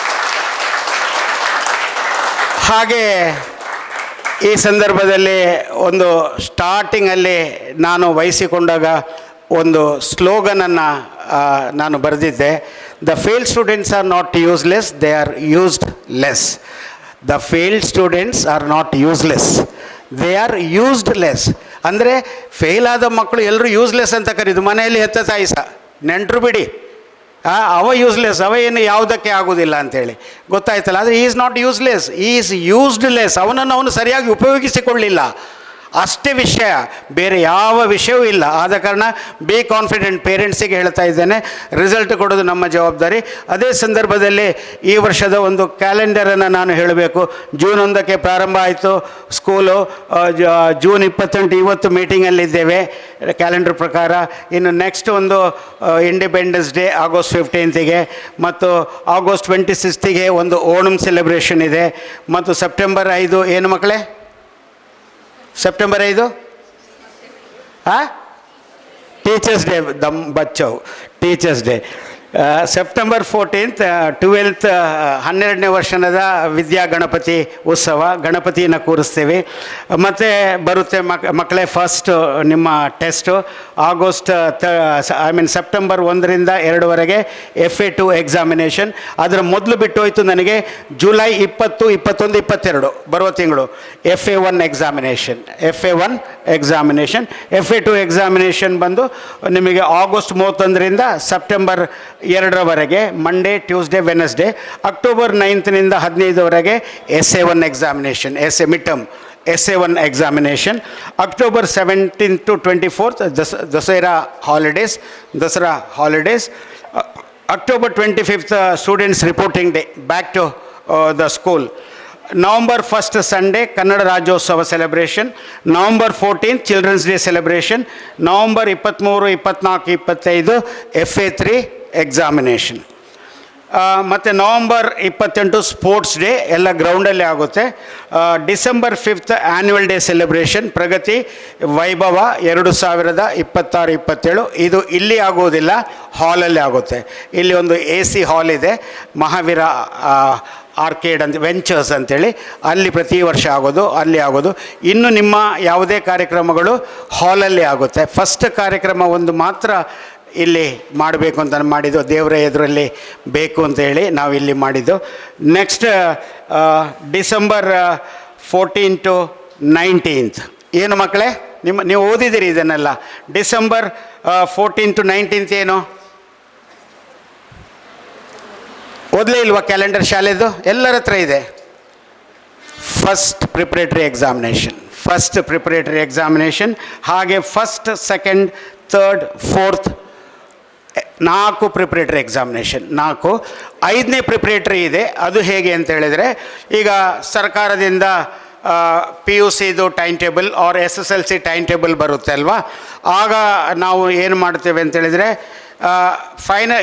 ಹಾಗೆ ಈ ಸಂದರ್ಭದಲ್ಲಿ ಒಂದು ಸ್ಟಾರ್ಟಿಂಗಲ್ಲಿ ನಾನು ವಹಿಸಿಕೊಂಡಾಗ ಒಂದು ಸ್ಲೋಗನನ್ನು ನಾನು ಬರೆದಿದ್ದೆ. The failed students are not useless, they are used less. The failed students are not useless, they are used less. ಅಂದರೆ ಫೇಲಾದ ಮಕ್ಕಳು ಎಲ್ಲರೂ ಯೂಸ್ಲೆಸ್ ಅಂತ ಕರೀದು. ಮನೆಯಲ್ಲಿ ಹೆತ್ತ ತಾಯಿ ಸಹ ನೆಂಟರು ಬಿಡಿ, ಅವ ಯೂಸ್ಲೆಸ್, ಅವ ಏನು ಯಾವುದಕ್ಕೆ ಆಗೋದಿಲ್ಲ ಅಂಥೇಳಿ ಗೊತ್ತಾಯ್ತಲ್ಲ. ಆದರೆ is not useless, is used less. ಅವನನ್ನು ಅವನು ಸರಿಯಾಗಿ ಉಪಯೋಗಿಸಿಕೊಳ್ಳಿಲ್ಲ, ಅಷ್ಟೇ ವಿಷಯ, ಬೇರೆ ಯಾವ ವಿಷಯವೂ ಇಲ್ಲ. ಆದ ಕಾರಣ ಬಿ ಕಾನ್ಫಿಡೆಂಟ್. ಪೇರೆಂಟ್ಸಿಗೆ ಹೇಳ್ತಾ ಇದ್ದೇನೆ, ರಿಸಲ್ಟ್ ಕೊಡೋದು ನಮ್ಮ ಜವಾಬ್ದಾರಿ. ಅದೇ ಸಂದರ್ಭದಲ್ಲಿ ಈ ವರ್ಷದ ಒಂದು ಕ್ಯಾಲೆಂಡರನ್ನು ನಾನು ಹೇಳಬೇಕು. ಜೂನ್ 1ಕ್ಕೆ ಪ್ರಾರಂಭ ಆಯಿತು ಸ್ಕೂಲು, ಜೂನ್ 28 ಇವತ್ತು ಮೀಟಿಂಗಲ್ಲಿದ್ದೇವೆ ಕ್ಯಾಲೆಂಡರ್ ಪ್ರಕಾರ. ಇನ್ನು ನೆಕ್ಸ್ಟ್ ಒಂದು ಇಂಡಿಪೆಂಡೆನ್ಸ್ ಡೇ ಆಗಸ್ಟ್ 15ಗೆ, ಮತ್ತು ಆಗಸ್ಟ್ 26ಗೆ ಒಂದು ಓಣಂ ಸೆಲೆಬ್ರೇಷನ್ ಇದೆ, ಮತ್ತು ಸೆಪ್ಟೆಂಬರ್ 5 ಏನು ಮಕ್ಕಳೇ, ಸೆಪ್ಟೆಂಬರ್ 5 ಟೀಚರ್ಸ್ ಡೇ, ದಮ್ ಬಚ್ಚವು teachers day. September 14th 12th 12ನೇ ವರ್ಷದ ವಿದ್ಯಾ ಗಣಪತಿ ಉತ್ಸವ, ಗಣಪತಿಯನ್ನು ಕೂರಿಸ್ತೀವಿ. ಮತ್ತು ಬರುತ್ತೆ ಮಕ್ಕಳೇ ಫಸ್ಟ್ ನಿಮ್ಮ ಟೆಸ್ಟು ಆಗಸ್ಟ್ ಸೆಪ್ಟೆಂಬರ್ 1ರಿಂದ 2ವರೆಗೆ FA2 ಎಕ್ಸಾಮಿನೇಷನ್. ಅದರ ಮೊದಲು ಬಿಟ್ಟು ಹೋಯಿತು ನನಗೆ ಜುಲೈ 20, 21, 22 ಬರುವ ತಿಂಗಳು FA1 ಎಕ್ಸಾಮಿನೇಷನ್. FA2 ಎಕ್ಸಾಮಿನೇಷನ್ ಬಂದು ನಿಮಗೆ ಆಗಸ್ಟ್ 31ರಿಂದ ಸೆಪ್ಟೆಂಬರ್ 2ರವರೆಗೆ, ಮಂಡೇ, ಟ್ಯೂಸ್ಡೇ, ವೆನಸ್ಡೇ. ಅಕ್ಟೋಬರ್ 9ನಿಂದ 15ವರೆಗೆ SA1 examination, SA1 examination. October 17 to 24 Dasara holidays. October 25 students reporting day, back to the school. November 1st Sunday Kannada Rajyotsava celebration. November 14 children's day celebration. November 23, 24, 25 FA3 examination. ಮತ್ತು November 28 sports day ಎಲ್ಲ ಗ್ರೌಂಡಲ್ಲೇ ಆಗುತ್ತೆ. December 5 annual day celebration ಪ್ರಗತಿ ವೈಭವ 2026-27 ಇದು ಇಲ್ಲಿ ಆಗುವುದಿಲ್ಲ, ಹಾಲಲ್ಲಿ ಆಗುತ್ತೆ. ಇಲ್ಲಿ ಒಂದು AC ಹಾಲ್ ಇದೆ, ಮಹಾವೀರ ಆರ್ಕೇಡ್ ಅಂತ ವೆಂಚರ್ಸ್ ಅಂತೇಳಿ, ಅಲ್ಲಿ ಪ್ರತಿ ವರ್ಷ ಆಗೋದು, ಅಲ್ಲಿ ಆಗೋದು. ಇನ್ನು ನಿಮ್ಮ ಯಾವುದೇ ಕಾರ್ಯಕ್ರಮಗಳು ಹಾಲಲ್ಲಿ ಆಗುತ್ತೆ. ಫಸ್ಟ್ ಕಾರ್ಯಕ್ರಮ ಒಂದು ಮಾತ್ರ ಇಲ್ಲಿ ಮಾಡಬೇಕು ಅಂತ ಮಾಡಿದ್ದು, ದೇವರ ಎದುರಲ್ಲಿ ಬೇಕು ಅಂತ ಹೇಳಿ ನಾವು ಇಲ್ಲಿ ಮಾಡಿದ್ದು. ನೆಕ್ಸ್ಟ್ ಡಿಸೆಂಬರ್ 14 to 19 ಏನು ಮಕ್ಕಳೇ, ನೀವು ಓದಿದ್ದೀರಿ ಇದನ್ನೆಲ್ಲ. ಡಿಸೆಂಬರ್ 14 to 19 ಏನು ಓದಲೇ ಇಲ್ವಾ? ಕ್ಯಾಲೆಂಡರ್ ಶಾಲೆದು ಎಲ್ಲರ ಹತ್ರ ಇದೆ. ಫಸ್ಟ್ ಪ್ರಿಪ್ರೇಟರಿ ಎಕ್ಸಾಮಿನೇಷನ್, ಹಾಗೆ first, second, third, fourth 4 preparatory examination. 4 5ನೇ ಪ್ರಿಪ್ರೇಟರಿ ಇದೆ. ಅದು ಹೇಗೆ ಅಂತ ಹೇಳಿದರೆ, ಈಗ ಸರ್ಕಾರದಿಂದ PUCದು time table or SSLC time table ಬರುತ್ತೆ ಅಲ್ವಾ, ಆಗ ನಾವು ಏನು ಮಾಡ್ತೇವೆ ಅಂತೇಳಿದರೆ,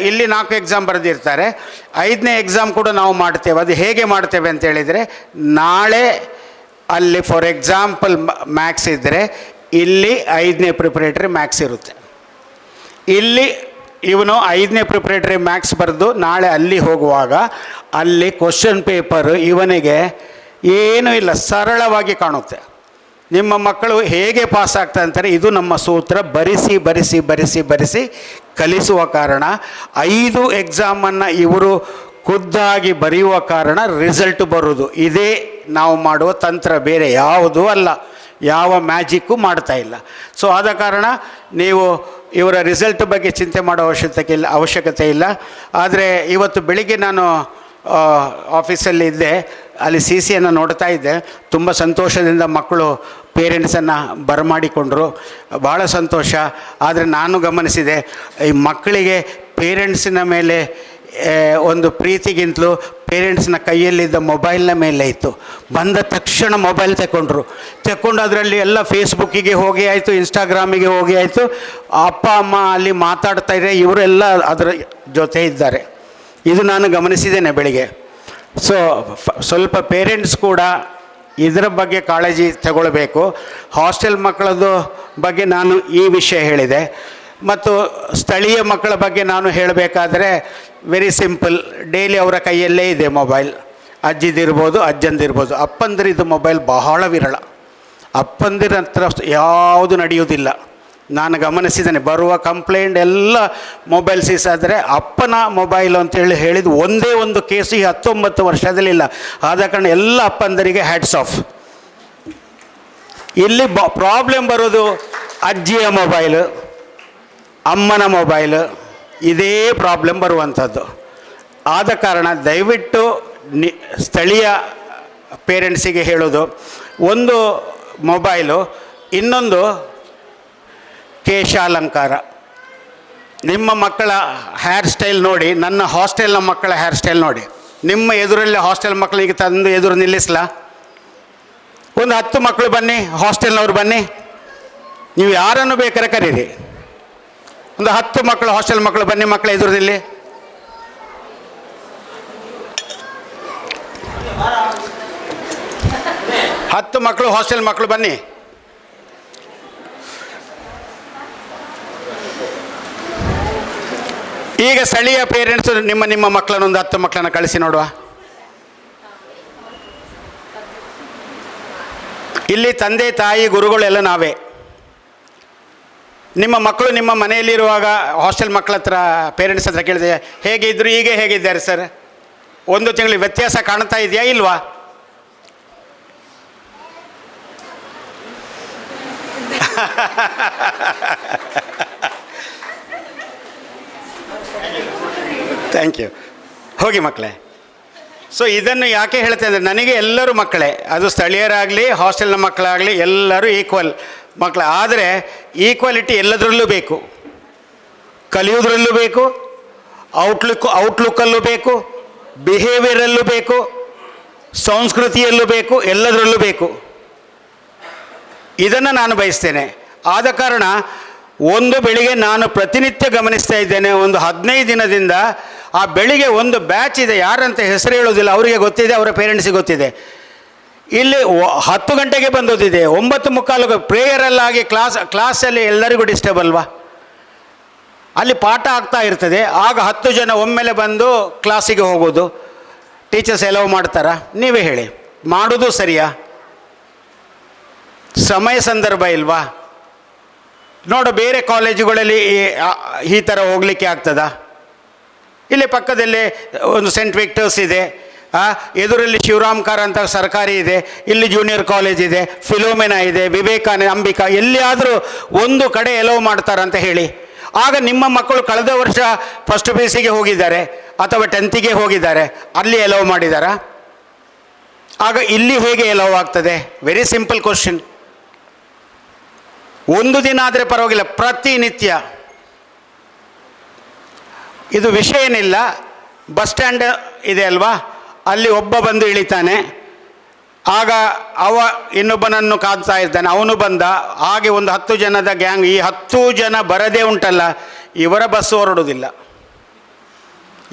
ಇಲ್ಲಿ 4 ಎಕ್ಸಾಮ್ ಬರೆದಿರ್ತಾರೆ, 5ನೇ ಎಕ್ಸಾಮ್ ಕೂಡ ನಾವು ಮಾಡ್ತೇವೆ. ಅದು ಹೇಗೆ ಮಾಡ್ತೇವೆ ಅಂತೇಳಿದರೆ, ನಾಳೆ ಅಲ್ಲಿ ಫಾರ್ ಎಕ್ಸಾಂಪಲ್ ಮ್ಯಾಥ್ಸ್ ಇದ್ದರೆ ಇಲ್ಲಿ 5ನೇ ಪ್ರಿಪ್ರೇಟರಿ ಮ್ಯಾಥ್ಸ್ ಇರುತ್ತೆ. ಇಲ್ಲಿ ಇವನು 5ನೇ ಪ್ರಿಪ್ರೇಟರಿ ಮ್ಯಾಥ್ಸ್ ಬರೆದು ನಾಳೆ ಅಲ್ಲಿ ಹೋಗುವಾಗ ಅಲ್ಲಿ ಕ್ವಶನ್ ಪೇಪರು ಇವನಿಗೆ ಏನೂ ಇಲ್ಲ, ಸರಳವಾಗಿ ಕಾಣುತ್ತೆ. ನಿಮ್ಮ ಮಕ್ಕಳು ಹೇಗೆ ಪಾಸ್ ಆಗ್ತಾ ಅಂತಾರೆ, ಇದು ನಮ್ಮ ಸೂತ್ರ. ಬರಿಸಿ ಕಲಿಸುವ ಕಾರಣ 5 ಎಕ್ಸಾಮನ್ನು ಇವರು ಖುದ್ದಾಗಿ ಬರೆಯುವ ಕಾರಣ ರಿಸಲ್ಟ್ ಬರೋದು. ಇದೇ ನಾವು ಮಾಡುವ ತಂತ್ರ, ಬೇರೆ ಯಾವುದೂ ಅಲ್ಲ, ಯಾವ ಮ್ಯಾಜಿಕ್ಕು ಮಾಡ್ತಾ ಇಲ್ಲ. ಸೊ ಆದ ಕಾರಣ ನೀವು ಇವರ ರಿಸಲ್ಟ್ ಬಗ್ಗೆ ಚಿಂತೆ ಮಾಡೋ ಅವಶ್ಯಕತೆ ಇಲ್ಲ. ಆದರೆ ಇವತ್ತು ಬೆಳಿಗ್ಗೆ ನಾನು ಆಫೀಸಲ್ಲಿ ಇದ್ದೆ, ಅಲ್ಲಿ CCಯನ್ನು ನೋಡ್ತಾ ಇದ್ದೆ. ತುಂಬ ಸಂತೋಷದಿಂದ ಮಕ್ಕಳು ಪೇರೆಂಟ್ಸನ್ನು ಬರಮಾಡಿಕೊಂಡ್ರು, ಭಾಳ ಸಂತೋಷ. ಆದರೆ ನಾನು ಗಮನಿಸಿದೆ, ಈ ಮಕ್ಕಳಿಗೆ ಪೇರೆಂಟ್ಸಿನ ಮೇಲೆ ಒಂದು ಪ್ರೀತಿಗಿಂತಲೂ ಪೇರೆಂಟ್ಸ್ನ ಕೈಯಲ್ಲಿದ್ದ ಮೊಬೈಲ್ನ ಮೇಲೆ ಇತ್ತು. ಬಂದ ತಕ್ಷಣ ಮೊಬೈಲ್ ತಗೊಂಡು ಅದರಲ್ಲಿ ಎಲ್ಲ ಫೇಸ್ಬುಕ್ಕಿಗೆ ಹೋಗಿ ಆಯಿತು, ಇನ್ಸ್ಟಾಗ್ರಾಮಿಗೆ ಹೋಗಿ ಆಯಿತು. ಅಪ್ಪ ಅಮ್ಮ ಅಲ್ಲಿ ಮಾತಾಡ್ತಾ ಇದ್ದಾರೆ, ಇವರೆಲ್ಲ ಅದರ ಜೊತೆ ಇದ್ದಾರೆ. ಇದು ನಾನು ಗಮನಿಸಿದ್ದೇನೆ ಬೆಳಿಗ್ಗೆ. ಸೊ ಸ್ವಲ್ಪ ಪೇರೆಂಟ್ಸ್ ಕೂಡ ಇದರ ಬಗ್ಗೆ ಕಾಳಜಿ ತಗೊಳ್ಬೇಕು. ಹಾಸ್ಟೆಲ್ ಮಕ್ಕಳದ್ದು ಬಗ್ಗೆ ನಾನು ಈ ವಿಷಯ ಹೇಳಿದೆ. ಮತ್ತು ಸ್ಥಳೀಯ ಮಕ್ಕಳ ಬಗ್ಗೆ ನಾನು ಹೇಳಬೇಕಾದ್ರೆ ವೆರಿ ಸಿಂಪಲ್, ಡೈಲಿ ಅವರ ಕೈಯಲ್ಲೇ ಇದೆ ಮೊಬೈಲ್. ಅಜ್ಜಿದಿರ್ಬೋದು, ಅಜ್ಜಂದಿರ್ಬೋದು. ಅಪ್ಪಂದಿರಿದ್ದು ಮೊಬೈಲ್ ಬಹಳ ವಿರಳ. ಅಪ್ಪಂದಿರ ಹತ್ರ ಯಾವುದು ನಡೆಯುವುದಿಲ್ಲ. ನಾನು ಗಮನಿಸಿದ್ದೇನೆ, ಬರುವ ಕಂಪ್ಲೇಂಟ್ ಎಲ್ಲ ಮೊಬೈಲ್ ಸೀಸಾದರೆ ಅಪ್ಪನ ಮೊಬೈಲು ಅಂತೇಳಿ ಹೇಳಿದ್ದು ಒಂದೇ ಒಂದು ಕೇಸು ಈ 19 ವರ್ಷದಲ್ಲಿಲ್ಲ. ಆದ ಕಾರಣ ಎಲ್ಲ ಅಪ್ಪಂದರಿಗೆ ಹ್ಯಾಟ್ಸ್ ಆಫ್. ಇಲ್ಲಿ ಪ್ರಾಬ್ಲಮ್ ಬರೋದು ಅಜ್ಜಿಯ ಮೊಬೈಲು, ಅಮ್ಮನ ಮೊಬೈಲು, ಇದೇ ಪ್ರಾಬ್ಲಮ್ ಬರುವಂಥದ್ದು. ಆದ ಕಾರಣ ದಯವಿಟ್ಟು ಸ್ಥಳೀಯ ಪೇರೆಂಟ್ಸಿಗೆ ಹೇಳೋದು, ಒಂದು ಮೊಬೈಲು, ಇನ್ನೊಂದು ಕೇಶಾಲಂಕಾರ. ನಿಮ್ಮ ಮಕ್ಕಳ ಹೇರ್ ಸ್ಟೈಲ್ ನೋಡಿ, ನನ್ನ ಹಾಸ್ಟೆಲ್ನ ಮಕ್ಕಳ ಹೇರ್ ಸ್ಟೈಲ್ ನೋಡಿ. ನಿಮ್ಮ ಎದುರಲ್ಲಿ ಹಾಸ್ಟೆಲ್ ಮಕ್ಕಳಿಗೆ ತಂದು ಎದುರು ನಿಲ್ಲಿಸಲ? ಒಂದು 10 ಮಕ್ಕಳು ಬನ್ನಿ, ಹಾಸ್ಟೆಲ್ನವ್ರು ಬನ್ನಿ, ನೀವು ಯಾರನ್ನು ಬೇಕಾದ್ರೆ ಕರೀರಿ. ಒಂದು 10 ಮಕ್ಕಳು ಹಾಸ್ಟೆಲ್ ಮಕ್ಕಳು ಬನ್ನಿ, ಮಕ್ಕಳ ಎದುರು ನಿಲ್ಲಿ. ಹತ್ತು ಮಕ್ಕಳು ಹಾಸ್ಟೆಲ್ ಮಕ್ಕಳು ಬನ್ನಿ. ಈಗ ಸ್ಥಳೀಯ ಪೇರೆಂಟ್ಸ್ ನಿಮ್ಮ ಮಕ್ಕಳನ್ನು ಒಂದು 10 ಮಕ್ಕಳನ್ನು ಕಳಿಸಿ ನೋಡುವ. ಇಲ್ಲಿ ತಂದೆ ತಾಯಿ ಗುರುಗಳೆಲ್ಲ ನಾವೇ. ನಿಮ್ಮ ಮಕ್ಕಳು ನಿಮ್ಮ ಮನೆಯಲ್ಲಿರುವಾಗ ಹಾಸ್ಟೆಲ್ ಮಕ್ಕಳ ಹತ್ರ ಪೇರೆಂಟ್ಸ್ ಹತ್ರ ಕೇಳಿದೆ, ಹೇಗೆ ಇದ್ದರು, ಈಗ ಹೇಗಿದ್ದಾರೆ ಸರ್? 1 ತಿಂಗಳು ವ್ಯತ್ಯಾಸ ಕಾಣ್ತಾ ಇದೆಯಾ ಇಲ್ವಾ? Thank you. ಹೋಗಿ ಮಕ್ಕಳೇ. ಸೊ ಇದನ್ನು ಯಾಕೆ ಹೇಳ್ತೇನೆ ಅಂದರೆ, ನನಗೆ ಎಲ್ಲರೂ ಮಕ್ಕಳೇ, ಅದು ಸ್ಥಳೀಯರಾಗಲಿ ಹಾಸ್ಟೆಲ್ನ ಮಕ್ಕಳಾಗಲಿ ಎಲ್ಲರೂ ಈಕ್ವಲ್ ಮಕ್ಕಳು. ಆದರೆ ಈಕ್ವಾಲಿಟಿ ಎಲ್ಲದರಲ್ಲೂ ಬೇಕು, ಕಲಿಯೋದ್ರಲ್ಲೂ ಬೇಕು, ಔಟ್ಲುಕ್ಕಲ್ಲೂ ಬೇಕು, ಬಿಹೇವಿಯರಲ್ಲೂ ಬೇಕು, ಸಂಸ್ಕೃತಿಯಲ್ಲೂ ಬೇಕು, ಎಲ್ಲದರಲ್ಲೂ ಬೇಕು. ಇದನ್ನು ನಾನು ಬಯಸ್ತೇನೆ. ಆದ ಕಾರಣ ಒಂದು ಬೆಳಿಗ್ಗೆ ನಾನು ಪ್ರತಿನಿತ್ಯ ಗಮನಿಸ್ತಾ ಇದ್ದೇನೆ, ಒಂದು 15 ದಿನದಿಂದ ಆ ಬೆಳಿಗ್ಗೆ ಒಂದು ಬ್ಯಾಚ್ ಇದೆ, ಯಾರಂತ ಹೆಸರು ಹೇಳೋದಿಲ್ಲ, ಅವರಿಗೆ ಗೊತ್ತಿದೆ, ಅವರ ಪೇರೆಂಟ್ಸಿಗೆ ಗೊತ್ತಿದೆ. ಇಲ್ಲಿ 10 ಗಂಟೆಗೆ ಬಂದೋದಿದೆ, 9:45 ಪ್ರೇಯರಲ್ಲಾಗಿ ಕ್ಲಾಸಲ್ಲಿ ಎಲ್ಲರಿಗೂ ಡಿಸ್ಟರ್ಬ್ ಅಲ್ವಾ? ಅಲ್ಲಿ ಪಾಠ ಆಗ್ತಾ ಇರ್ತದೆ, ಆಗ 10 ಜನ ಒಮ್ಮೆಲೆ ಬಂದು ಕ್ಲಾಸಿಗೆ ಹೋಗೋದು. ಟೀಚರ್ಸ್ ಎಲವ್ ಮಾಡ್ತಾರಾ? ನೀವೇ ಹೇಳಿ, ಮಾಡೋದು ಸರಿಯಾ? ಸಮಯ ಸಂದರ್ಭ ಇಲ್ವಾ? ನೋಡು, ಬೇರೆ ಕಾಲೇಜುಗಳಲ್ಲಿ ಈ ಥರ ಹೋಗಲಿಕ್ಕೆ ಆಗ್ತದಾ? ಇಲ್ಲಿ ಪಕ್ಕದಲ್ಲಿ ಒಂದು ಸೆಂಟ್ ವಿಕ್ಟರ್ಸ್ ಇದೆ, ಎದುರಲ್ಲಿ ಶಿವರಾಮ್ ಕಾರಂತ ಸರ್ಕಾರಿ ಇದೆ, ಇಲ್ಲಿ ಜೂನಿಯರ್ ಕಾಲೇಜ್ ಇದೆ, ಫಿಲೋಮೆನಾ ಇದೆ, ವಿವೇಕಾನಂದ, ಅಂಬಿಕಾ, ಎಲ್ಲಿಯಾದರೂ ಒಂದು ಕಡೆ ಎಲವ್ ಮಾಡ್ತಾರಂತ ಹೇಳಿ. ಆಗ ನಿಮ್ಮ ಮಕ್ಕಳು ಕಳೆದ ವರ್ಷ ಫಸ್ಟ್ PUC ಹೋಗಿದ್ದಾರೆ ಅಥವಾ 10th ಹೋಗಿದ್ದಾರೆ, ಅಲ್ಲಿ ಎಲವ್ ಮಾಡಿದಾರಾ? ಆಗ ಇಲ್ಲಿ ಹೇಗೆ ಎಲವ್ ಆಗ್ತದೆ? Very simple question. ಒಂದು ದಿನ ಆದರೆ ಪರವಾಗಿಲ್ಲ, ಪ್ರತಿನಿತ್ಯ. ಇದು ವಿಷಯ ಏನಿಲ್ಲ. ಬಸ್ ಸ್ಟ್ಯಾಂಡ್ ಇದೆ ಅಲ್ವಾ, ಅಲ್ಲಿ ಒಬ್ಬ ಬಂದು ಇಳಿತಾನೆ, ಆಗ ಅವ ಇನ್ನೊಬ್ಬನನ್ನು ಕಾದ್ತಾ ಇರ್ತಾನೆ, ಅವನು ಬಂದ, ಹಾಗೆ ಒಂದು 10 ಜನದ ಗ್ಯಾಂಗ್. ಈ 10 ಜನ ಬರದೇ ಉಂಟಲ್ಲ, ಇವರ ಬಸ್ ಹೊರಡೋದಿಲ್ಲ.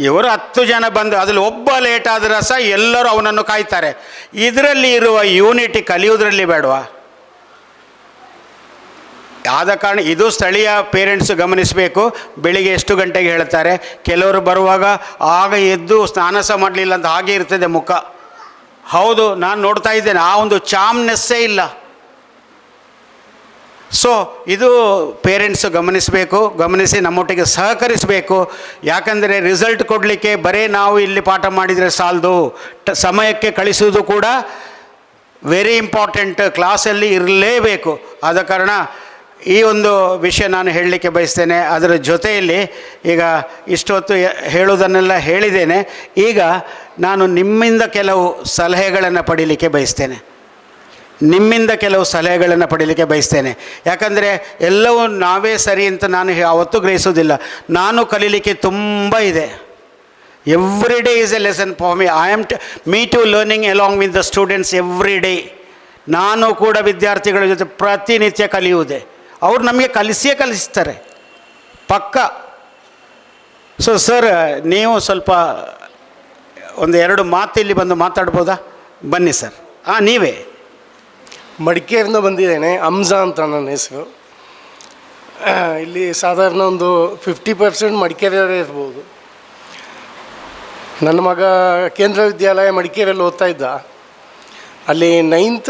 ಇವರು 10 ಜನ ಬಂದು ಅದರಲ್ಲಿ ಒಬ್ಬ ಲೇಟ್ ಆದರೆ ಸಹ ಎಲ್ಲರೂ ಅವನನ್ನು ಕಾಯ್ತಾರೆ. ಇದರಲ್ಲಿ ಇರುವ ಯೂನಿಟಿ ಕಲಿಯೋದ್ರಲ್ಲಿ ಬೇಡವಾ? ಆದ ಕಾರಣ ಇದು ಸ್ಥಳೀಯ ಪೇರೆಂಟ್ಸ್ ಗಮನಿಸಬೇಕು. ಬೆಳಿಗ್ಗೆ ಎಷ್ಟು ಗಂಟೆಗೆ ಹೇಳ್ತಾರೆ, ಕೆಲವರು ಬರುವಾಗ ಆಗ ಎದ್ದು ಸ್ನಾನ ಸಹ ಮಾಡಲಿಲ್ಲ ಅಂತ ಹಾಗೆ ಇರ್ತದೆ ಮುಖ. ಹೌದು, ನಾನು ನೋಡ್ತಾ ಇದ್ದೇನೆ, ಆ ಒಂದು ಚಾಮ್ನೆಸ್ಸೇ ಇಲ್ಲ. ಸೊ ಇದು ಪೇರೆಂಟ್ಸು ಗಮನಿಸಬೇಕು, ಗಮನಿಸಿ ನಮ್ಮೊಟ್ಟಿಗೆ ಸಹಕರಿಸಬೇಕು. ಯಾಕಂದರೆ ರಿಸಲ್ಟ್ ಕೊಡಲಿಕ್ಕೆ ಬರೀ ನಾವು ಇಲ್ಲಿ ಪಾಠ ಮಾಡಿದರೆ ಸಾಲದು, ಸಮಯಕ್ಕೆ ಕಳಿಸುವುದು ಕೂಡ ವೆರಿ ಇಂಪಾರ್ಟೆಂಟ್, ಕ್ಲಾಸಲ್ಲಿ ಇರಲೇಬೇಕು. ಆದ ಕಾರಣ ಈ ಒಂದು ವಿಷಯ ನಾನು ಹೇಳಲಿಕ್ಕೆ ಬಯಸ್ತೇನೆ. ಅದರ ಜೊತೆಯಲ್ಲಿ ಈಗ ಇಷ್ಟೊತ್ತು ಹೇಳುವುದನ್ನೆಲ್ಲ ಹೇಳಿದ್ದೇನೆ. ಈಗ ನಾನು ನಿಮ್ಮಿಂದ ಕೆಲವು ಸಲಹೆಗಳನ್ನು ಪಡೀಲಿಕ್ಕೆ ಬಯಸ್ತೇನೆ. ಯಾಕಂದರೆ ಎಲ್ಲವೂ ನಾವೇ ಸರಿ ಅಂತ ನಾನು ಯಾವತ್ತೂ ಗ್ರಹಿಸೋದಿಲ್ಲ. ನಾನು ಕಲೀಲಿಕ್ಕೆ ತುಂಬ ಇದೆ. Every day is a lesson for me. Me too learning along with the students every day. ನಾನು ಕೂಡ ವಿದ್ಯಾರ್ಥಿಗಳ ಜೊತೆ ಪ್ರತಿನಿತ್ಯ ಕಲಿಯುವುದೇ. ಅವರು ನಮಗೆ ಕಲಿಸ್ತಾರೆ ಪಕ್ಕ. ಸೊ ಸರ್, ನೀವು ಸ್ವಲ್ಪ 1-2 ಮಾತು ಇಲ್ಲಿ ಬಂದು ಮಾತಾಡ್ಬೋದಾ? ಬನ್ನಿ ಸರ್. ನೀವೇ. ಮಡಿಕೇರಿಯಿಂದ ಬಂದಿದ್ದೇನೆ. ಹಮ್ಜಾ ಅಂತ ನನ್ನ ಹೆಸರು. ಇಲ್ಲಿ ಸಾಧಾರಣ ಒಂದು 50% ಮಡಿಕೇರಿಯವರೇ ಇರ್ಬೋದು. ನನ್ನ ಮಗ ಕೇಂದ್ರ ವಿದ್ಯಾಲಯ ಮಡಿಕೇರಿಯಲ್ಲಿ ಓದ್ತಾ ಇದ್ದ. ಅಲ್ಲಿ 9th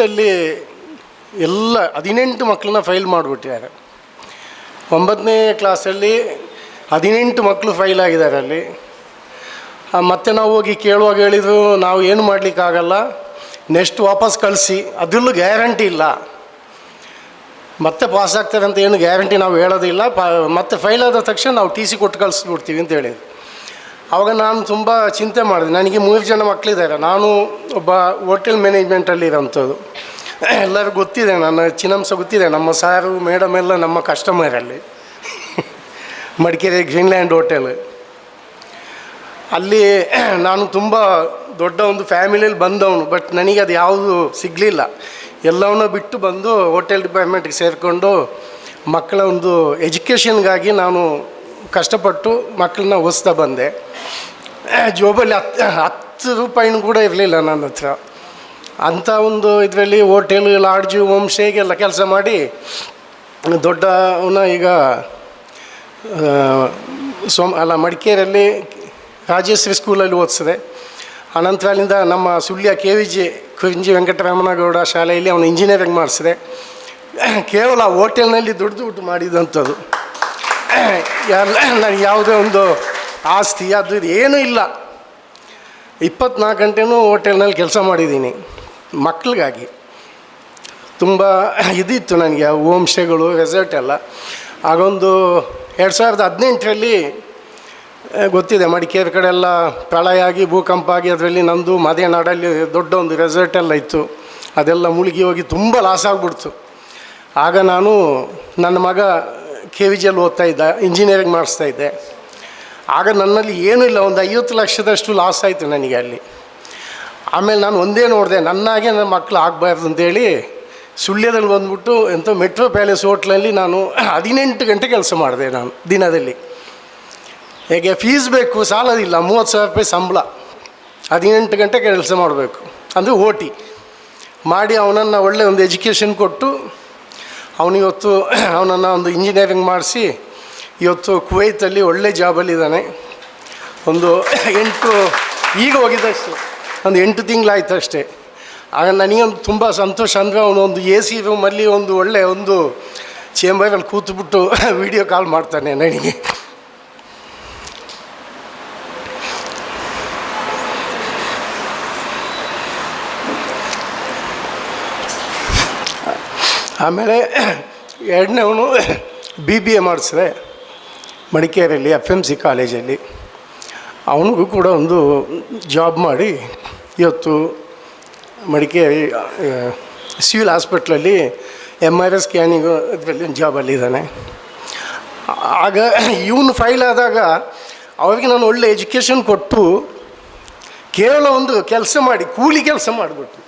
ಎಲ್ಲ 18 ಮಕ್ಕಳನ್ನ ಫೈಲ್ ಮಾಡಿಬಿಟ್ಟಿದ್ದಾರೆ. 9ನೇ ಕ್ಲಾಸಲ್ಲಿ 18 ಮಕ್ಕಳು ಫೈಲ್ ಆಗಿದ್ದಾರೆ ಅಲ್ಲಿ. ಮತ್ತೆ ನಾವು ಹೋಗಿ ಕೇಳುವಾಗ ಹೇಳಿದರು, ನಾವು ಏನು ಮಾಡಲಿಕ್ಕಾಗಲ್ಲ, ನೆಕ್ಸ್ಟ್ ವಾಪಸ್ ಕಳಿಸಿ, ಅದರಲ್ಲೂ ಗ್ಯಾರಂಟಿ ಇಲ್ಲ, ಮತ್ತೆ ಪಾಸ್ ಆಗ್ತಾರೆ ಅಂತ ಏನು ಗ್ಯಾರಂಟಿ ನಾವು ಹೇಳೋದಿಲ್ಲ, ಮತ್ತೆ ಫೈಲ್ ಆದ ತಕ್ಷಣ ನಾವು TC ಕೊಟ್ಟು ಕಳಿಸ್ಬಿಡ್ತೀವಿ ಅಂತ ಹೇಳಿದ್ರು. ಆವಾಗ ನಾನು ತುಂಬ ಚಿಂತೆ ಮಾಡಿದೆ. ನನಗೆ 3 ಜನ ಮಕ್ಕಳಿದ್ದಾರೆ. ನಾನು ಒಬ್ಬ ಹೋಟೆಲ್ ಮ್ಯಾನೇಜ್ಮೆಂಟಲ್ಲಿ ಇರೋಂಥದ್ದು. ಎಲ್ಲರೂ ಗೊತ್ತಿದೆ, ನನ್ನ ಚಿನ್ನಂಶ ಗೊತ್ತಿದೆ, ನಮ್ಮ ಸಾರು ಮೇಡಮ್ ಎಲ್ಲ ನಮ್ಮ ಕಸ್ಟಮರಲ್ಲಿ. ಮಡಿಕೇರಿ ಗ್ರೀನ್ಲ್ಯಾಂಡ್ ಹೋಟೆಲ್ ಅಲ್ಲಿ ನಾನು ತುಂಬ ದೊಡ್ಡ ಒಂದು ಫ್ಯಾಮಿಲಿಯಲ್ಲಿ ಬಂದವನು. ಬಟ್ ನನಗೆ ಅದು ಯಾವುದು ಸಿಗಲಿಲ್ಲ. ಎಲ್ಲವನ್ನೂ ಬಿಟ್ಟು ಬಂದು ಹೋಟೆಲ್ ಡಿಪಾರ್ಟ್ಮೆಂಟ್ಗೆ ಸೇರಿಕೊಂಡು ಮಕ್ಕಳ ಒಂದು ಎಜುಕೇಷನ್ಗಾಗಿ ನಾನು ಕಷ್ಟಪಟ್ಟು ಮಕ್ಕಳನ್ನ ಓದಿಸ್ತಾ ಬಂದೆ. ಜೋಬಲ್ಲಿ 10 ರೂಪಾಯಿನೂ ಕೂಡ ಇರಲಿಲ್ಲ ನನ್ನ ಹತ್ರ. ಅಂಥ ಒಂದು ಇದರಲ್ಲಿ ಹೋಟೆಲು, ಲಾಡ್ಜು, ಹೋಮ್ ಸ್ಟೇಗೆಲ್ಲ ಕೆಲಸ ಮಾಡಿ ದೊಡ್ಡವನ್ನ ಈಗ ಮಡಿಕೇರಿಯಲ್ಲಿ ರಾಜೇಶ್ವರಿ ಸ್ಕೂಲಲ್ಲಿ ಓದಿಸಿದೆ. ಅನಂತರ ಅಲ್ಲಿಂದ ನಮ್ಮ ಸುಳ್ಯ KVJ ಕುಂಜಿ ವೆಂಕಟರಮಣಗೌಡ ಶಾಲೆಯಲ್ಲಿ ಅವನು ಇಂಜಿನಿಯರಿಂಗ್ ಮಾಡಿಸಿದೆ. ಕೇವಲ ಹೋಟೆಲ್ನಲ್ಲಿ ದುಡ್ಡು ಮಾಡಿದಂಥದ್ದು. ನನಗೆ ಯಾವುದೇ ಒಂದು ಆಸ್ತಿ ಅದು ಇದು ಏನೂ ಇಲ್ಲ. 24 ಗಂಟೆನೂ ಹೋಟೆಲ್ನಲ್ಲಿ ಕೆಲಸ ಮಾಡಿದ್ದೀನಿ ಮಕ್ಕಳಿಗಾಗಿ. ತುಂಬ ಇದಿತ್ತು ನನಗೆ, ಹೋಮ್ ಸ್ಟೇಗಳು, ರೆಸಾರ್ಟ್ ಎಲ್ಲ. ಆಗೊಂದು 2018ರಲ್ಲಿ ಗೊತ್ತಿದೆ, ಮಡಿಕೇರಿ ಕಡೆ ಎಲ್ಲ ಪ್ರಳಯ ಆಗಿ ಭೂಕಂಪ ಆಗಿ ಅದರಲ್ಲಿ ನಂದು ಮದೆನಾಡಲ್ಲಿ ದೊಡ್ಡ ಒಂದು ರೆಸಾರ್ಟ್ ಎಲ್ಲ ಇತ್ತು. ಅದೆಲ್ಲ ಮುಳುಗಿ ಹೋಗಿ ತುಂಬ ಲಾಸ್ ಆಗಿಬಿಡ್ತು. ಆಗ ನಾನು ನನ್ನ ಮಗ KVJಲ್ಲಿ ಓದ್ತಾ ಇದ್ದ, ಇಂಜಿನಿಯರಿಂಗ್ ಮಾಡಿಸ್ತಾ ಇದ್ದೆ. ಆಗ ನನ್ನಲ್ಲಿ ಏನೂ ಇಲ್ಲ, ಒಂದು 50 ಲಕ್ಷದಷ್ಟು ಲಾಸ್ ಆಯಿತು ನನಗೆ ಅಲ್ಲಿ. ಆಮೇಲೆ ನಾನು ಒಂದೇ ನೋಡಿದೆ, ನನ್ನಾಗೆ ನನ್ನ ಮಕ್ಕಳು ಆಗಬಾರ್ದು ಅಂತೇಳಿ ಸುಳ್ಯದಲ್ಲಿ ಬಂದ್ಬಿಟ್ಟು ಎಂಥ ಮೆಟ್ರೋ ಪ್ಯಾಲೇಸ್ ಹೋಟ್ಲಲ್ಲಿ ನಾನು 18 ಗಂಟೆ ಕೆಲಸ ಮಾಡಿದೆ ನಾನು ದಿನದಲ್ಲಿ. ಹೇಗೆ ಫೀಸ್ ಬೇಕು, ಸಾಲದಿಲ್ಲ, 30,000 ರೂಪಾಯಿ ಸಂಬಳ, 18 ಗಂಟೆ ಕೆಲಸ ಮಾಡಬೇಕು, ಅಂದರೆ ಓಟಿ ಮಾಡಿ ಅವನನ್ನು ಒಳ್ಳೆ ಒಂದು ಎಜುಕೇಷನ್ ಕೊಟ್ಟು ಅವನಿವತ್ತು ಅವನನ್ನು ಒಂದು ಇಂಜಿನಿಯರಿಂಗ್ ಮಾಡಿಸಿ ಇವತ್ತು ಕುವೈತಲ್ಲಿ ಒಳ್ಳೆ ಜಾಬಲ್ಲಿದ್ದಾನೆ. ಒಂದು 8 ಈಗ ಹೋಗಿದ್ದಷ್ಟೇ, ಒಂದು 8 ತಿಂಗಳಾಯ್ತು ಅಷ್ಟೇ. ಆಗ ನನಗೊಂದು ತುಂಬ ಸಂತೋಷ ಅಂದರೆ ಅವನೊಂದು AC ರೂಮಲ್ಲಿ ಒಂದು ಒಳ್ಳೆ ಒಂದು ಚೇಂಬರಲ್ಲಿ ಕೂತ್ಬಿಟ್ಟು ವಿಡಿಯೋ ಕಾಲ್ ಮಾಡ್ತಾನೆ ನನಗೆ. ಆಮೇಲೆ ಎರಡನೇವನು BBA ಮಾಡಿಸಿದೆ ಮಡಿಕೇರಿಯಲ್ಲಿ FMC ಕಾಲೇಜಲ್ಲಿ. ಅವನಿಗೂ ಕೂಡ ಒಂದು ಜಾಬ್ ಮಾಡಿ ಇವತ್ತು ಮಡಿಕೇರಿ ಸಿವಿಲ್ ಹಾಸ್ಪಿಟ್ಲಲ್ಲಿ MRI ಸ್ಕ್ಯಾನಿಂಗು ಇದರಲ್ಲಿ ಒಂದು ಜಾಬಲ್ಲಿದ್ದಾನೆ. ಆಗ ಇವನು ಫೈಲ್ ಆದಾಗ ಅವ್ರಿಗೆ ನಾನು ಒಳ್ಳೆ ಎಜುಕೇಷನ್ ಕೊಟ್ಟು ಕೇವಲ ಒಂದು ಕೆಲಸ ಮಾಡಿ ಕೂಲಿ ಕೆಲಸ ಮಾಡಿಬಿಟ್ಟು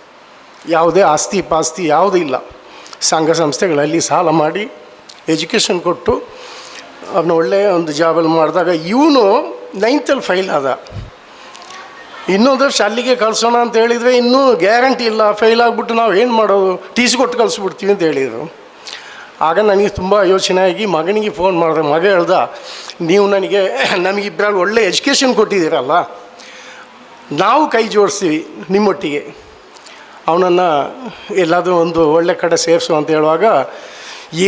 ಯಾವುದೇ ಆಸ್ತಿ ಪಾಸ್ತಿ ಯಾವುದೂ ಇಲ್ಲ, ಸಂಘ ಸಂಸ್ಥೆಗಳಲ್ಲಿ ಸಾಲ ಮಾಡಿ ಎಜುಕೇಷನ್ ಕೊಟ್ಟು ಅವನ್ನ ಒಳ್ಳೆಯ ಒಂದು ಜಾಬಲ್ಲಿ ಮಾಡಿದಾಗ ಇವನು 9th ಫೈಲ್ ಆದ. ಇನ್ನೊಂದು ವರ್ಷ ಅಲ್ಲಿಗೆ ಕಳಿಸೋಣ ಅಂತ ಹೇಳಿದರೆ ಇನ್ನೂ ಗ್ಯಾರಂಟಿ ಇಲ್ಲ, ಫೈಲ್ ಆಗಿಬಿಟ್ಟು ನಾವು ಏನು ಮಾಡೋದು, TC ಕೊಟ್ಟು ಕಳಿಸ್ಬಿಡ್ತೀವಿ ಅಂತ ಹೇಳಿದರು. ಆಗ ನನಗೆ ತುಂಬ ಯೋಚನೆ ಆಗಿ ಮಗನಿಗೆ ಫೋನ್ ಮಾಡಿದೆ. ಮಗ ಹೇಳ್ದ, ನೀವು ನಮಗಿಬ್ಬರಲ್ಲಿ ಒಳ್ಳೆ ಎಜುಕೇಷನ್ ಕೊಟ್ಟಿದ್ದೀರಲ್ಲ, ನಾವು ಕೈ ಜೋಡಿಸ್ತೀವಿ ನಿಮ್ಮೊಟ್ಟಿಗೆ, ಅವನನ್ನು ಎಲ್ಲಾದರೂ ಒಂದು ಒಳ್ಳೆ ಕಡೆ ಸೇರಿಸು ಅಂತ ಹೇಳುವಾಗ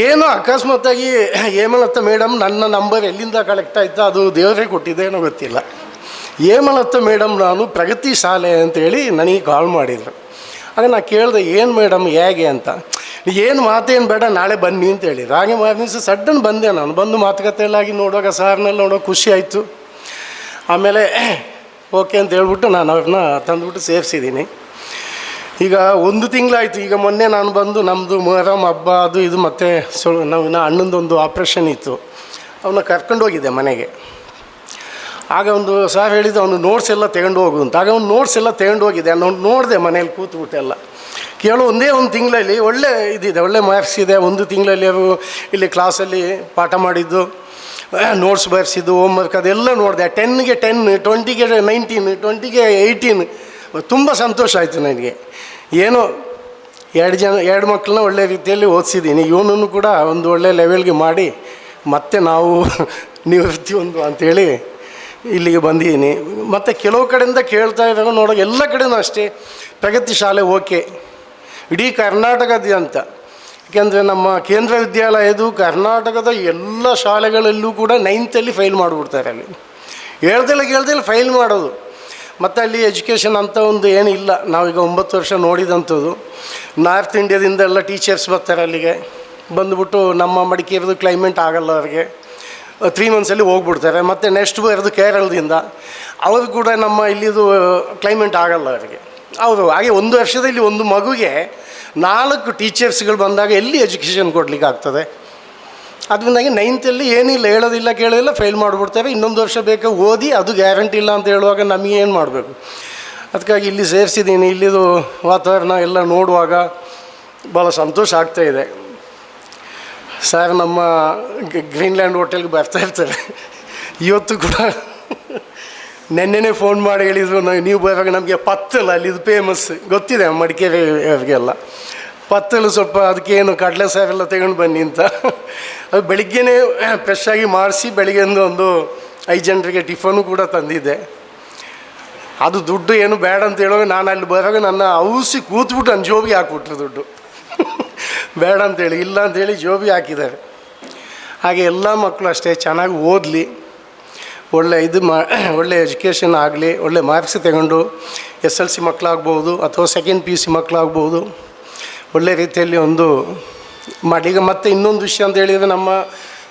ಏನೋ ಅಕಸ್ಮಾತ್ತಾಗಿ ಹೇಮಲತಾ ಮೇಡಮ್ ನನ್ನ ನಂಬರ್ ಎಲ್ಲಿಂದ ಕಲೆಕ್ಟ್ ಆಯಿತಾ, ಅದು ದೇವರೇ ಕೊಟ್ಟಿದ್ದೇನೋ ಗೊತ್ತಿಲ್ಲ. ಹೇಮಲತಾ ಮೇಡಮ್ ನಾನು ಪ್ರಗತಿ ಶಾಲೆ ಅಂತೇಳಿ ನನಗೆ ಕಾಲ್ ಮಾಡಿದರು. ಆಗ ನಾನು ಕೇಳಿದೆ, ಏನು ಮೇಡಮ್ ಹೇಗೆ ಅಂತ. ಏನು ಮಾತೇನು ಬೇಡ, ನಾಳೆ ಬನ್ನಿ ಅಂತ ಹೇಳಿದ್ರು. ಹಾಗೆ ಮಾರ್ನಿಂಗ್ಸ್ ಸಡನ್ ಬಂದೆ. ನಾನು ಬಂದು ಮಾತುಕತೆಯಲ್ಲಾಗಿ ನೋಡುವಾಗ ಸಾರ್ನೆಲ್ಲ ನೋಡೋ ಖುಷಿ ಆಯಿತು. ಆಮೇಲೆ ಓಕೆ ಅಂತ ಹೇಳ್ಬಿಟ್ಟು ನಾನು ಅವ್ರನ್ನ ತಂದುಬಿಟ್ಟು ಸೇರಿಸಿದ್ದೀನಿ. ಈಗ 1 ತಿಂಗಳಾಯಿತು. ಈಗ ಮೊನ್ನೆ ನಾನು ಬಂದು ನಮ್ಮದು ಮೊಹರಂ ಹಬ್ಬ ಅದು ಇದು ಮತ್ತು ನಾವು ಅಣ್ಣಂದೊಂದು ಆಪ್ರೇಷನ್ ಇತ್ತು, ಅವನ್ನ ಕರ್ಕೊಂಡೋಗಿದ್ದೆ ಮನೆಗೆ. ಆಗ ಒಂದು ಸಾರ್ ಹೇಳಿದ್ದು ಅವನು ನೋಟ್ಸ್ ಎಲ್ಲ ತೆಗೊಂಡು ಹೋಗು ಅಂತ. ಆಗ ಅವ್ನು ನೋಟ್ಸ್ ಎಲ್ಲ ತೆಗೊಂಡು ಹೋಗಿದ್ದೆ. ನಾನು ನೋಡಿದೆ ಮನೇಲಿ ಕೂತ್ಬಿಟ್ಟೆಲ್ಲ. ಕೇಳೋ ಒಂದೇ 1 ತಿಂಗಳಲ್ಲಿ ಒಳ್ಳೆ ಇದಿದೆ, ಒಳ್ಳೆ ಮಾರ್ಕ್ಸ್ ಇದೆ. 1 ತಿಂಗಳಲ್ಲಿ ಅವರು ಇಲ್ಲಿ ಕ್ಲಾಸಲ್ಲಿ ಪಾಠ ಮಾಡಿದ್ದು, ನೋಟ್ಸ್ ಬರೆಸಿದ್ದು, ಹೋಮ್ವರ್ಕ್ ಅದೆಲ್ಲ ನೋಡಿದೆ. 10ಗೆ 10, 20ಗೆ 19, 20ಗೆ 18. ತುಂಬ ಸಂತೋಷ ಆಯಿತು ನನಗೆ. ಏನೋ 2 ಮಕ್ಕಳನ್ನ ಒಳ್ಳೆ ರೀತಿಯಲ್ಲಿ ಓದಿಸಿದ್ದೀನಿ. ಇವನನ್ನು ಕೂಡ ಒಂದು ಒಳ್ಳೆ ಲೆವೆಲ್ಗೆ ಮಾಡಿ ಮತ್ತೆ ನಾವು ನಿವೃತ್ತಿ ಒಂದು ಅಂಥೇಳಿ ಇಲ್ಲಿಗೆ ಬಂದಿದ್ದೀನಿ. ಮತ್ತು ಕೆಲವು ಕಡೆಯಿಂದ ಕೇಳ್ತಾ ಇರೋ ನೋಡೋ ಎಲ್ಲ ಕಡೆನೂ ಅಷ್ಟೇ ಪ್ರಗತಿ ಶಾಲೆ ಓಕೆ, ಇಡೀ ಕರ್ನಾಟಕದಾದ್ಯಂತ. ಏಕೆಂದರೆ ನಮ್ಮ ಕೇಂದ್ರ ವಿದ್ಯಾಲಯದು ಕರ್ನಾಟಕದ ಎಲ್ಲ ಶಾಲೆಗಳಲ್ಲೂ ಕೂಡ 9th ಫೈಲ್ ಮಾಡಿಬಿಡ್ತಾರೆ. ಅಲ್ಲಿ ಹೇಳ್ದೆಲ್ಲ ಫೈಲ್ ಮಾಡೋದು. ಮತ್ತು ಅಲ್ಲಿ ಎಜುಕೇಷನ್ ಅಂತ ಒಂದು ಏನಿಲ್ಲ. ನಾವೀಗ 9 ವರ್ಷ ನೋಡಿದಂಥದ್ದು. ನಾರ್ತ್ ಇಂಡಿಯಾದಿಂದ ಎಲ್ಲ ಟೀಚರ್ಸ್ ಬರ್ತಾರೆ ಅಲ್ಲಿಗೆ. ಬಂದುಬಿಟ್ಟು ನಮ್ಮ ಮಡಿಕೇರಿದು ಕ್ಲೈಮೇಟ್ ಆಗಲ್ಲ ಅವ್ರಿಗೆ, 3 ಮಂತ್ಸಲ್ಲಿ ಹೋಗ್ಬಿಡ್ತಾರೆ. ಮತ್ತು ನೆಕ್ಸ್ಟ್ ಬರೋದು ಕೇರಳದಿಂದ, ಅವರು ಕೂಡ ನಮ್ಮ ಇಲ್ಲಿದು ಕ್ಲೈಮೇಟ್ ಆಗಲ್ಲ ಅವರಿಗೆ. ಅವರು ಹಾಗೆ 1 ವರ್ಷದಲ್ಲಿ ಒಂದು ಮಗುಗೆ 4 ಟೀಚರ್ಸ್ಗಳು ಬಂದಾಗ ಎಲ್ಲಿ ಎಜುಕೇಷನ್ ಕೊಡಲಿಕ್ಕೆ ಆಗ್ತದೆ? ಅದರಿಂದಾಗಿ 9th ಏನಿಲ್ಲ, ಹೇಳೋದಿಲ್ಲ ಕೇಳೋದಿಲ್ಲ, ಫೇಲ್ ಮಾಡಿಬಿಡ್ತಾರೆ. ಇನ್ನೊಂದು ವರ್ಷ ಬೇಕು ಓದಿ, ಅದು ಗ್ಯಾರಂಟಿ ಇಲ್ಲ ಅಂತ ಹೇಳುವಾಗ ನಮಗೆ ಏನು ಮಾಡಬೇಕು? ಅದಕ್ಕಾಗಿ ಇಲ್ಲಿ ಸೇರಿಸಿದ್ದೀನಿ. ಇಲ್ಲಿದು ವಾತಾವರಣ ಎಲ್ಲ ನೋಡುವಾಗ ಭಾಳ ಸಂತೋಷ ಆಗ್ತಾಯಿದೆ. ಸರ್ ನಮ್ಮ ಗ್ರೀನ್ಲ್ಯಾಂಡ್ ಹೋಟೆಲ್ಗೆ ಬರ್ತಾಯಿರ್ತಾರೆ. ಇವತ್ತು ಕೂಡ ನೆನ್ನೆನೇ ಫೋನ್ ಮಾಡಿ ಹೇಳಿದರು, ನೀವು ಬರುವಾಗ ನಮಗೆ ಪತ್ತಲ ಅಲ್ಲಿದು ಫೇಮಸ್ ಗೊತ್ತಿದೆ ಮಡಿಕೇರಿ ಅವ್ರಿಗೆಲ್ಲ. ಪತ್ತಲು ಸ್ವಲ್ಪ ಅದಕ್ಕೇನು ಕಡಲೆ ಸಾರೆಲ್ಲ ತಗೊಂಡು ಬನ್ನಿ ಅಂತ. ಅದು ಬೆಳಿಗ್ಗೆನೇ ಫ್ರೆಶ್ಶಾಗಿ ಮಾಡಿಸಿ ಬೆಳಿಗ್ಗೆ ಒಂದು 5 ಜನರಿಗೆ ಟಿಫನು ಕೂಡ ತಂದಿದ್ದೆ. ಅದು ದುಡ್ಡು ಏನು ಬೇಡ ಅಂತ ಹೇಳುವಾಗ ನಾನು ಅಲ್ಲಿ ಬರುವಾಗ ನನ್ನ ಔಸಿ ಕೂತ್ಬಿಟ್ಟು ನನ್ನ ಜೋಬಿಗೆ ಹಾಕ್ಬಿಟ್ರು ದುಡ್ಡು. ಬೇಡ ಅಂತೇಳಿ, ಇಲ್ಲ ಅಂಥೇಳಿ ಜೋಬಿಗೆ ಹಾಕಿದ್ದಾರೆ. ಹಾಗೆ ಎಲ್ಲ ಮಕ್ಕಳು ಅಷ್ಟೇ ಚೆನ್ನಾಗಿ ಓದಲಿ, ಒಳ್ಳೆ ಎಜುಕೇಷನ್ ಆಗಲಿ, ಒಳ್ಳೆ ಮಾರ್ಕ್ಸ್ ತಗೊಂಡು SLC ಮಕ್ಕಳಾಗ್ಬೋದು ಅಥವಾ ಸೆಕೆಂಡ್ PUC ಮಕ್ಕಳಾಗ್ಬೋದು, ಒಳ್ಳೆ ರೀತಿಯಲ್ಲಿ ಒಂದು ಮಾಡಿ. ಈಗ ಮತ್ತೆ ಇನ್ನೊಂದು ವಿಷಯ ಅಂತ ಹೇಳಿದರೆ, ನಮ್ಮ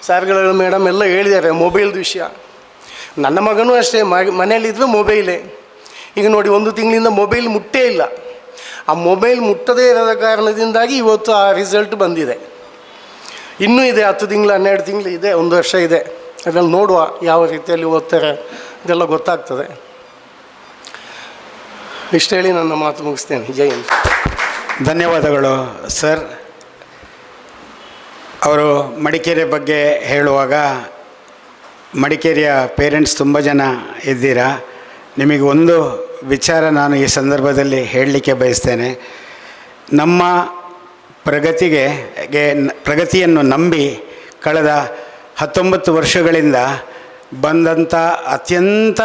ಸಾರ್ಗಳು ಮೇಡಮ್ ಎಲ್ಲ ಹೇಳಿದ್ದಾರೆ ಮೊಬೈಲ್ದು ವಿಷಯ. ನನ್ನ ಮಗನೂ ಅಷ್ಟೇ, ಮನೆಯಲ್ಲಿದ್ದರೆ ಮೊಬೈಲೇ. ಈಗ ನೋಡಿ 1 ತಿಂಗಳಿಂದ ಮೊಬೈಲ್ ಮುಟ್ಟೇ ಇಲ್ಲ. ಆ ಮೊಬೈಲ್ ಮುಟ್ಟದೇ ಇರೋದ ಕಾರಣದಿಂದಾಗಿ ಇವತ್ತು ಆ ರಿಸಲ್ಟ್ ಬಂದಿದೆ. ಇನ್ನೂ ಇದೆ 10 ತಿಂಗಳು 12 ತಿಂಗಳು ಇದೆ, 1 ವರ್ಷ ಇದೆ. ಅದರಲ್ಲಿ ನೋಡುವ ಯಾವ ರೀತಿಯಲ್ಲಿ ಓದ್ತಾರೆ, ಇದೆಲ್ಲ ಗೊತ್ತಾಗ್ತದೆ. ಇಷ್ಟು ಹೇಳಿ ನನ್ನ ಮಾತು ಮುಗಿಸ್ತೇನೆ. ಜೈ ಹಿಂದ್. ಧನ್ಯವಾದಗಳು ಸರ್. ಅವರು ಮಡಿಕೇರಿ ಬಗ್ಗೆ ಹೇಳುವಾಗ ಮಡಿಕೇರಿಯ ಪೇರೆಂಟ್ಸ್ ತುಂಬ ಜನ ಇದ್ದೀರಾ. ನಿಮಗೆ ಒಂದು ವಿಚಾರ ನಾನು ಈ ಸಂದರ್ಭದಲ್ಲಿ ಹೇಳಲಿಕ್ಕೆ ಬಯಸ್ತೇನೆ. ನಮ್ಮ ಪ್ರಗತಿಯನ್ನು ನಂಬಿ ಕಳೆದ 19 ವರ್ಷಗಳಿಂದ ಬಂದಂಥ ಅತ್ಯಂತ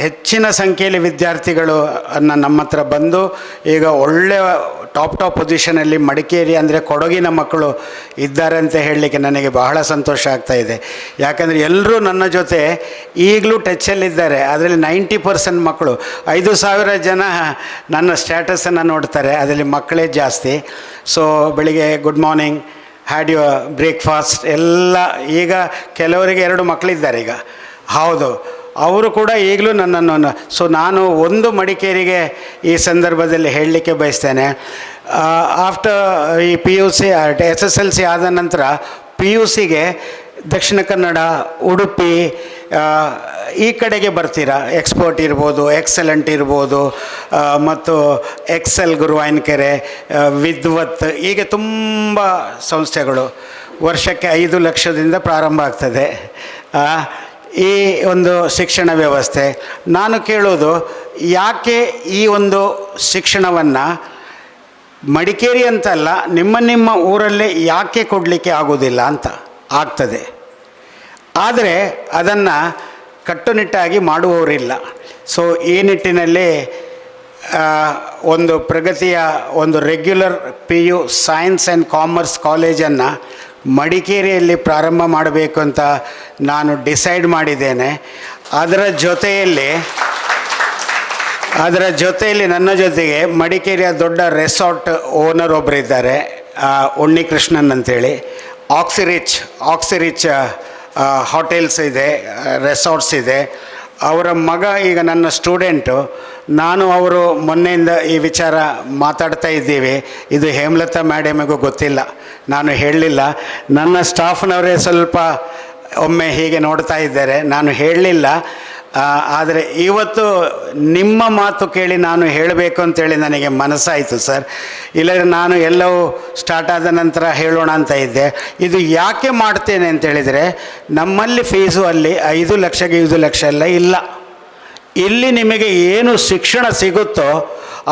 ಹೆಚ್ಚಿನ ಸಂಖ್ಯೆಯಲ್ಲಿ ವಿದ್ಯಾರ್ಥಿಗಳು ನಮ್ಮ ಹತ್ರ ಬಂದು ಈಗ ಒಳ್ಳೆಯ ಟಾಪ್ ಪೊಸಿಷನಲ್ಲಿ ಮಡಿಕೇರಿ ಅಂದರೆ ಕೊಡಗಿನ ಮಕ್ಕಳು ಇದ್ದಾರೆ ಅಂತ ಹೇಳಲಿಕ್ಕೆ ನನಗೆ ಬಹಳ ಸಂತೋಷ ಆಗ್ತಾಯಿದೆ. ಯಾಕಂದರೆ ಎಲ್ಲರೂ ನನ್ನ ಜೊತೆ ಈಗಲೂ ಟಚ್ಚಲ್ಲಿದ್ದಾರೆ. ಅದರಲ್ಲಿ 90% ಮಕ್ಕಳು, 5,000 ಜನ ನನ್ನ ಸ್ಟ್ಯಾಟಸನ್ನು ನೋಡ್ತಾರೆ, ಅದರಲ್ಲಿ ಮಕ್ಕಳೇ ಜಾಸ್ತಿ. ಸೊ ಬೆಳಿಗ್ಗೆ good morning, had your breakfast ಎಲ್ಲ. ಈಗ ಕೆಲವರಿಗೆ 2 ಮಕ್ಕಳಿದ್ದಾರೆ ಈಗ, ಹೌದು, ಅವರು ಕೂಡ ಈಗಲೂ ನನ್ನನ್ನು. ಸೊ ನಾನು ಒಂದು ಮಡಿಕೇರಿಗೆ ಈ ಸಂದರ್ಭದಲ್ಲಿ ಹೇಳಲಿಕ್ಕೆ ಬಯಸ್ತೇನೆ. ಆಫ್ಟರ್ ಈ PUC SSLC ಆದ ನಂತರ PUCಗೆ ದಕ್ಷಿಣ ಕನ್ನಡ, ಉಡುಪಿ ಈ ಕಡೆಗೆ ಬರ್ತೀರಾ. ಎಕ್ಸ್ಪರ್ಟ್ ಇರ್ಬೋದು, ಎಕ್ಸಲೆಂಟ್ ಇರ್ಬೋದು, ಮತ್ತು ಎಕ್ಸೆಲ್ ಗುರುವಾಯನಕೆರೆ, ವಿದ್ವತ್, ಹೀಗೆ ತುಂಬ ಸಂಸ್ಥೆಗಳು. ವರ್ಷಕ್ಕೆ 5 ಲಕ್ಷದಿಂದ ಪ್ರಾರಂಭ ಆಗ್ತದೆ ಈ ಒಂದು ಶಿಕ್ಷಣ ವ್ಯವಸ್ಥೆ. ನಾನು ಕೇಳೋದು, ಯಾಕೆ ಈ ಒಂದು ಶಿಕ್ಷಣವನ್ನು ಮಡಿಕೇರಿ ಅಂತಲ್ಲ, ನಿಮ್ಮ ಊರಲ್ಲೇ ಯಾಕೆ ಕೊಡಲಿಕ್ಕೆ ಆಗೋದಿಲ್ಲ ಅಂತ. ಆಗ್ತದೆ, ಆದರೆ ಅದನ್ನು ಕಟ್ಟುನಿಟ್ಟಾಗಿ ಮಾಡುವವರಿಲ್ಲ. ಸೊ ಈ ನಿಟ್ಟಿನಲ್ಲಿ ಒಂದು ಪ್ರಗತಿಯ ಒಂದು regular PU science and commerce ಕಾಲೇಜನ್ನು ಮಡಿಕೇರಿಯಲ್ಲಿ ಪ್ರಾರಂಭ ಮಾಡಬೇಕು ಅಂತ ನಾನು ಡಿಸೈಡ್ ಮಾಡಿದ್ದೇನೆ. ಅದರ ಜೊತೆಯಲ್ಲಿ ನನ್ನ ಜೊತೆಗೆ ಮಡಿಕೇರಿಯ ದೊಡ್ಡ ರೆಸಾರ್ಟ್ ಓನರ್ ಒಬ್ಬರಿದ್ದಾರೆ, ಉಣ್ಣಿಕೃಷ್ಣನ್ ಅಂತೇಳಿ. ಆಕ್ಸಿರಿಚ್ ಹೋಟೆಲ್ಸ್ ಇದೆ, ರೆಸಾರ್ಟ್ಸ್ ಇದೆ. ಅವರ ಮಗ ಈಗ ನನ್ನ ಸ್ಟೂಡೆಂಟು. ನಾನು ಅವರು ಮೊನ್ನೆಯಿಂದ ಈ ವಿಚಾರ ಮಾತಾಡ್ತಾ ಇದ್ದೀವಿ. ಇದು ಹೇಮಲತಾ ಮೇಡಮಿಗೂ ಗೊತ್ತಿಲ್ಲ, ನಾನು ಹೇಳಲಿಲ್ಲ. ನನ್ನ ಸ್ಟಾಫ್ನವರೇ ಸ್ವಲ್ಪ ಒಮ್ಮೆ ಹೀಗೆ ನೋಡ್ತಾ ಇದ್ದಾರೆ, ನಾನು ಹೇಳಲಿಲ್ಲ. ಆದರೆ ಇವತ್ತು ನಿಮ್ಮ ಮಾತು ಕೇಳಿ ನಾನು ಹೇಳಬೇಕು ಅಂತೇಳಿ ನನಗೆ ಮನಸ್ಸಾಯಿತು ಸರ್. ಇಲ್ಲದ್ರೆ ನಾನು ಎಲ್ಲವೂ ಸ್ಟಾರ್ಟ್ ಆದ ನಂತರ ಹೇಳೋಣ ಅಂತ ಇದ್ದೆ. ಇದು ಯಾಕೆ ಮಾಡ್ತೇನೆ ಅಂತೇಳಿದರೆ, ನಮ್ಮಲ್ಲಿ ಫೀಸು ಅಲ್ಲಿ 5 ಲಕ್ಷಕ್ಕೆ 5 ಲಕ್ಷ ಎಲ್ಲ ಇಲ್ಲ. ಇಲ್ಲಿ ನಿಮಗೆ ಏನು ಶಿಕ್ಷಣ ಸಿಗುತ್ತೋ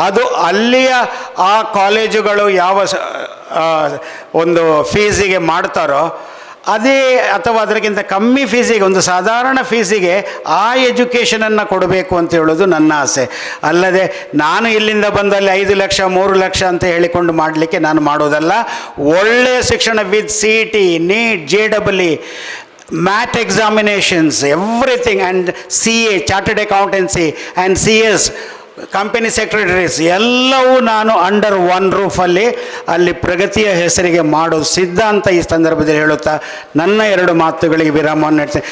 ಅದು ಅಲ್ಲಿಯ ಆ ಕಾಲೇಜುಗಳು ಯಾವ ಒಂದು ಫೀಸಿಗೆ ಮಾಡ್ತಾರೋ ಅದೇ, ಅಥವಾ ಅದಕ್ಕಿಂತ ಕಮ್ಮಿ ಫೀಸಿಗೆ, ಒಂದು ಸಾಧಾರಣ ಫೀಸಿಗೆ ಆ ಎಜುಕೇಷನನ್ನು ಕೊಡಬೇಕು ಅಂತ ಹೇಳೋದು ನನ್ನ ಆಸೆ. ಅಲ್ಲದೆ ನಾನು ಇಲ್ಲಿಂದ ಬಂದಲ್ಲಿ 5 ಲಕ್ಷ 3 ಲಕ್ಷ ಅಂತ ಹೇಳಿಕೊಂಡು ಮಾಡಲಿಕ್ಕೆ ನಾನು ಮಾಡೋದಲ್ಲ. ಒಳ್ಳೆಯ ಶಿಕ್ಷಣ with CET, NEET, JEE, mat examinations, everything, and CA, chartered accountancy, and CS, company secretaries ಎಲ್ಲವೂ ನಾನು ಅಂಡರ್ ಒನ್ ರೂಫಲ್ಲಿ ಅಲ್ಲಿ ಪ್ರಗತಿಯ ಹೆಸರಿಗೆ ಮಾಡೋ ಸಿದ್ಧಾಂತ ಈ ಸಂದರ್ಭದಲ್ಲಿ ಹೇಳುತ್ತಾ ನನ್ನ 2 ಮಾತುಗಳಿಗೆ ವಿರಾಮವನ್ನು ನೀಡ್ತೇನೆ.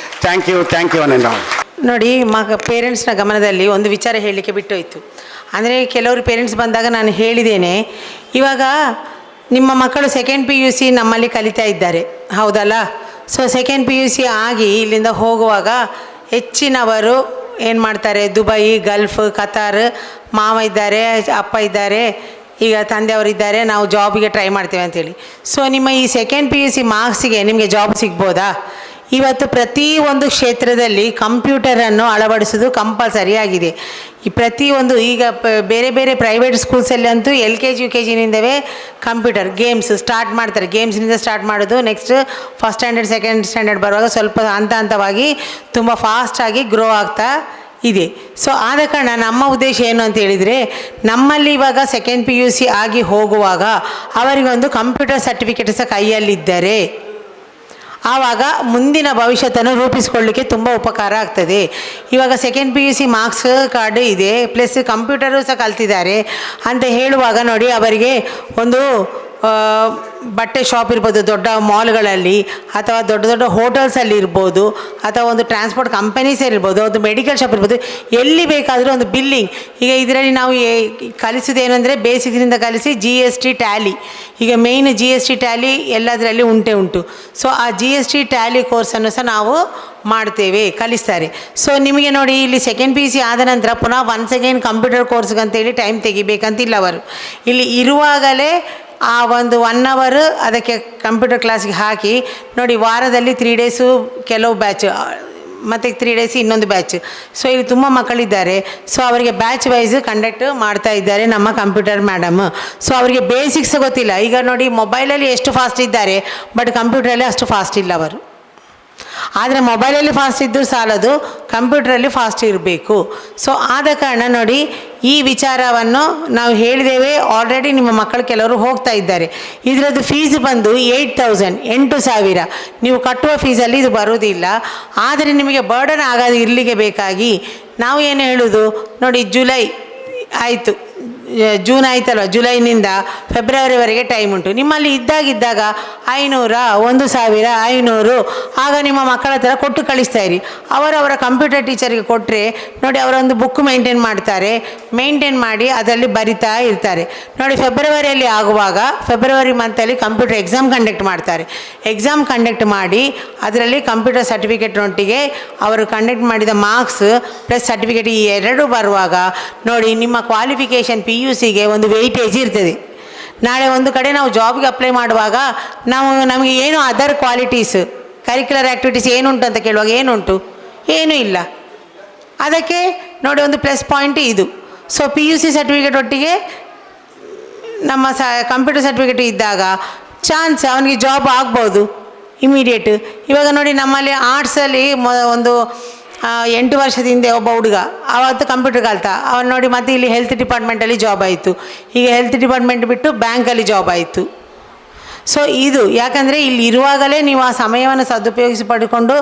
Thank you Anil. ನೋಡಿ, ಪೇರೆಂಟ್ಸ್ನ ಗಮನದಲ್ಲಿ ಒಂದು ವಿಚಾರ ಹೇಳಲಿಕ್ಕೆ ಬಿಟ್ಟೋಯ್ತು. ಅಂದರೆ ಕೆಲವರು ಪೇರೆಂಟ್ಸ್ ಬಂದಾಗ ನಾನು ಹೇಳಿದ್ದೇನೆ, ಇವಾಗ ನಿಮ್ಮ ಮಕ್ಕಳು 2nd PUC ನಮ್ಮಲ್ಲಿ ಕಲಿತಾ ಇದ್ದಾರೆ, ಹೌದಲ್ಲ? ಸೊ 2nd PUC ಆಗಿ ಇಲ್ಲಿಂದ ಹೋಗುವಾಗ ಹೆಚ್ಚಿನವರು ಏನು ಮಾಡ್ತಾರೆ, ದುಬೈ, ಗಲ್ಫ್, ಕತಾರ್, ಮಾವ ಇದ್ದಾರೆ, ಅಪ್ಪ ಇದ್ದಾರೆ, ಈಗ ತಂದೆಯವರಿದ್ದಾರೆ, ನಾವು ಜಾಬಿಗೆ ಟ್ರೈ ಮಾಡ್ತೇವೆ ಅಂಥೇಳಿ. ಸೊ ನಿಮ್ಮ ಈ 2nd PUC ಮಾರ್ಕ್ಸಿಗೆ ನಿಮಗೆ ಜಾಬ್ ಸಿಗ್ಬೋದಾ? ಇವತ್ತು ಪ್ರತಿಯೊಂದು ಕ್ಷೇತ್ರದಲ್ಲಿ ಕಂಪ್ಯೂಟರನ್ನು ಅಳವಡಿಸೋದು ಕಂಪಲ್ಸರಿ ಆಗಿದೆ. ಈ ಪ್ರತಿಯೊಂದು ಈಗ ಬೇರೆ ಬೇರೆ ಪ್ರೈವೇಟ್ ಸ್ಕೂಲ್ಸಲ್ಲಿ ಅಂತೂ LKG UKGನಿಂದವೇ ಕಂಪ್ಯೂಟರ್ ಗೇಮ್ಸ್ ಸ್ಟಾರ್ಟ್ ಮಾಡ್ತಾರೆ. ಗೇಮ್ಸ್ನಿಂದ ಸ್ಟಾರ್ಟ್ ಮಾಡೋದು, next first standard 2nd standard ಬರುವಾಗ ಸ್ವಲ್ಪ ಹಂತವಾಗಿ ತುಂಬ ಫಾಸ್ಟಾಗಿ ಗ್ರೋ ಆಗ್ತಾ ಇದೆ. ಸೊ ಆದ ಕಾರಣ ನಮ್ಮ ಉದ್ದೇಶ ಏನು ಅಂತ ಹೇಳಿದರೆ, ನಮ್ಮಲ್ಲಿ ಇವಾಗ 2nd PUC ಆಗಿ ಹೋಗುವಾಗ ಅವರಿಗೊಂದು ಕಂಪ್ಯೂಟರ್ ಸರ್ಟಿಫಿಕೇಟ್ ಸಹ ಕೈಯಲ್ಲಿದ್ದರೆ ಆವಾಗ ಮುಂದಿನ ಭವಿಷ್ಯತನ್ನು ರೂಪಿಸಿಕೊಳ್ಳಲಿಕ್ಕೆ ತುಂಬ ಉಪಕಾರ ಆಗ್ತದೆ. ಇವಾಗ 2nd PUC ಮಾರ್ಕ್ಸ್ ಕಾರ್ಡ್ ಇದೆ, ಪ್ಲಸ್ ಕಂಪ್ಯೂಟರು ಸಹ ಕಲ್ತಿದ್ದಾರೆ ಅಂತ ಹೇಳುವಾಗ ನೋಡಿ, ಅವರಿಗೆ ಒಂದು ಬಟ್ಟೆ ಶಾಪ್ ಇರ್ಬೋದು, ದೊಡ್ಡ ಮಾಲ್ಗಳಲ್ಲಿ, ಅಥವಾ ದೊಡ್ಡ ದೊಡ್ಡ ಹೋಟೆಲ್ಸಲ್ಲಿ ಇರ್ಬೋದು, ಅಥವಾ ಒಂದು ಟ್ರಾನ್ಸ್ಪೋರ್ಟ್ ಕಂಪನೀಸ್ ಇರ್ಬೋದು, ಒಂದು ಮೆಡಿಕಲ್ ಶಾಪ್ ಇರ್ಬೋದು, ಎಲ್ಲಿ ಬೇಕಾದರೂ ಒಂದು ಬಿಲ್ಲಿಂಗ್. ಈಗ ಇದರಲ್ಲಿ ನಾವು ಕಲಿಸೋದೇನೆಂದರೆ ಬೇಸಿಕ್ನಿಂದ ಕಲಿಸಿ GST ಟ್ಯಾಲಿ, ಈಗ ಮೇಯ್ನ್ GST ಟ್ಯಾಲಿ ಎಲ್ಲದರಲ್ಲಿ ಉಂಟು. ಸೊ ಆ GST ಟ್ಯಾಲಿ ಕೋರ್ಸನ್ನು ಸಹ ನಾವು ಮಾಡ್ತೇವೆ, ಕಲಿಸ್ತಾರೆ. ಸೊ ನಿಮಗೆ ನೋಡಿ, ಇಲ್ಲಿ 2nd PUC ಆದ ನಂತರ ಪುನಃ ಒನ್ಸ್ ಅಗೈನ್ ಕಂಪ್ಯೂಟರ್ ಕೋರ್ಸ್ಗಂತೇಳಿ ಟೈಮ್ ತೆಗಿಬೇಕಂತಿಲ್ಲ. ಅವರು ಇಲ್ಲಿ ಇರುವಾಗಲೇ ಆ ಒಂದು 1 ಅವರ್ ಅದಕ್ಕೆ ಕಂಪ್ಯೂಟರ್ ಕ್ಲಾಸ್ಗೆ ಹಾಕಿ ನೋಡಿ, ವಾರದಲ್ಲಿ 3 ಡೇಸು ಕೆಲವು ಬ್ಯಾಚ್ ಮತ್ತು 3 ಡೇಸ್ ಇನ್ನೊಂದು ಬ್ಯಾಚ್. ಸೊ ಇಲ್ಲಿ ತುಂಬ ಮಕ್ಕಳಿದ್ದಾರೆ. ಸೊ ಅವರಿಗೆ ಬ್ಯಾಚ್ ವೈಸ್ ಕಂಡಕ್ಟ್ ಮಾಡ್ತಾ ಇದ್ದಾರೆ ನಮ್ಮ ಕಂಪ್ಯೂಟರ್ ಮೇಡಮ್. ಸೊ ಅವರಿಗೆ ಬೇಸಿಕ್ಸ್ ಗೊತ್ತಿಲ್ಲ. ಈಗ ನೋಡಿ ಮೊಬೈಲಲ್ಲಿ ಎಷ್ಟು ಫಾಸ್ಟ್ ಇದ್ದಾರೆ, ಬಟ್ ಕಂಪ್ಯೂಟ್ರಲ್ಲಿ ಅಷ್ಟು ಫಾಸ್ಟ್ ಇಲ್ಲ ಅವರು. ಆದರೆ ಮೊಬೈಲಲ್ಲಿ ಫಾಸ್ಟ್ ಇದ್ದರೂ ಸಾಲದು, ಕಂಪ್ಯೂಟ್ರಲ್ಲಿ ಫಾಸ್ಟ್ ಇರಬೇಕು. ಸೊ ಆದ ಕಾರಣ ನೋಡಿ ಈ ವಿಚಾರವನ್ನು ನಾವು ಹೇಳಿದ್ದೇವೆ. ಆಲ್ರೆಡಿ ನಿಮ್ಮ ಮಕ್ಕಳು ಕೆಲವರು ಹೋಗ್ತಾ ಇದ್ದಾರೆ. ಇದರದ್ದು ಫೀಸ್ ಬಂದು 8,000 8,000 ನೀವು ಕಟ್ಟುವ ಫೀಸಲ್ಲಿ ಇದು ಬರುವುದಿಲ್ಲ. ಆದರೆ ನಿಮಗೆ ಬರ್ಡನ್ ಆಗೋದು ಇರಲಿಕ್ಕೆ ಬೇಕಾಗಿ ನಾವು ಏನು ಹೇಳೋದು ನೋಡಿ, ಜುಲೈ ಆಯಿತು, ಜೂನ್ ಆಯ್ತಲ್ವ, ಜುಲೈನಿಂದ ಫೆಬ್ರವರಿವರೆಗೆ ಟೈಮ್ ಉಂಟು. ನಿಮ್ಮಲ್ಲಿ ಇದ್ದಾಗ 500 1,500 ಆಗ ನಿಮ್ಮ ಮಕ್ಕಳ ಹತ್ರ ಕೊಟ್ಟು ಕಳಿಸ್ತಾ ಇರಿ. ಅವರ ಕಂಪ್ಯೂಟರ್ ಟೀಚರ್ಗೆ ಕೊಟ್ಟರೆ ನೋಡಿ ಅವರೊಂದು ಬುಕ್ ಮೇಂಟೈನ್ ಮಾಡ್ತಾರೆ. ಮೇಂಟೈನ್ ಮಾಡಿ ಅದರಲ್ಲಿ ಬರಿತಾ ಇರ್ತಾರೆ. ನೋಡಿ ಫೆಬ್ರವರಿಯಲ್ಲಿ ಆಗುವಾಗ ಫೆಬ್ರವರಿ ಮಂತಲ್ಲಿ ಕಂಪ್ಯೂಟರ್ ಎಕ್ಸಾಮ್ ಕಂಡಕ್ಟ್ ಮಾಡ್ತಾರೆ. ಎಕ್ಸಾಮ್ ಕಂಡಕ್ಟ್ ಮಾಡಿ ಅದರಲ್ಲಿ ಕಂಪ್ಯೂಟರ್ ಸರ್ಟಿಫಿಕೇಟ್ನೊಟ್ಟಿಗೆ ಅವರು ಕಂಡಕ್ಟ್ ಮಾಡಿದ ಮಾರ್ಕ್ಸ್ ಪ್ಲಸ್ ಸರ್ಟಿಫಿಕೇಟ್ ಈ ಎರಡೂ ಬರುವಾಗ ನೋಡಿ ನಿಮ್ಮ ಕ್ವಾಲಿಫಿಕೇಷನ್ PUCಗೆ ಒಂದು ವೆಯ್ಟೇಜ್ ಇರ್ತದೆ. ನಾಳೆ ಒಂದು ಕಡೆ ನಾವು ಜಾಬ್ಗೆ ಅಪ್ಲೈ ಮಾಡುವಾಗ ನಮಗೆ ಏನು ಅದರ್ ಕ್ವಾಲಿಟೀಸ್ ಕರಿಕ್ಯುಲರ್ ಆ್ಯಕ್ಟಿವಿಟೀಸ್ ಏನುಂಟು ಅಂತ ಕೇಳುವಾಗ ಏನುಂಟು? ಏನೂ ಇಲ್ಲ. ಅದಕ್ಕೆ ನೋಡಿ ಒಂದು ಪ್ಲಸ್ ಪಾಯಿಂಟ್ ಇದು. ಸೊ PUC ಸರ್ಟಿಫಿಕೇಟ್ ಒಟ್ಟಿಗೆ ನಮ್ಮ ಕಂಪ್ಯೂಟರ್ ಸರ್ಟಿಫಿಕೇಟ್ ಇದ್ದಾಗ ಚಾನ್ಸ್ ಅವನಿಗೆ ಜಾಬ್ ಆಗ್ಬೋದು ಇಮಿಡಿಯೇಟ್. ಇವಾಗ ನೋಡಿ ನಮ್ಮಲ್ಲಿ ಆರ್ಟ್ಸಲ್ಲಿ ಒಂದು 8 ವರ್ಷದ ಹಿಂದೆ ಒಬ್ಬ ಹುಡುಗ ಅವತ್ತು ಕಂಪ್ಯೂಟರ್ ಕಲ್ತ, ಅವನು ನೋಡಿ ಮತ್ತೆ ಇಲ್ಲಿ ಹೆಲ್ತ್ ಡಿಪಾರ್ಟ್ಮೆಂಟಲ್ಲಿ ಜಾಬ್ ಆಯಿತು. ಈಗ ಹೆಲ್ತ್ ಡಿಪಾರ್ಟ್ಮೆಂಟ್ ಬಿಟ್ಟು ಬ್ಯಾಂಕಲ್ಲಿ ಜಾಬ್ ಆಯಿತು. ಸೊ ಇದು ಯಾಕಂದರೆ ಇಲ್ಲಿ ಇರುವಾಗಲೇ ನೀವು ಆ ಸಮಯವನ್ನು ಸದುಪಯೋಗಿಸಿ ಪಡ್ಕೊಂಡು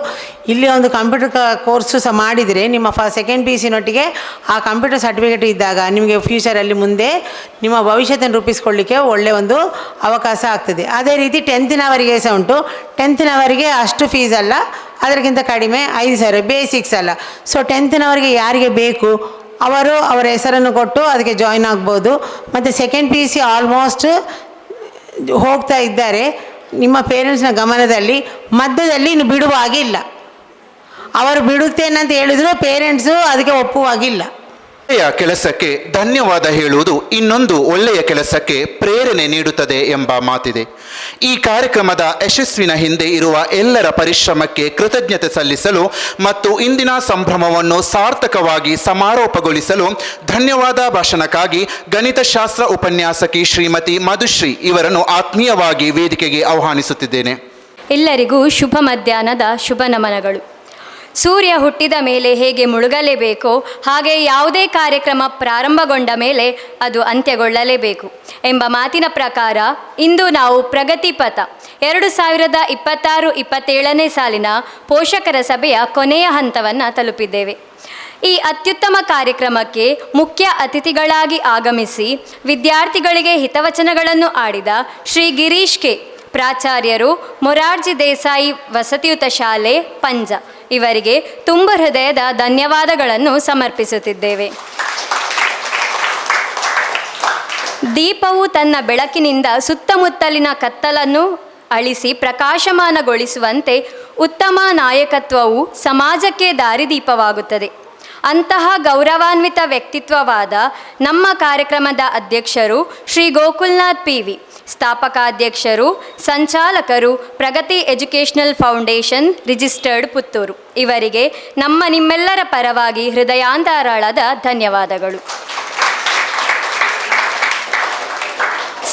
ಇಲ್ಲಿ ಒಂದು ಕಂಪ್ಯೂಟರ್ ಕೋರ್ಸು ಸಹ ಮಾಡಿದರೆ ನಿಮ್ಮ ಸೆಕೆಂಡ್ PUCನೊಟ್ಟಿಗೆ ಆ ಕಂಪ್ಯೂಟರ್ ಸರ್ಟಿಫಿಕೇಟ್ ಇದ್ದಾಗ ನಿಮಗೆ ಫ್ಯೂಚರಲ್ಲಿ ಮುಂದೆ ನಿಮ್ಮ ಭವಿಷ್ಯತನ್ನು ರೂಪಿಸ್ಕೊಳ್ಳಿಕ್ಕೆ ಒಳ್ಳೆಯ ಒಂದು ಅವಕಾಶ ಆಗ್ತದೆ. ಅದೇ ರೀತಿ 10th ಸಹ ಉಂಟು. 10th ಅಷ್ಟು ಫೀಸ್ ಅಲ್ಲ, ಅದಕ್ಕಿಂತ ಕಡಿಮೆ 5,000 ಬೇಸಿಕ್ಸ್ ಅಲ್ಲ. ಸೊ 10th ಯಾರಿಗೆ ಬೇಕು ಅವರು ಅವರ ಹೆಸರನ್ನು ಕೊಟ್ಟು ಅದಕ್ಕೆ ಜಾಯಿನ್ ಆಗ್ಬೋದು. ಮತ್ತು ಸೆಕೆಂಡ್ PUC ಆಲ್ಮೋಸ್ಟ್ ಹೋಗ್ತಾ ಇದ್ದಾರೆ. ನಿಮ್ಮ ಪೇರೆಂಟ್ಸ್ನ ಗಮನದಲ್ಲಿ ಮಧ್ಯದಲ್ಲಿ ಇನ್ನು ಬಿಡುವಾಗಿಲ್ಲ. ಅವರು ಬಿಡುತ್ತೇನಂತ ಹೇಳಿದ್ರು ಪೇರೆಂಟ್ಸು ಅದಕ್ಕೆ ಒಪ್ಪುವಾಗಿಲ್ಲ. ಒಳ್ಳೆಯ ಕೆಲಸಕ್ಕೆ ಧನ್ಯವಾದ ಹೇಳುವುದು ಇನ್ನೊಂದು ಒಳ್ಳೆಯ ಕೆಲಸಕ್ಕೆ ಪ್ರೇರಣೆ ನೀಡುತ್ತದೆ ಎಂಬ ಮಾತಿದೆ. ಈ ಕಾರ್ಯಕ್ರಮದ ಯಶಸ್ವಿನ ಹಿಂದೆ ಇರುವ ಎಲ್ಲರ ಪರಿಶ್ರಮಕ್ಕೆ ಕೃತಜ್ಞತೆ ಸಲ್ಲಿಸಲು ಮತ್ತು ಇಂದಿನ ಸಂಭ್ರಮವನ್ನು ಸಾರ್ಥಕವಾಗಿ ಸಮಾರೋಪಗೊಳಿಸಲು ಧನ್ಯವಾದ ಭಾಷಣಕ್ಕಾಗಿ ಗಣಿತಶಾಸ್ತ್ರ ಉಪನ್ಯಾಸಕಿ ಶ್ರೀಮತಿ ಮಧುಶ್ರೀ ಇವರನ್ನು ಆತ್ಮೀಯವಾಗಿ ವೇದಿಕೆಗೆ ಆಹ್ವಾನಿಸುತ್ತಿದ್ದೇನೆ. ಎಲ್ಲರಿಗೂ ಶುಭ ಮಧ್ಯಾಹ್ನದ ಶುಭ ನಮನಗಳು. ಸೂರ್ಯ ಹುಟ್ಟಿದ ಮೇಲೆ ಹೇಗೆ ಮುಳುಗಲೇಬೇಕೋ ಹಾಗೆ ಯಾವುದೇ ಕಾರ್ಯಕ್ರಮ ಪ್ರಾರಂಭಗೊಂಡ ಮೇಲೆ ಅದು ಅಂತ್ಯಗೊಳ್ಳಲೇಬೇಕು ಎಂಬ ಮಾತಿನ ಪ್ರಕಾರ ಇಂದು ನಾವು ಪ್ರಗತಿ ಪಥ 2026-27ನೇ ಸಾಲಿನ ಪೋಷಕರ ಸಭೆಯ ಕೊನೆಯ ಹಂತವನ್ನು ತಲುಪಿದ್ದೇವೆ. ಈ ಅತ್ಯುತ್ತಮ ಕಾರ್ಯಕ್ರಮಕ್ಕೆ ಮುಖ್ಯ ಅತಿಥಿಗಳಾಗಿ ಆಗಮಿಸಿ ವಿದ್ಯಾರ್ಥಿಗಳಿಗೆ ಹಿತವಚನಗಳನ್ನು ಆಡಿದ ಶ್ರೀ ಗಿರೀಶ್ ಕೆ, ಪ್ರಾಚಾರ್ಯರು, ಮೊರಾರ್ಜಿ ದೇಸಾಯಿ ವಸತಿಯುತ ಶಾಲೆ, ಪಂಜ ಇವರಿಗೆ ತುಂಬ ಹೃದಯದ ಧನ್ಯವಾದಗಳನ್ನು ಸಮರ್ಪಿಸುತ್ತಿದ್ದೇವೆ. ದೀಪವು ತನ್ನ ಬೆಳಕಿನಿಂದ ಸುತ್ತಮುತ್ತಲಿನ ಕತ್ತಲನ್ನು ಅಳಿಸಿ ಪ್ರಕಾಶಮಾನಗೊಳಿಸುವಂತೆ ಉತ್ತಮ ನಾಯಕತ್ವವು ಸಮಾಜಕ್ಕೆ ದಾರಿದೀಪವಾಗುತ್ತದೆ. ಅಂತಹ ಗೌರವಾನ್ವಿತ ವ್ಯಕ್ತಿತ್ವವಾದ ನಮ್ಮ ಕಾರ್ಯಕ್ರಮದ ಅಧ್ಯಕ್ಷರು ಶ್ರೀ ಗೋಕುಲ್ನಾಥ್ PV, ಸ್ಥಾಪಕಾಧ್ಯಕ್ಷರು, ಸಂಚಾಲಕರು, ಪ್ರಗತಿ ಎಜುಕೇಷನಲ್ ಫೌಂಡೇಶನ್, ರಿಜಿಸ್ಟರ್ಡ್, ಪುತ್ತೂರು ಇವರಿಗೆ ನಿಮ್ಮೆಲ್ಲರ ಪರವಾಗಿ ಹೃದಯಾಂತರಾಳದ ಧನ್ಯವಾದಗಳು.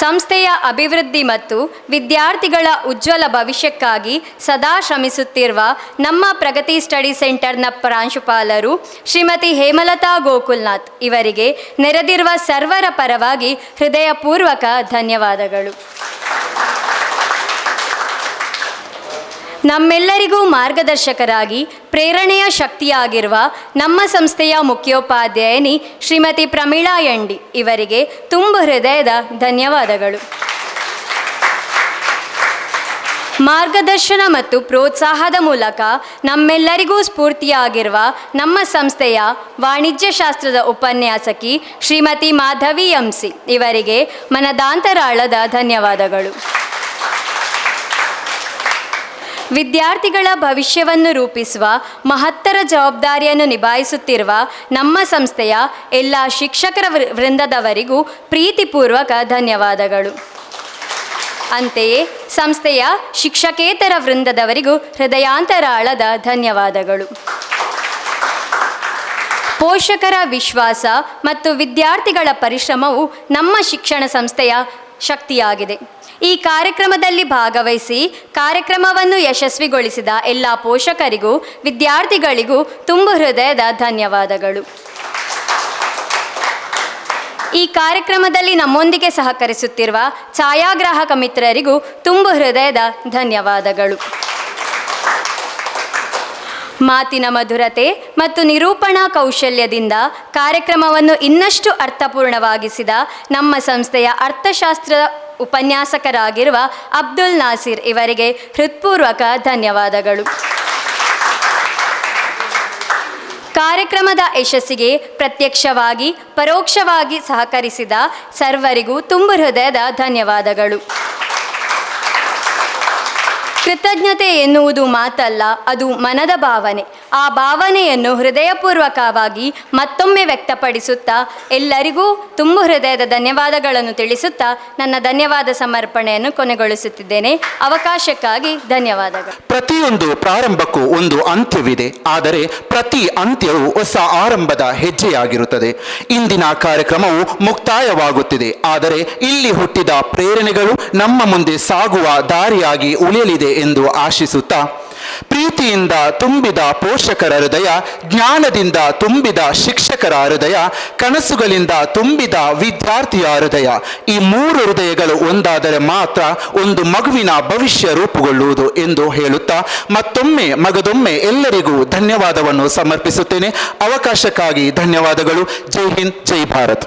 ಸಂಸ್ಥೆಯ ಅಭಿವೃದ್ಧಿ ಮತ್ತು ವಿದ್ಯಾರ್ಥಿಗಳ ಉಜ್ವಲ ಭವಿಷ್ಯಕ್ಕಾಗಿ ಸದಾ ಶ್ರಮಿಸುತ್ತಿರುವ ನಮ್ಮ ಪ್ರಗತಿ ಸ್ಟಡಿ ಸೆಂಟರ್ನ ಪ್ರಾಂಶುಪಾಲರು ಶ್ರೀಮತಿ ಹೇಮಲತಾ ಗೋಕುಲ್ನಾಥ್ ಇವರಿಗೆ ನೆರೆದಿರುವ ಸರ್ವರ ಪರವಾಗಿ ಹೃದಯಪೂರ್ವಕ ಧನ್ಯವಾದಗಳು. ನಮ್ಮೆಲ್ಲರಿಗೂ ಮಾರ್ಗದರ್ಶಕರಾಗಿ ಪ್ರೇರಣೆಯ ಶಕ್ತಿಯಾಗಿರುವ ನಮ್ಮ ಸಂಸ್ಥೆಯ ಮುಖ್ಯೋಪಾಧ್ಯಾಯಿನಿ ಶ್ರೀಮತಿ ಪ್ರಮೀಳಾ ಎಂಡಿ ಇವರಿಗೆ ತುಂಬ ಹೃದಯದ ಧನ್ಯವಾದಗಳು. ಮಾರ್ಗದರ್ಶನ ಮತ್ತು ಪ್ರೋತ್ಸಾಹದ ಮೂಲಕ ನಮ್ಮೆಲ್ಲರಿಗೂ ಸ್ಫೂರ್ತಿಯಾಗಿರುವ ನಮ್ಮ ಸಂಸ್ಥೆಯ ವಾಣಿಜ್ಯಶಾಸ್ತ್ರದ ಉಪನ್ಯಾಸಕಿ ಶ್ರೀಮತಿ ಮಾಧವಿ MC ಇವರಿಗೆ ಮನದಾಂತರಾಳದ ಧನ್ಯವಾದಗಳು. ವಿದ್ಯಾರ್ಥಿಗಳ ಭವಿಷ್ಯವನ್ನು ರೂಪಿಸುವ ಮಹತ್ತರ ಜವಾಬ್ದಾರಿಯನ್ನು ನಿಭಾಯಿಸುತ್ತಿರುವ ನಮ್ಮ ಸಂಸ್ಥೆಯ ಎಲ್ಲ ಶಿಕ್ಷಕರ ವೃಂದದವರಿಗೂ ಪ್ರೀತಿಪೂರ್ವಕ ಧನ್ಯವಾದಗಳು. ಅಂತೆಯೇ ಸಂಸ್ಥೆಯ ಶಿಕ್ಷಕೇತರ ವೃಂದದವರಿಗೂ ಹೃದಯಾಂತರಾಳದ ಧನ್ಯವಾದಗಳು. ಪೋಷಕರ ವಿಶ್ವಾಸ ಮತ್ತು ವಿದ್ಯಾರ್ಥಿಗಳ ಪರಿಶ್ರಮವು ನಮ್ಮ ಶಿಕ್ಷಣ ಸಂಸ್ಥೆಯ ಶಕ್ತಿಯಾಗಿದೆ. ಈ ಕಾರ್ಯಕ್ರಮದಲ್ಲಿ ಭಾಗವಹಿಸಿ ಕಾರ್ಯಕ್ರಮವನ್ನು ಯಶಸ್ವಿಗೊಳಿಸಿದ ಎಲ್ಲ ಪೋಷಕರಿಗೂ ವಿದ್ಯಾರ್ಥಿಗಳಿಗೂ ತುಂಬು ಹೃದಯದ ಧನ್ಯವಾದಗಳು. ಈ ಕಾರ್ಯಕ್ರಮದಲ್ಲಿ ನಮ್ಮೊಂದಿಗೆ ಸಹಕರಿಸುತ್ತಿರುವ ಛಾಯಾಗ್ರಾಹಕ ಮಿತ್ರರಿಗೂ ತುಂಬು ಹೃದಯದ ಧನ್ಯವಾದಗಳು. ಮಾತಿನ ಮಧುರತೆ ಮತ್ತು ನಿರೂಪಣಾ ಕೌಶಲ್ಯದಿಂದ ಕಾರ್ಯಕ್ರಮವನ್ನು ಇನ್ನಷ್ಟು ಅರ್ಥಪೂರ್ಣವಾಗಿಸಿದ ನಮ್ಮ ಸಂಸ್ಥೆಯ ಅರ್ಥಶಾಸ್ತ್ರದ ಉಪನ್ಯಾಸಕರಾಗಿರುವ ಅಬ್ದುಲ್ ನಾಸಿರ್ ಇವರಿಗೆ ಹೃತ್ಪೂರ್ವಕ ಧನ್ಯವಾದಗಳು. ಕಾರ್ಯಕ್ರಮದ ಯಶಸ್ಸಿಗೆ ಪ್ರತ್ಯಕ್ಷವಾಗಿ ಪರೋಕ್ಷವಾಗಿ ಸಹಕರಿಸಿದ ಸರ್ವರಿಗೂ ತುಂಬು ಹೃದಯದ ಧನ್ಯವಾದಗಳು. ಕೃತಜ್ಞತೆ ಎನ್ನುವುದು ಮಾತಲ್ಲ, ಅದು ಮನದ ಭಾವನೆ. ಆ ಭಾವನೆಯನ್ನು ಹೃದಯಪೂರ್ವಕವಾಗಿ ಮತ್ತೊಮ್ಮೆ ವ್ಯಕ್ತಪಡಿಸುತ್ತಾ ಎಲ್ಲರಿಗೂ ತುಂಬು ಹೃದಯದ ಧನ್ಯವಾದಗಳನ್ನು ತಿಳಿಸುತ್ತಾ ನನ್ನ ಧನ್ಯವಾದ ಸಮರ್ಪಣೆಯನ್ನು ಕೊನೆಗೊಳಿಸುತ್ತಿದ್ದೇನೆ. ಅವಕಾಶಕ್ಕಾಗಿ ಧನ್ಯವಾದಗಳು. ಪ್ರತಿಯೊಂದು ಪ್ರಾರಂಭಕ್ಕೂ ಒಂದು ಅಂತ್ಯವಿದೆ, ಆದರೆ ಪ್ರತಿ ಅಂತ್ಯವು ಹೊಸ ಆರಂಭದ ಹೆಜ್ಜೆಯಾಗಿರುತ್ತದೆ. ಇಂದಿನ ಕಾರ್ಯಕ್ರಮವು ಮುಕ್ತಾಯವಾಗುತ್ತಿದೆ, ಆದರೆ ಇಲ್ಲಿ ಹುಟ್ಟಿದ ಪ್ರೇರಣೆಗಳು ನಮ್ಮ ಮುಂದೆ ಸಾಗುವ ದಾರಿಯಾಗಿ ಉಳಿಯಲಿದೆ ಎಂದು ಆಶಿಸುತ್ತಾ, ಪ್ರೀತಿಯಿಂದ ತುಂಬಿದ ಪೋಷಕರ ಹೃದಯ, ಜ್ಞಾನದಿಂದ ತುಂಬಿದ ಶಿಕ್ಷಕರ ಹೃದಯ, ಕನಸುಗಳಿಂದ ತುಂಬಿದ ವಿದ್ಯಾರ್ಥಿಯ ಹೃದಯ, ಈ ಮೂರು ಹೃದಯಗಳು ಒಂದಾದರೆ ಮಾತ್ರ ಒಂದು ಮಗುವಿನ ಭವಿಷ್ಯ ರೂಪುಗೊಳ್ಳುವುದು ಎಂದು ಹೇಳುತ್ತಾ ಮತ್ತೊಮ್ಮೆ ಮಗದೊಮ್ಮೆ ಎಲ್ಲರಿಗೂ ಧನ್ಯವಾದವನ್ನು ಸಮರ್ಪಿಸುತ್ತೇನೆ. ಅವಕಾಶಕ್ಕಾಗಿ ಧನ್ಯವಾದಗಳು. ಜೈ ಹಿಂದ್, ಜೈ ಭಾರತ್.